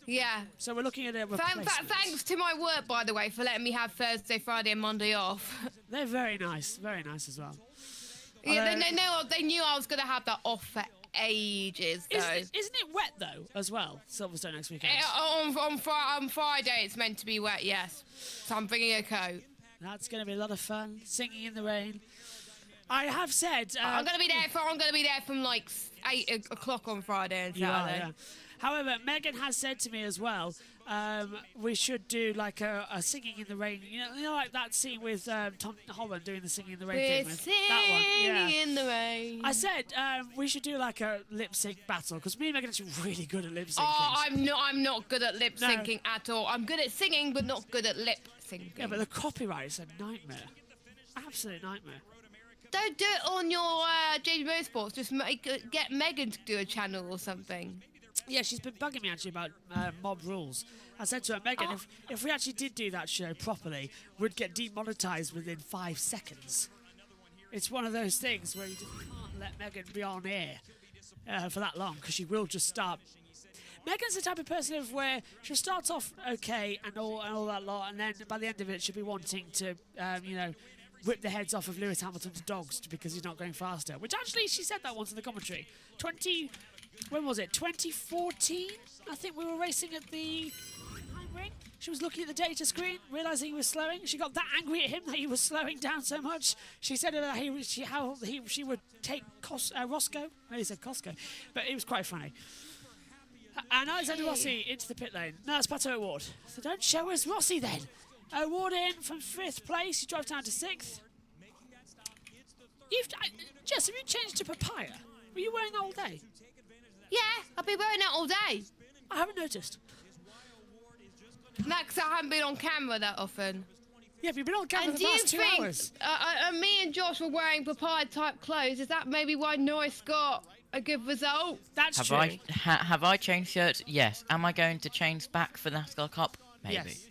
Yeah. So we're looking at a replacement. Thanks to my work, by the way, for letting me have Thursday, Friday, and Monday off. They're very nice as well. Yeah, they knew I was going to have that off for ages, though. Isn't it wet, though, as well, Silverstone next weekend? On Friday, it's meant to be wet, yes. So I'm bringing a coat. That's going to be a lot of fun, singing in the rain. I have said... I'm going to be there from like 8 o'clock on Friday and Saturday. Yeah. However, Megan has said to me as well, we should do like a singing in the rain. You know, like that scene with Tom Holland doing the singing in the rain thing. That one. Yeah. In the rain. I said we should do like a lip sync battle because me and Megan are actually really good at lip syncing. Oh, I'm not good at lip syncing at all. I'm good at singing, but not good at lip syncing. Yeah, but the copyright is a nightmare. Absolute nightmare. Don't do it on your JD Motorsports. Just get Megan to do a channel or something. Yeah, she's been bugging me actually about mob rules. I said to her, Megan, if we actually did do that show properly, we'd get demonetized within 5 seconds. It's one of those things where you just can't let Megan be on air for that long because she will just start. Megan's the type of person of where she'll start off okay and all that lot, and then by the end of it, she'll be wanting to, whip the heads off of Lewis Hamilton's dogs because he's not going faster. Which actually, she said that once in the commentary. When was it? 2014? I think we were racing at the ring. She was looking at the data screen, realising he was slowing. She got that angry at him that he was slowing down so much. She said that she would take Roscoe. No, he said Costco. But it was quite funny. And Alexander Rossi into the pit lane. No, it's Pato O'Ward. So don't show us Rossi then. O'Ward in from 5th place. He drives down to 6th. Jess, have you changed to papaya? Were you wearing that all day? Yeah, I've been wearing that all day. I haven't noticed. No, because I haven't been on camera that often. Yeah, but you've been on camera for the past 2 hours. Me and Josh were wearing papaya-type clothes. Is that maybe why Norris got a good result? That's true. Have I changed shirts? Yes. Am I going to change back for the NASCAR Cup? Maybe. Yes.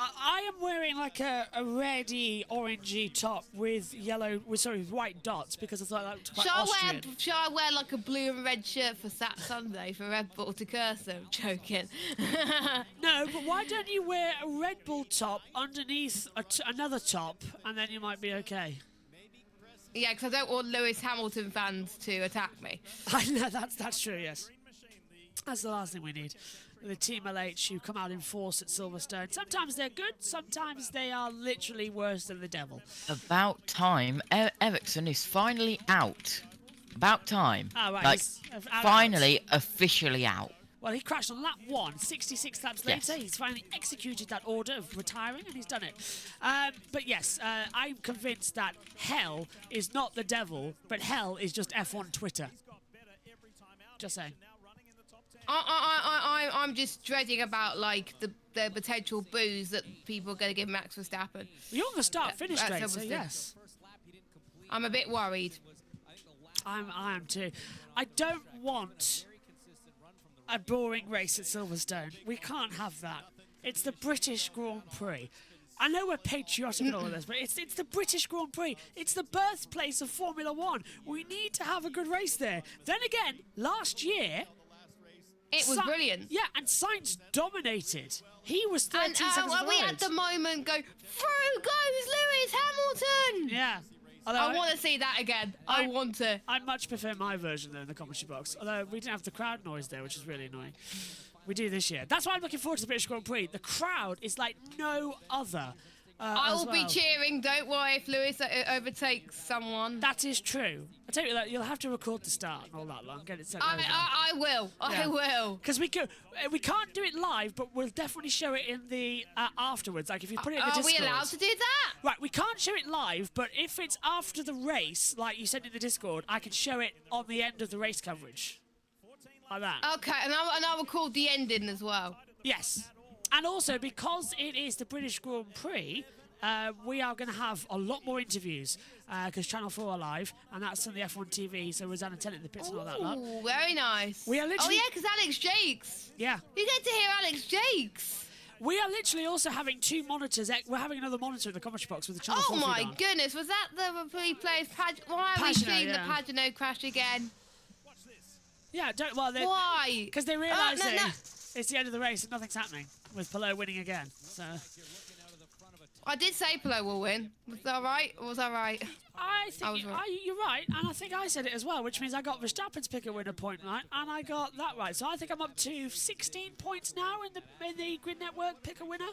I am wearing like a reddy, orangey top with white dots because I thought that looked quite Austrian. Shall I wear like a blue and red shirt for Sunday for Red Bull to curse them? Joking. No, but why don't you wear a Red Bull top underneath another top and then you might be okay? Yeah, because I don't want Lewis Hamilton fans to attack me. I know, that's true, yes. That's the last thing we need. The Team LH who come out in force at Silverstone. Sometimes they're good, sometimes they are literally worse than the devil. About time. Ericsson is finally out. About time. Oh, right. Like, finally, officially out. Well, he crashed on lap 1, 66 laps Yes. later. He's finally executed that order of retiring, and he's done it. But yes, I'm convinced that hell is not the devil, but hell is just F1 Twitter. Just saying. I'm just dreading about like the potential boos that people are going to give Max Verstappen. You're on the start-finish straight, so yes. I'm a bit worried. I am too. I don't want a boring race at Silverstone. We can't have that. It's the British Grand Prix. I know we're patriotic and all of this, but it's the British Grand Prix. It's the birthplace of Formula One. We need to have a good race there. Then again, last year... It was brilliant. Yeah, and Sainz dominated. He was 13 seconds we had the moment go, through goes Lewis Hamilton! Yeah. I want to see that again. I want to. I much prefer my version, though, in the commentary box. Although we didn't have the crowd noise there, which is really annoying. We do this year. That's why I'm looking forward to the British Grand Prix. The crowd is like no other. I as will be well. cheering. Don't worry if Lewis overtakes someone. That is true. I tell you that you'll have to record the start and all that long. Get it sent over. I will. I will. Because we can't do it live, but we'll definitely show it in the afterwards. Like if you put it in the Are Discord. we allowed to do that? Right, we can't show it live, but if it's after the race, like you said in the Discord, I can show it on the end of the race coverage. Like that. Okay, and I'll record the ending as well. Yes. And also, because it is the British Grand Prix, we are going to have a lot more interviews because Channel 4 are live, and that's on the F1 TV, so Rosanna Tennant in the pits and all that lot. Ooh, very nice. We are literally... Oh, yeah, because Alex Jakes. Yeah. You get to hear Alex Jakes. We are literally also having 2 monitors. We're having another monitor in the commentary box with the Channel 4 Oh, my feed on. goodness. Was that the replay's Why are we seeing the Pagano crash again? Yeah, Why? Because they realise it's the end of the race and nothing's happening, with Pelot winning again. So I did say Pelot will win. Was that right? Or was I right? I think you're right, and I think I said it as well, which means I got Verstappen's pick-a-winner point right, and I got that right. So I think I'm up to 16 points now in the Grid Network pick-a-winner.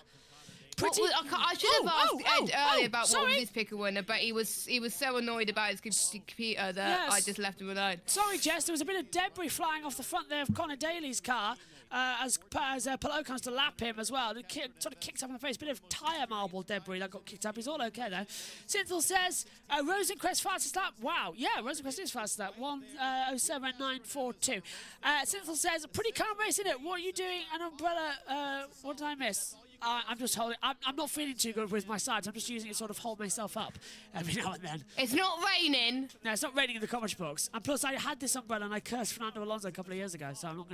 I should have asked Ed earlier about what was his pick-a-winner, but he was so annoyed about his computer that I just left him alone. Sorry, Jess, there was a bit of debris flying off the front there of Connor Daly's car as Pelot comes to lap him as well. It sort of kicked up in the face. A bit of tyre marble debris that got kicked up. He's all okay, though. Synthel says, Rosencrest fastest lap. Wow, yeah, Rosencrest is fastest lap. 1:07.942. Synthel says, pretty calm race, isn't it? What are you doing? An umbrella. What did I miss? I'm just holding. I'm not feeling too good with my sides. I'm just using it to sort of hold myself up every now and then. It's not raining. No, it's not raining in the commentary box. And plus, I had this umbrella and I cursed Fernando Alonso a couple of years ago, so I'm not,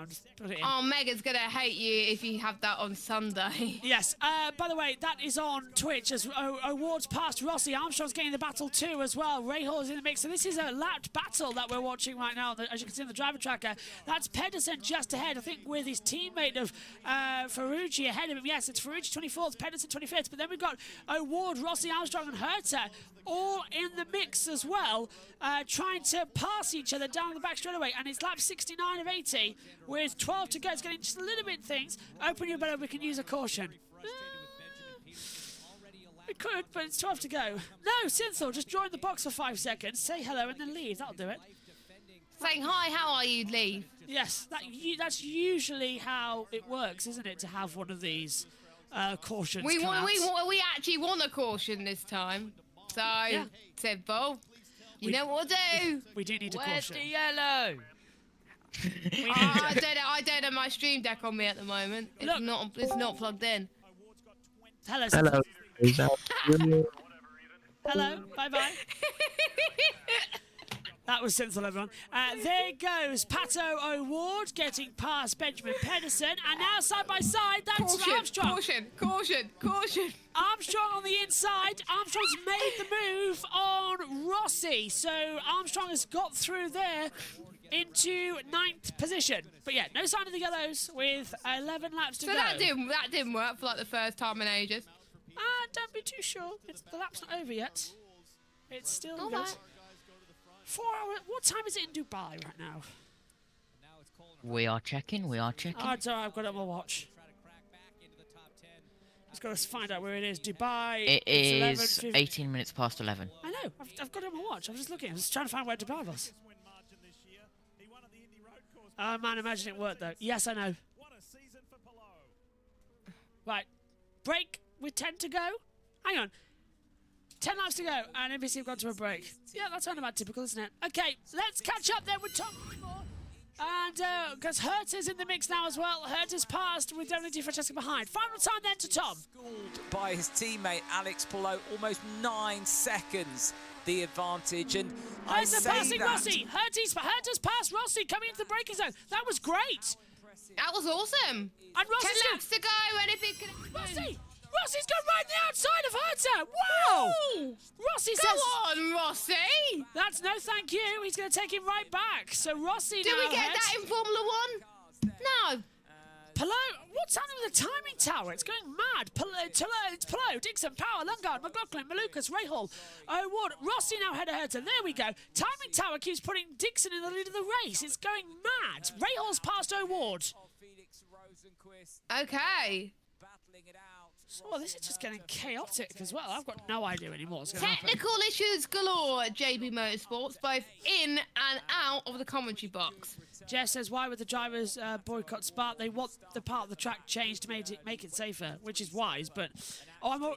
just put it in. Oh, Megan's gonna hate you if you have that on Sunday. Yes. By the way, that is on Twitch as awards past Rossi. Armstrong's getting the battle too as well. Rahal is in the mix. So this is a lapped battle that we're watching right now. As you can see on the driver tracker, that's Pedersen just ahead. I think with his teammate of Ferrucci ahead of him. Yes, it's Ferrucci 24th, Pedersen 25th. But then we've got O'Ward, Rossi, Armstrong, and Herta all in the mix as well, trying to pass each other down the back straightaway. And it's lap 69 of 80 with 12 to go. It's getting just a little bit things. Open your better, we can use a caution. We could, but it's 12 to go. No, Synthel, just join the box for 5 seconds, say hello, and then leave. That'll do it. Saying hi, how are you, leave. Yes, that's usually how it works, isn't it? To have one of these cautions. We actually want a caution this time. So, simple. You know what we'll do. We do need a Where's caution. the yellow? I don't have my stream deck on me at the moment. It's not plugged in. Hello. Hello. Hello. Bye. That was Synthel, everyone. There goes Pato O'Ward getting past Benjamin Pedersen. And now side by side, that's Armstrong. Caution. Armstrong on the inside. Armstrong's made the move on Rossi. So Armstrong has got through there into 9th position. But yeah, no sign of the yellows with 11 laps to go. So that didn't work for like the first time in ages. Don't be too sure. The lap's not over yet. It's still good. Right. 4 hours. What time is it in Dubai right now? We are checking. Oh, it's alright, I've got it on my watch. Just got to find out where it is. Dubai. It is 11:50. 18 minutes past 11. I know. I've got it on my watch. I'm just looking. I'm just trying to find where Dubai was. Oh man, imagine it worked though. Yes, I know. Right. Break with 10 to go. Hang on. 10 laps to go, and NBC have gone to a break. Yeah, that's kind of about typical, isn't it? Okay, let's catch up then with Tom. And because Herta's in the mix now as well. Herta's passed with Dominic Francesca behind. Final time then to Tom. By his teammate Alex Pelot, almost 9 seconds the advantage. And I Herta say passing that. Rossi. Herta's passed Rossi coming into the braking zone. That was great. That was awesome. And Rossi's 10 laps to go. Anything can happen. Rossi's gone right on the outside of Herta. Wow! Ooh. Rossi Go says... on, Rossi. That's no thank you. He's going to take him right back. So Rossi Do now we get heads... that in Formula 1? No. Pelot, what's happening with the timing tower? It's going mad. It's Pelot, Dixon, Power, Lungard, McLaughlin, Malukas, Rahal, O'Ward, Rossi now head to Herta. There we go. Timing tower keeps putting Dixon in the lead of the race. It's going mad. Rahal's past O'Ward. Okay. Well, this is just getting chaotic as well. I've got no idea anymore what's going to happen. Technical issues galore at JB Motorsports, both in and out of the commentary box. Jeff says, why would the drivers boycott Spa? They want the part of the track changed to make it safer, which is wise. But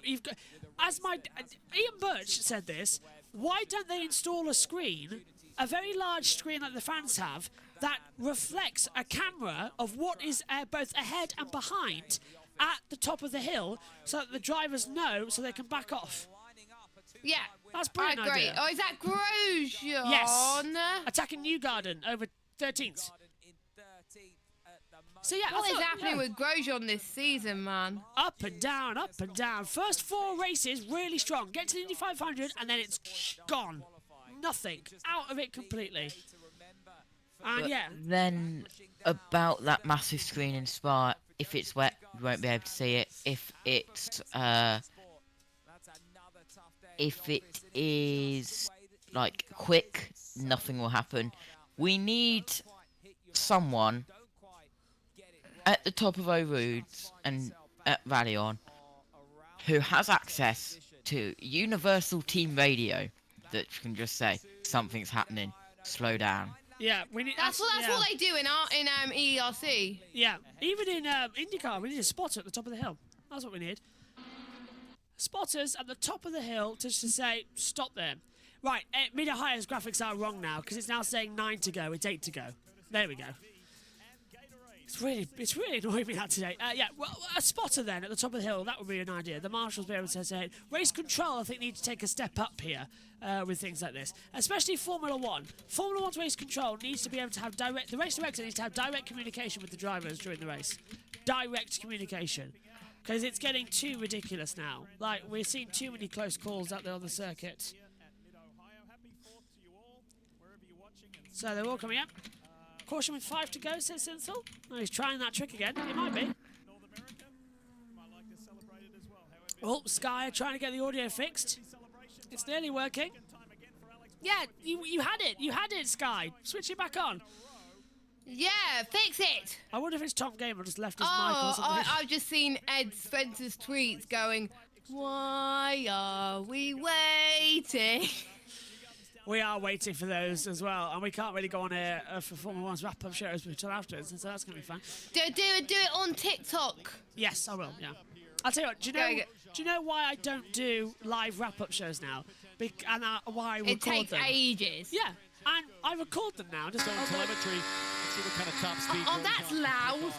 you've got, Ian Birch said this. Why don't they install a screen, a very large screen like the fans have, that reflects a camera of what is both ahead and behind at the top of the hill, so that the drivers know, so they can back off? Yeah, that's brilliant. I agree. Idea. Oh, is that Grosjean? Yes. Attacking Newgarden over 13th. So yeah, what is happening with Grosjean this season, man? Up and down, up and down. First 4 races really strong. Get to the Indy 500 and then it's gone. Nothing. Out of it completely. And But yeah. Then about that massive screen in Spa, if it's wet, you won't be able to see it. If it is like quick, nothing will happen. We need someone at the top of O'Roads and at Valion who has access to universal team radio that can just say something's happening, slow down. Yeah, we need. That's what they do in ERC. Yeah, even in IndyCar, we need a spotter at the top of the hill. That's what we need. Spotters at the top of the hill to say stop there. Right, Mid-Ohio's graphics are wrong now because it's now saying 9 to go. It's 8 to go. There we go. It's really annoying me out today. Yeah, well, a spotter then at the top of the hill, that would be an idea. The marshals be able to say, race control, I think, need to take a step up here with things like this, especially Formula One. Formula One's race control needs to be able to have the race director needs to have direct communication with the drivers during the race. Direct communication. Because it's getting too ridiculous now. Like, we're seeing too many close calls out there on the circuit. So they're all coming up. Caution with 5 to go, says Sinsel. Oh, he's trying that trick again. It might be. Oh, Sky trying to get the audio fixed. It's nearly working. Yeah, you had it. You had it, Sky. Switch it back on. Yeah, fix it. I wonder if it's Tom Gamer just left his mic or something. I've just seen Ed Spencer's tweets going, why are we waiting? We are waiting for those as well, and we can't really go on air for Formula One's wrap-up shows until afterwards, so that's going to be fun. Do it on TikTok. Yes, I will, yeah. I'll tell you what, do you know why I don't do live wrap-up shows now? And why I record them? It takes ages. Yeah, and I record them now. Just on telemetry. Let's see what kind of top speed. Oh, that's loud.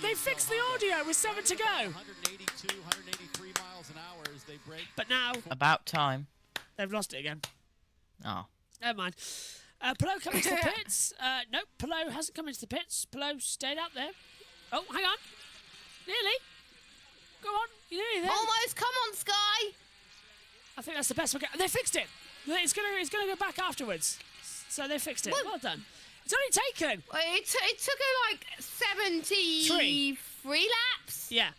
They fixed the audio with 7 to go. 182, 183 miles an hour as they break. But now... About time. They've lost it again. Oh. Never mind. Pelot coming to the pits. Nope, Pelot hasn't come into the pits. Pelot stayed out there. Oh, hang on. Nearly. Go on. You're nearly there. Almost. Come on, Sky. I think that's the best we're getting. They fixed it. It's gonna go back afterwards. So they fixed it. Well done. It's only taken. It took her like 73 laps. Yeah.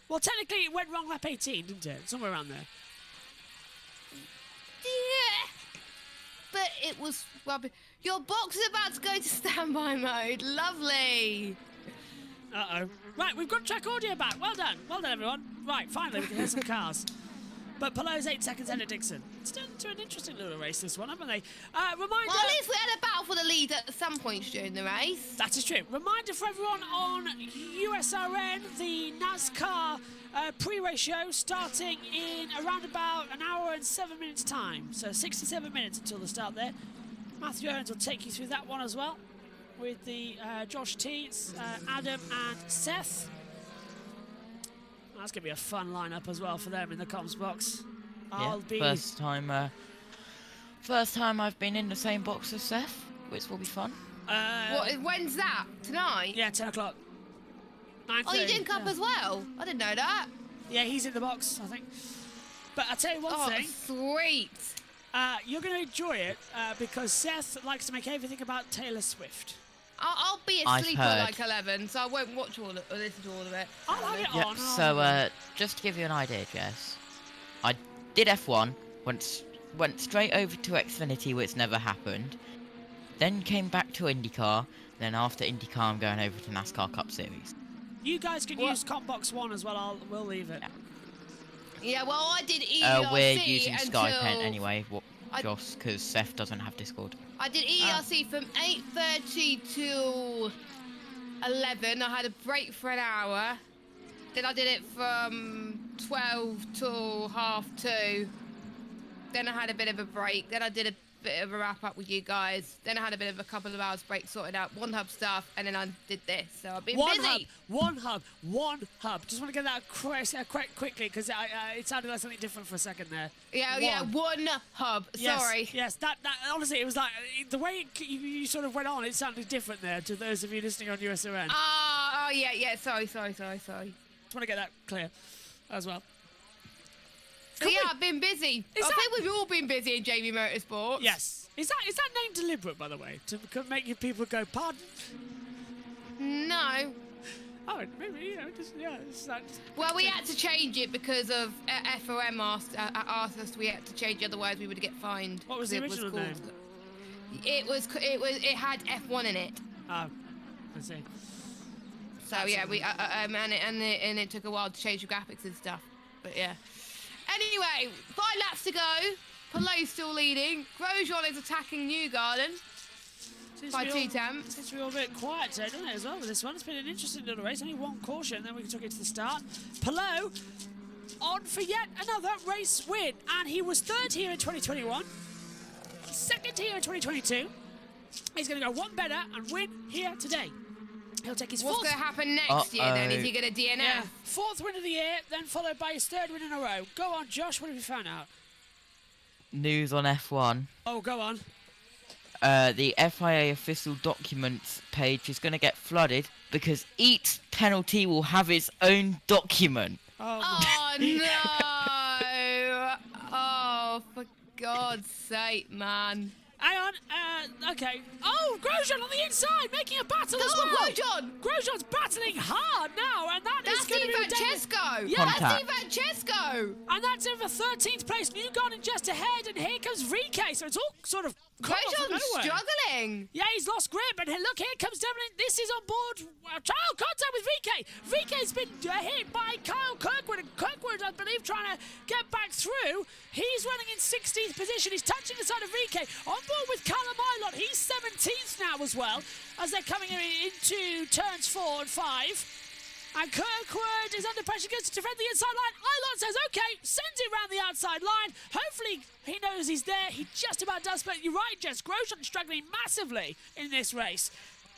Well, technically it went wrong lap 18, didn't it? Somewhere around there. Yeah. But it was rubbish. Your box is about to go to standby mode. Lovely. Uh-oh. Right, we've got track audio back. Well done. Well done, everyone. Right, finally we can hear some cars. But Pelot's 8 seconds ahead of Dixon. It's turned into an interesting little race, this one, haven't they? Reminder... Well, at least we had a battle for the lead at some points during the race. That is true. Reminder for everyone on USRN, the NASCAR pre-race show starting in around about an hour and 7 minutes time. So 67 minutes until the start there. Matthew Owens will take you through that one as well with the Josh T, Adam and Seth. That's going to be a fun lineup as well for them in the comms box. Yeah, first time I've been in the same box as Seth, which will be fun. When's that? Tonight? Yeah, 10 o'clock. Oh, you didn't come as well? I didn't know that. Yeah, he's in the box, I think. But I'll tell you one thing. Sweet. You're going to enjoy it because Seth likes to make everything about Taylor Swift. I'll be asleep at like 11, so I won't watch all of listen to all of it. I'll have it Yep, on. so just to give you an idea, Jess, I did F1, went straight over to Xfinity, which never happened, then came back to IndyCar, then after IndyCar I'm going over to NASCAR Cup Series. You guys can use Combox 1 as well. We'll leave it. Yeah, well, I did ERC We're using until... Skypen anyway, Joss, because Seth doesn't have Discord. I did ERC from 8:30 to 11. I had a break for an hour. Then I did it from 12 till 2:30. Then I had a bit of a break. Then I did a bit of a wrap up with you guys. Then I had a bit of a couple of hours break sorting out One Hub stuff, and then I did this. So I've been busy. One hub. Just want to get that quickly because it sounded like something different for a second there. Yeah, One Hub. Yes, Sorry. Yes, that honestly, it was like the way you sort of went on. It sounded different there to those of you listening on USON. Oh yeah. Sorry. Just want to get that clear as well. So yeah, I've been busy. I think we've all been busy in JB Motorsports. Yes. Is that name deliberate, by the way, to make you people go, pardon? No. Oh, maybe, it's that. Well, we had to change it because of FOM asked us we had to change it, otherwise we would get fined. What was the original name? It had F1 in it. Oh, I see. So yeah, we and it took a while to change the graphics and stuff, but yeah. Anyway, 5 laps to go. Pelot's still leading. Grosjean is attacking Newgarden by 2 tenths. Seems to be all a bit quiet today, doesn't it, as well, with this one? It's been an interesting little race. Only one caution, then we took it to the start. Pelot on for yet another race win. And he was 3rd here in 2021. 2nd here in 2022. He's going to go one better and win here today. He'll take his 4th. What's going to happen next year, then? Is he going to DNF? Yeah. 4th win of the year, then followed by his 3rd win in a row. Go on, Josh. What have you found out? News on F1. Oh, go on. The FIA official documents page is going to get flooded because each penalty will have its own document. Oh no! Oh, for God's sake, man. Hang on, okay. Oh, Grosjean on the inside, making a battle as well. Grosjean's battling hard now, and that's going to be Francesco. Yeah, that's Francesco. And that's in the 13th place. Newgarden just ahead, and here comes VK. So it's all sort of Grosjean's struggling. Yeah, he's lost grip, and look, here comes Devlin. This is on board. Trial contact with VK. VK's been hit by Kyle Kirkwood, and Kirkwood, I believe, trying to get back through. He's running in 16th position. He's touching the side of VK. On board with Callum Ilott. He's 17th now as well, as they're coming into turns 4 and 5. And Kirkwood is under pressure, goes to defend the inside line. Ilott says, okay, sends it round the outside line. Hopefully he knows he's there. He just about does, but you're right, Jess. Grosjean struggling massively in this race.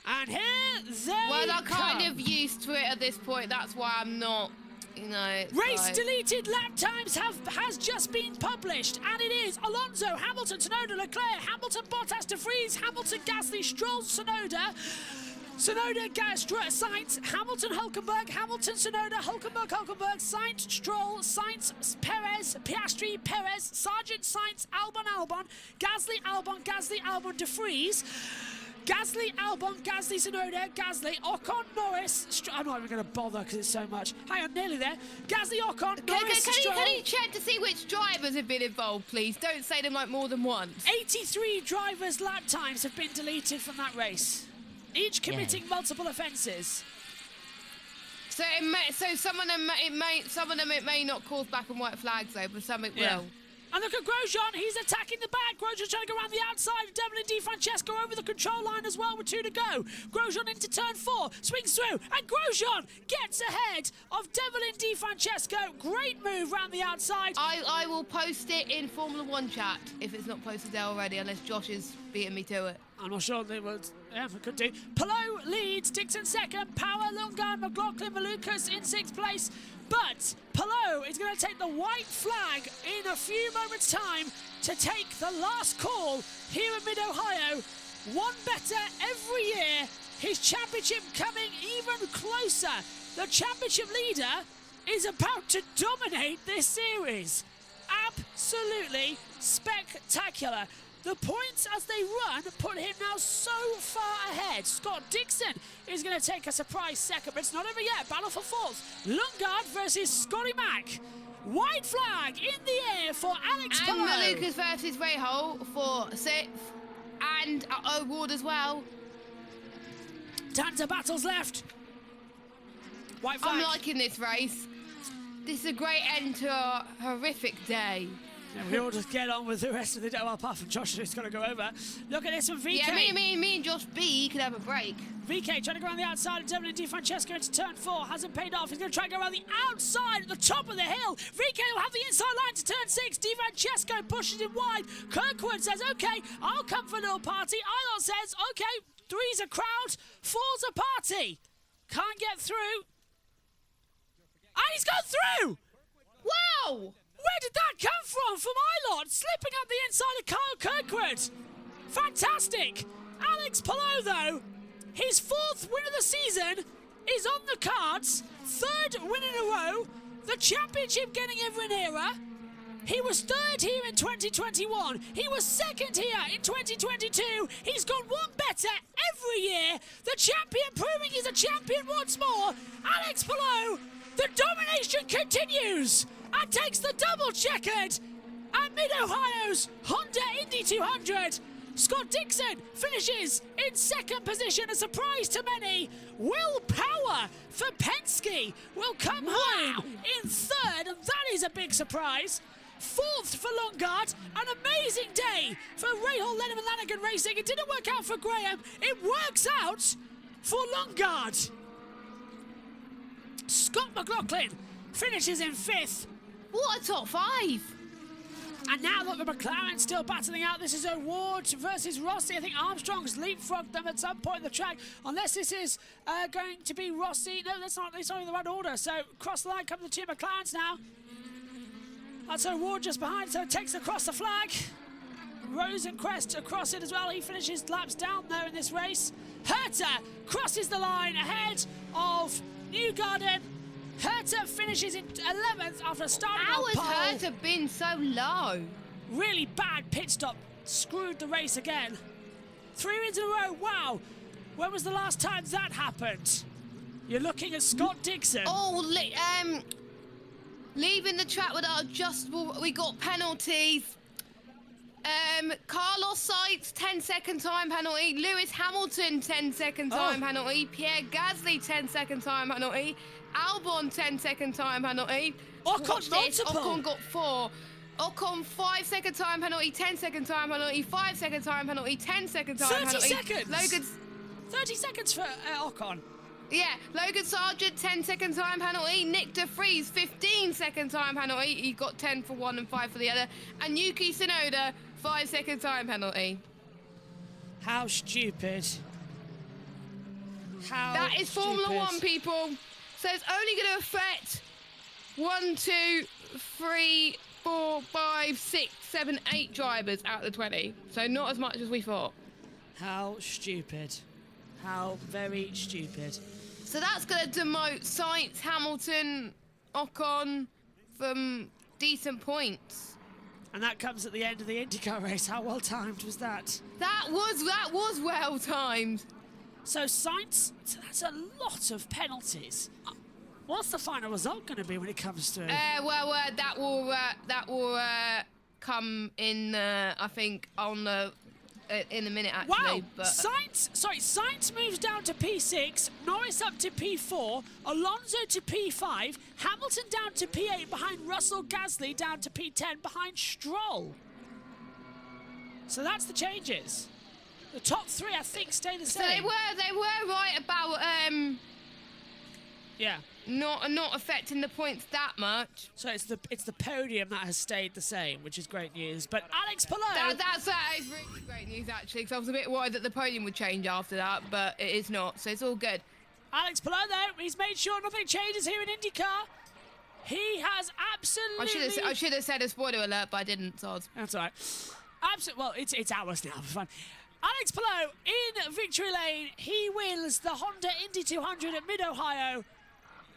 And here they Well, I'm come. kind of used to it at this point. That's why I'm not, you know. Race deleted lap times has just been published, and it is Alonso, Hamilton, Tsunoda, Leclerc, Hamilton, Bottas, De Vries, Hamilton, Gasly, Stroll, Tsunoda, Sainz, Hamilton, Hulkenberg, Hamilton, Tsunoda, Hulkenberg, Sainz, Stroll, Sainz, Perez, Piastri, Perez, Sargent, Sainz, Albon, Gasly, Albon, De Vries, Gasly, Albon, Gasly, Tsunoda, Gasly, Ocon, Norris. I'm not even going to bother because it's so much. Hang on, nearly there. Gasly, Ocon, Norris, Stroll. Can you check to see which drivers have been involved, please? Don't say them like more than once. 83 drivers' lap times have been deleted from that race, each committing multiple offences. So some of them it may not cause black and white flags though, but some it will. And look at Grosjean, he's attacking the back. Grosjean trying to go around the outside. Devlin Di Francesco over the control line as well with 2 to go. Grosjean into turn 4, swings through, and Grosjean gets ahead of Devlin Di Francesco. Great move round the outside. I will post it in Formula 1 chat if it's not posted there already, unless Josh is beating me to it. I'm not sure they would. Yeah, we could do. Pelot leads, Dixon 2nd, Power, Lungan, McLaughlin, Malukas in 6th place. But Pelot is going to take the white flag in a few moments' time to take the last call here in Mid-Ohio. One better every year. His championship coming even closer. The championship leader is about to dominate this series. Absolutely spectacular. The points as they run put him now so far ahead. Scott Dixon is going to take a surprise 2nd, but it's not over yet. Battle for 4th. Lundgaard versus Scotty Mack. White flag in the air for Alex Pelot. And Malukas versus Rahal for 6th. And O'Ward as well. Tons of battles left. White flag. I'm liking this race. This is a great end to a horrific day. And we all just get on with the rest of the day. Well, apart from Josh, who's got to go over. Look at this from VK. Yeah, me and Josh B could have a break. VK trying to go around the outside of Devlin Di Francesco into turn 4. Hasn't paid off. He's going to try and go around the outside at the top of the hill. VK will have the inside line to turn 6. Di Francesco pushes him wide. Kirkwood says, OK, I'll come for a little party. Ilot says, OK, 3's a crowd, 4's a party. Can't get through. And he's gone through! Wow! Where did that come from Ilot? Slipping up the inside of Kyle Kirkwood. Fantastic. Alex Palou, though, his 4th win of the season is on the cards. 3rd win in a row. The championship getting ever nearer. He was 3rd here in 2021. He was 2nd here in 2022. He's gone one better every year. The champion proving he's a champion once more. Alex Palou, the domination continues and takes the double checkered at Mid-Ohio's Honda Indy 200. Scott Dixon finishes in 2nd position, a surprise to many. Will Power for Penske will come home in 3rd, and that is a big surprise. 4th for Lundgaard, an amazing day for Rahal Lenneman Lanigan Racing. It didn't work out for Graham, it works out for Lundgaard. Scott McLaughlin finishes in 5th. What a top 5! And now look, the McLaren still battling out. This is O'Ward versus Rossi. I think Armstrong's leapfrogged them at some point in the track. Unless this is going to be Rossi. No, that's not. It's not in the right order. So across the line come the 2 McLarens now. That's O'Ward just behind, so takes across the flag. Rosenquist across it as well. He finishes laps down there in this race. Herta crosses the line ahead of Newgarden. Herta finishes in 11th after starting How on has pole. Herta been so low? Really bad pit stop. Screwed the race again. 3 wins in a row. Wow. When was the last time that happened? You're looking at Scott Dixon. Oh, leaving the track without adjustable. We got penalties. Carlos Sainz, 10-second time penalty. Lewis Hamilton, 10-second time penalty. Pierre Gasly, 10-second time penalty. Albon, 10-second time penalty. Ocon, multiple. Ocon got 4. Ocon, 5-second time penalty, 10-second time penalty, 5-second time penalty, 10-second time 30 penalty. seconds. 30 seconds for Ocon. Yeah, Logan Sargent, 10-second time penalty. Nick De Vries, 15-second time penalty. He got 10 for one and 5 for the other. And Yuki Tsunoda, 5-second time penalty. How stupid. That is Formula One, people. So it's only going to affect 1, 2, 3, 4, 5, 6, 7, 8 drivers out of the 20. So not as much as we thought. How stupid. How very stupid. So that's going to demote Sainz, Hamilton, Ocon from decent points. And that comes at the end of the IndyCar race. How well timed was that? That was well timed. So Sainz, that's a lot of penalties. What's the final result going to be when it comes to? That will come in. I think on the. In a minute, actually. Wow! But Sainz moves down to P6, Norris up to P4, Alonso to P5, Hamilton down to P8 behind Russell, Gasly down to P10 behind Stroll. So that's the changes. The top 3, I think, stay the same. So they were right about yeah, not affecting the points that much. So it's the podium that has stayed the same, which is great news. But Alex Palou, that is really great news actually, because I was a bit worried that the podium would change after that, but it is not, so it's all good. Alex Palou, though, he's made sure nothing changes here in IndyCar. He has absolutely. I should have said a spoiler alert, but I didn't. So that's all right. Well, it's ours now for fun. Alex Palou in victory lane. He wins the Honda Indy 200 at Mid-Ohio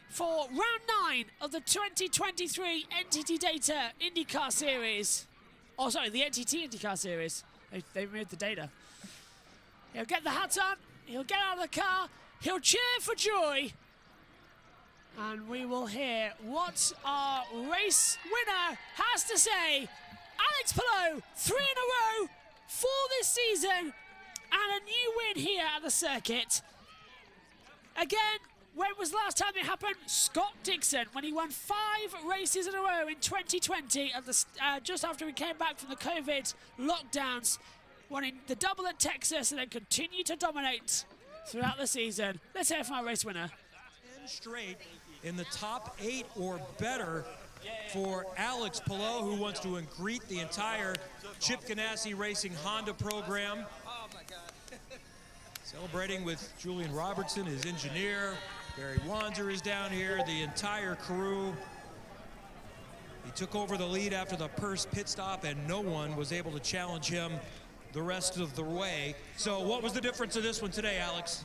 for round 9 of the 2023 NTT Data IndyCar Series. Oh, sorry, the NTT IndyCar Series. They removed the data. He'll get the hat on. He'll get out of the car. He'll cheer for joy. And we will hear what our race winner has to say. Alex Palou, 3 in a row for this season. And a new win here at the circuit. Again, When was the last time it happened? Scott Dixon, when he won 5 races in a row in 2020, at the, just after we came back from the COVID lockdowns, winning the double at Texas and then continued to dominate throughout the season. Let's hear from our race winner. 10 straight in the top 8 or better for Alex Palou, who wants to greet the entire Chip Ganassi Racing Honda program. Celebrating with Julian Robertson, his engineer. Barry Wanzer is down here, the entire crew. He took over the lead after the first pit stop, and no one was able to challenge him the rest of the way. So what was the difference of this one today, Alex?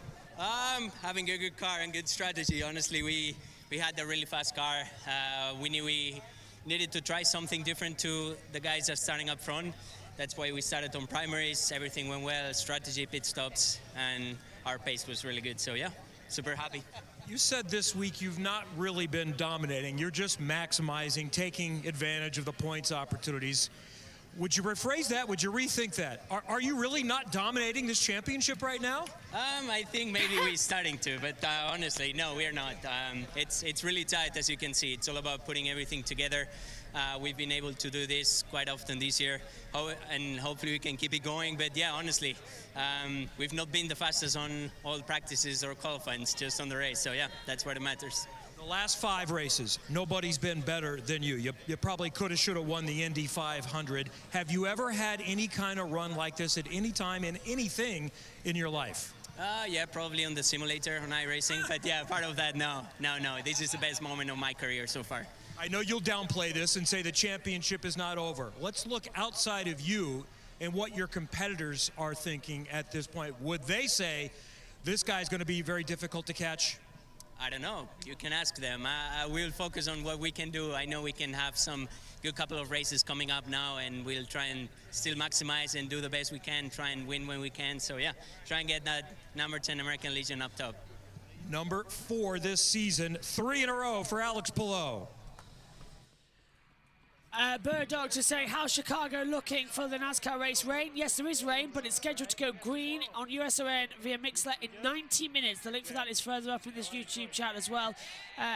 Having a good car and good strategy. Honestly, we had a really fast car. We knew we needed to try something different to the guys that are starting up front. That's why we started on primaries. Everything went well, strategy, pit stops, and our pace was really good. So yeah, super happy. You said this week you've not really been dominating. You're just maximizing, taking advantage of the points opportunities. Would you rephrase that? Would you rethink that? Are you really not dominating this championship right now? I think maybe we're starting to, but honestly, no, we're not. It's really tight, as you can see. It's all about putting everything together. We've been able to do this quite often this year, and hopefully we can keep it going. But yeah, honestly, we've not been the fastest on all practices or qualifying, just on the race. So yeah, that's what it matters. The last 5 races, nobody's been better than you. You probably could have, should have won the Indy 500. Have you ever had any kind of run like this at any time in anything in your life? Yeah, probably on the simulator on iRacing. But yeah, part of that, no. This is the best moment of my career so far. I know you'll downplay this and say the championship is not over. Let's look outside of you and what your competitors are thinking at this point. Would they say this guy's going to be very difficult to catch? I don't know. You can ask them. We'll focus on what we can do. I know we can have some good couple of races coming up now, and we'll try and still maximize and do the best we can, try and win when we can. So yeah, try and get that number 10 American Legion up top. Number 4 this season, 3 in a row for Alex Palou. Bird Doctor saying, how's Chicago looking for the NASCAR race? Rain? Yes, there is rain, but it's scheduled to go green on USON via Mixler in 90 minutes. The link for that is further up in this YouTube chat as well.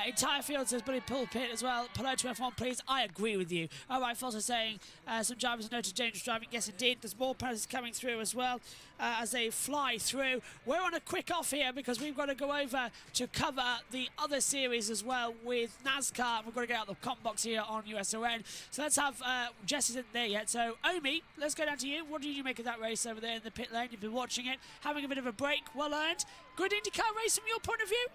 Entire field says Billy Pulpit as well. Palou to F1, please. I agree with you. All right, Foster saying, some drivers noted dangerous driving. Yes, indeed. There's more penalties coming through as well as they fly through. We're on a quick off here because we've got to go over to cover the other series as well with NASCAR. We've got to get out the comp box here on USON. So let's have, Jess isn't there yet. So, Omi, let's go down to you. What did you make of that race over there in the pit lane? You've been watching it, having a bit of a break. Well earned. Good IndyCar race from your point of view?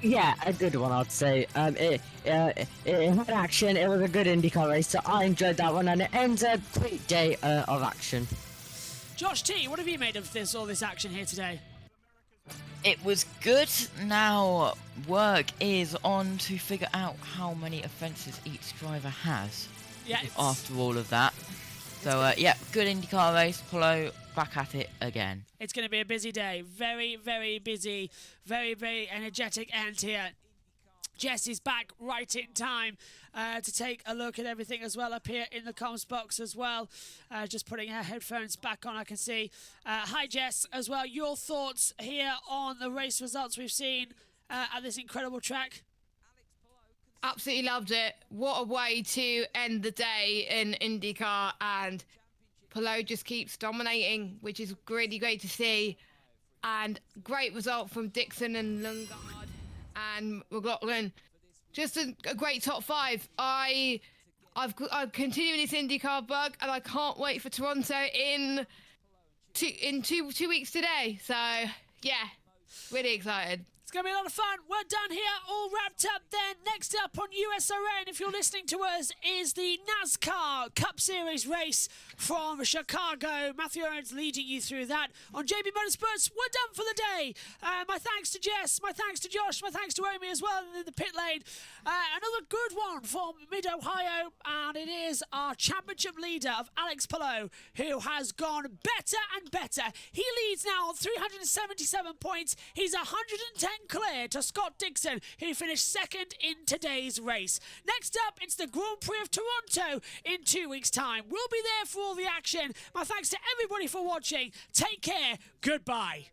Yeah, a good one, I'd say. It had action. It was a good IndyCar race, so I enjoyed that one, and it ends a great day of action. Josh T, what have you made of all this action here today? It was good. Now work is on to figure out how many offences each driver has. Yeah. After all of that. So yeah, good IndyCar race. Palou back at it again. It's going to be a busy day. Very, very busy. Very, very energetic end here. Jess is back right in time to take a look at everything as well up here in the comms box as well. Just putting her headphones back on, I can see. Hi, Jess, as well. Your thoughts here on the race results we've seen at this incredible track? Absolutely loved it. What a way to end the day in IndyCar, and Palou just keeps dominating, which is really great to see. And great result from Dixon and Lundgaard and McLaughlin. Just a great top 5. I'm continuing this IndyCar bug, and I can't wait for Toronto in two weeks today. So yeah, really excited. It's going to be a lot of fun. We're done here, all wrapped up then. Next up on USON, if you're listening to us, is the NASCAR Cup Series race from Chicago. Matthew Owens leading you through that. On JB Motorsports, we're done for the day. My thanks to Jess, my thanks to Josh, my thanks to Omi as well in the pit lane. Another good one from Mid-Ohio, and it is our championship leader of Alex Palou, who has gone better and better. He leads now on 377 points. He's 110 clear to Scott Dixon, who finished second in today's race. Next up, it's the Grand Prix of Toronto in 2 weeks' time. We'll be there for all the action. My thanks to everybody for watching. Take care. Goodbye.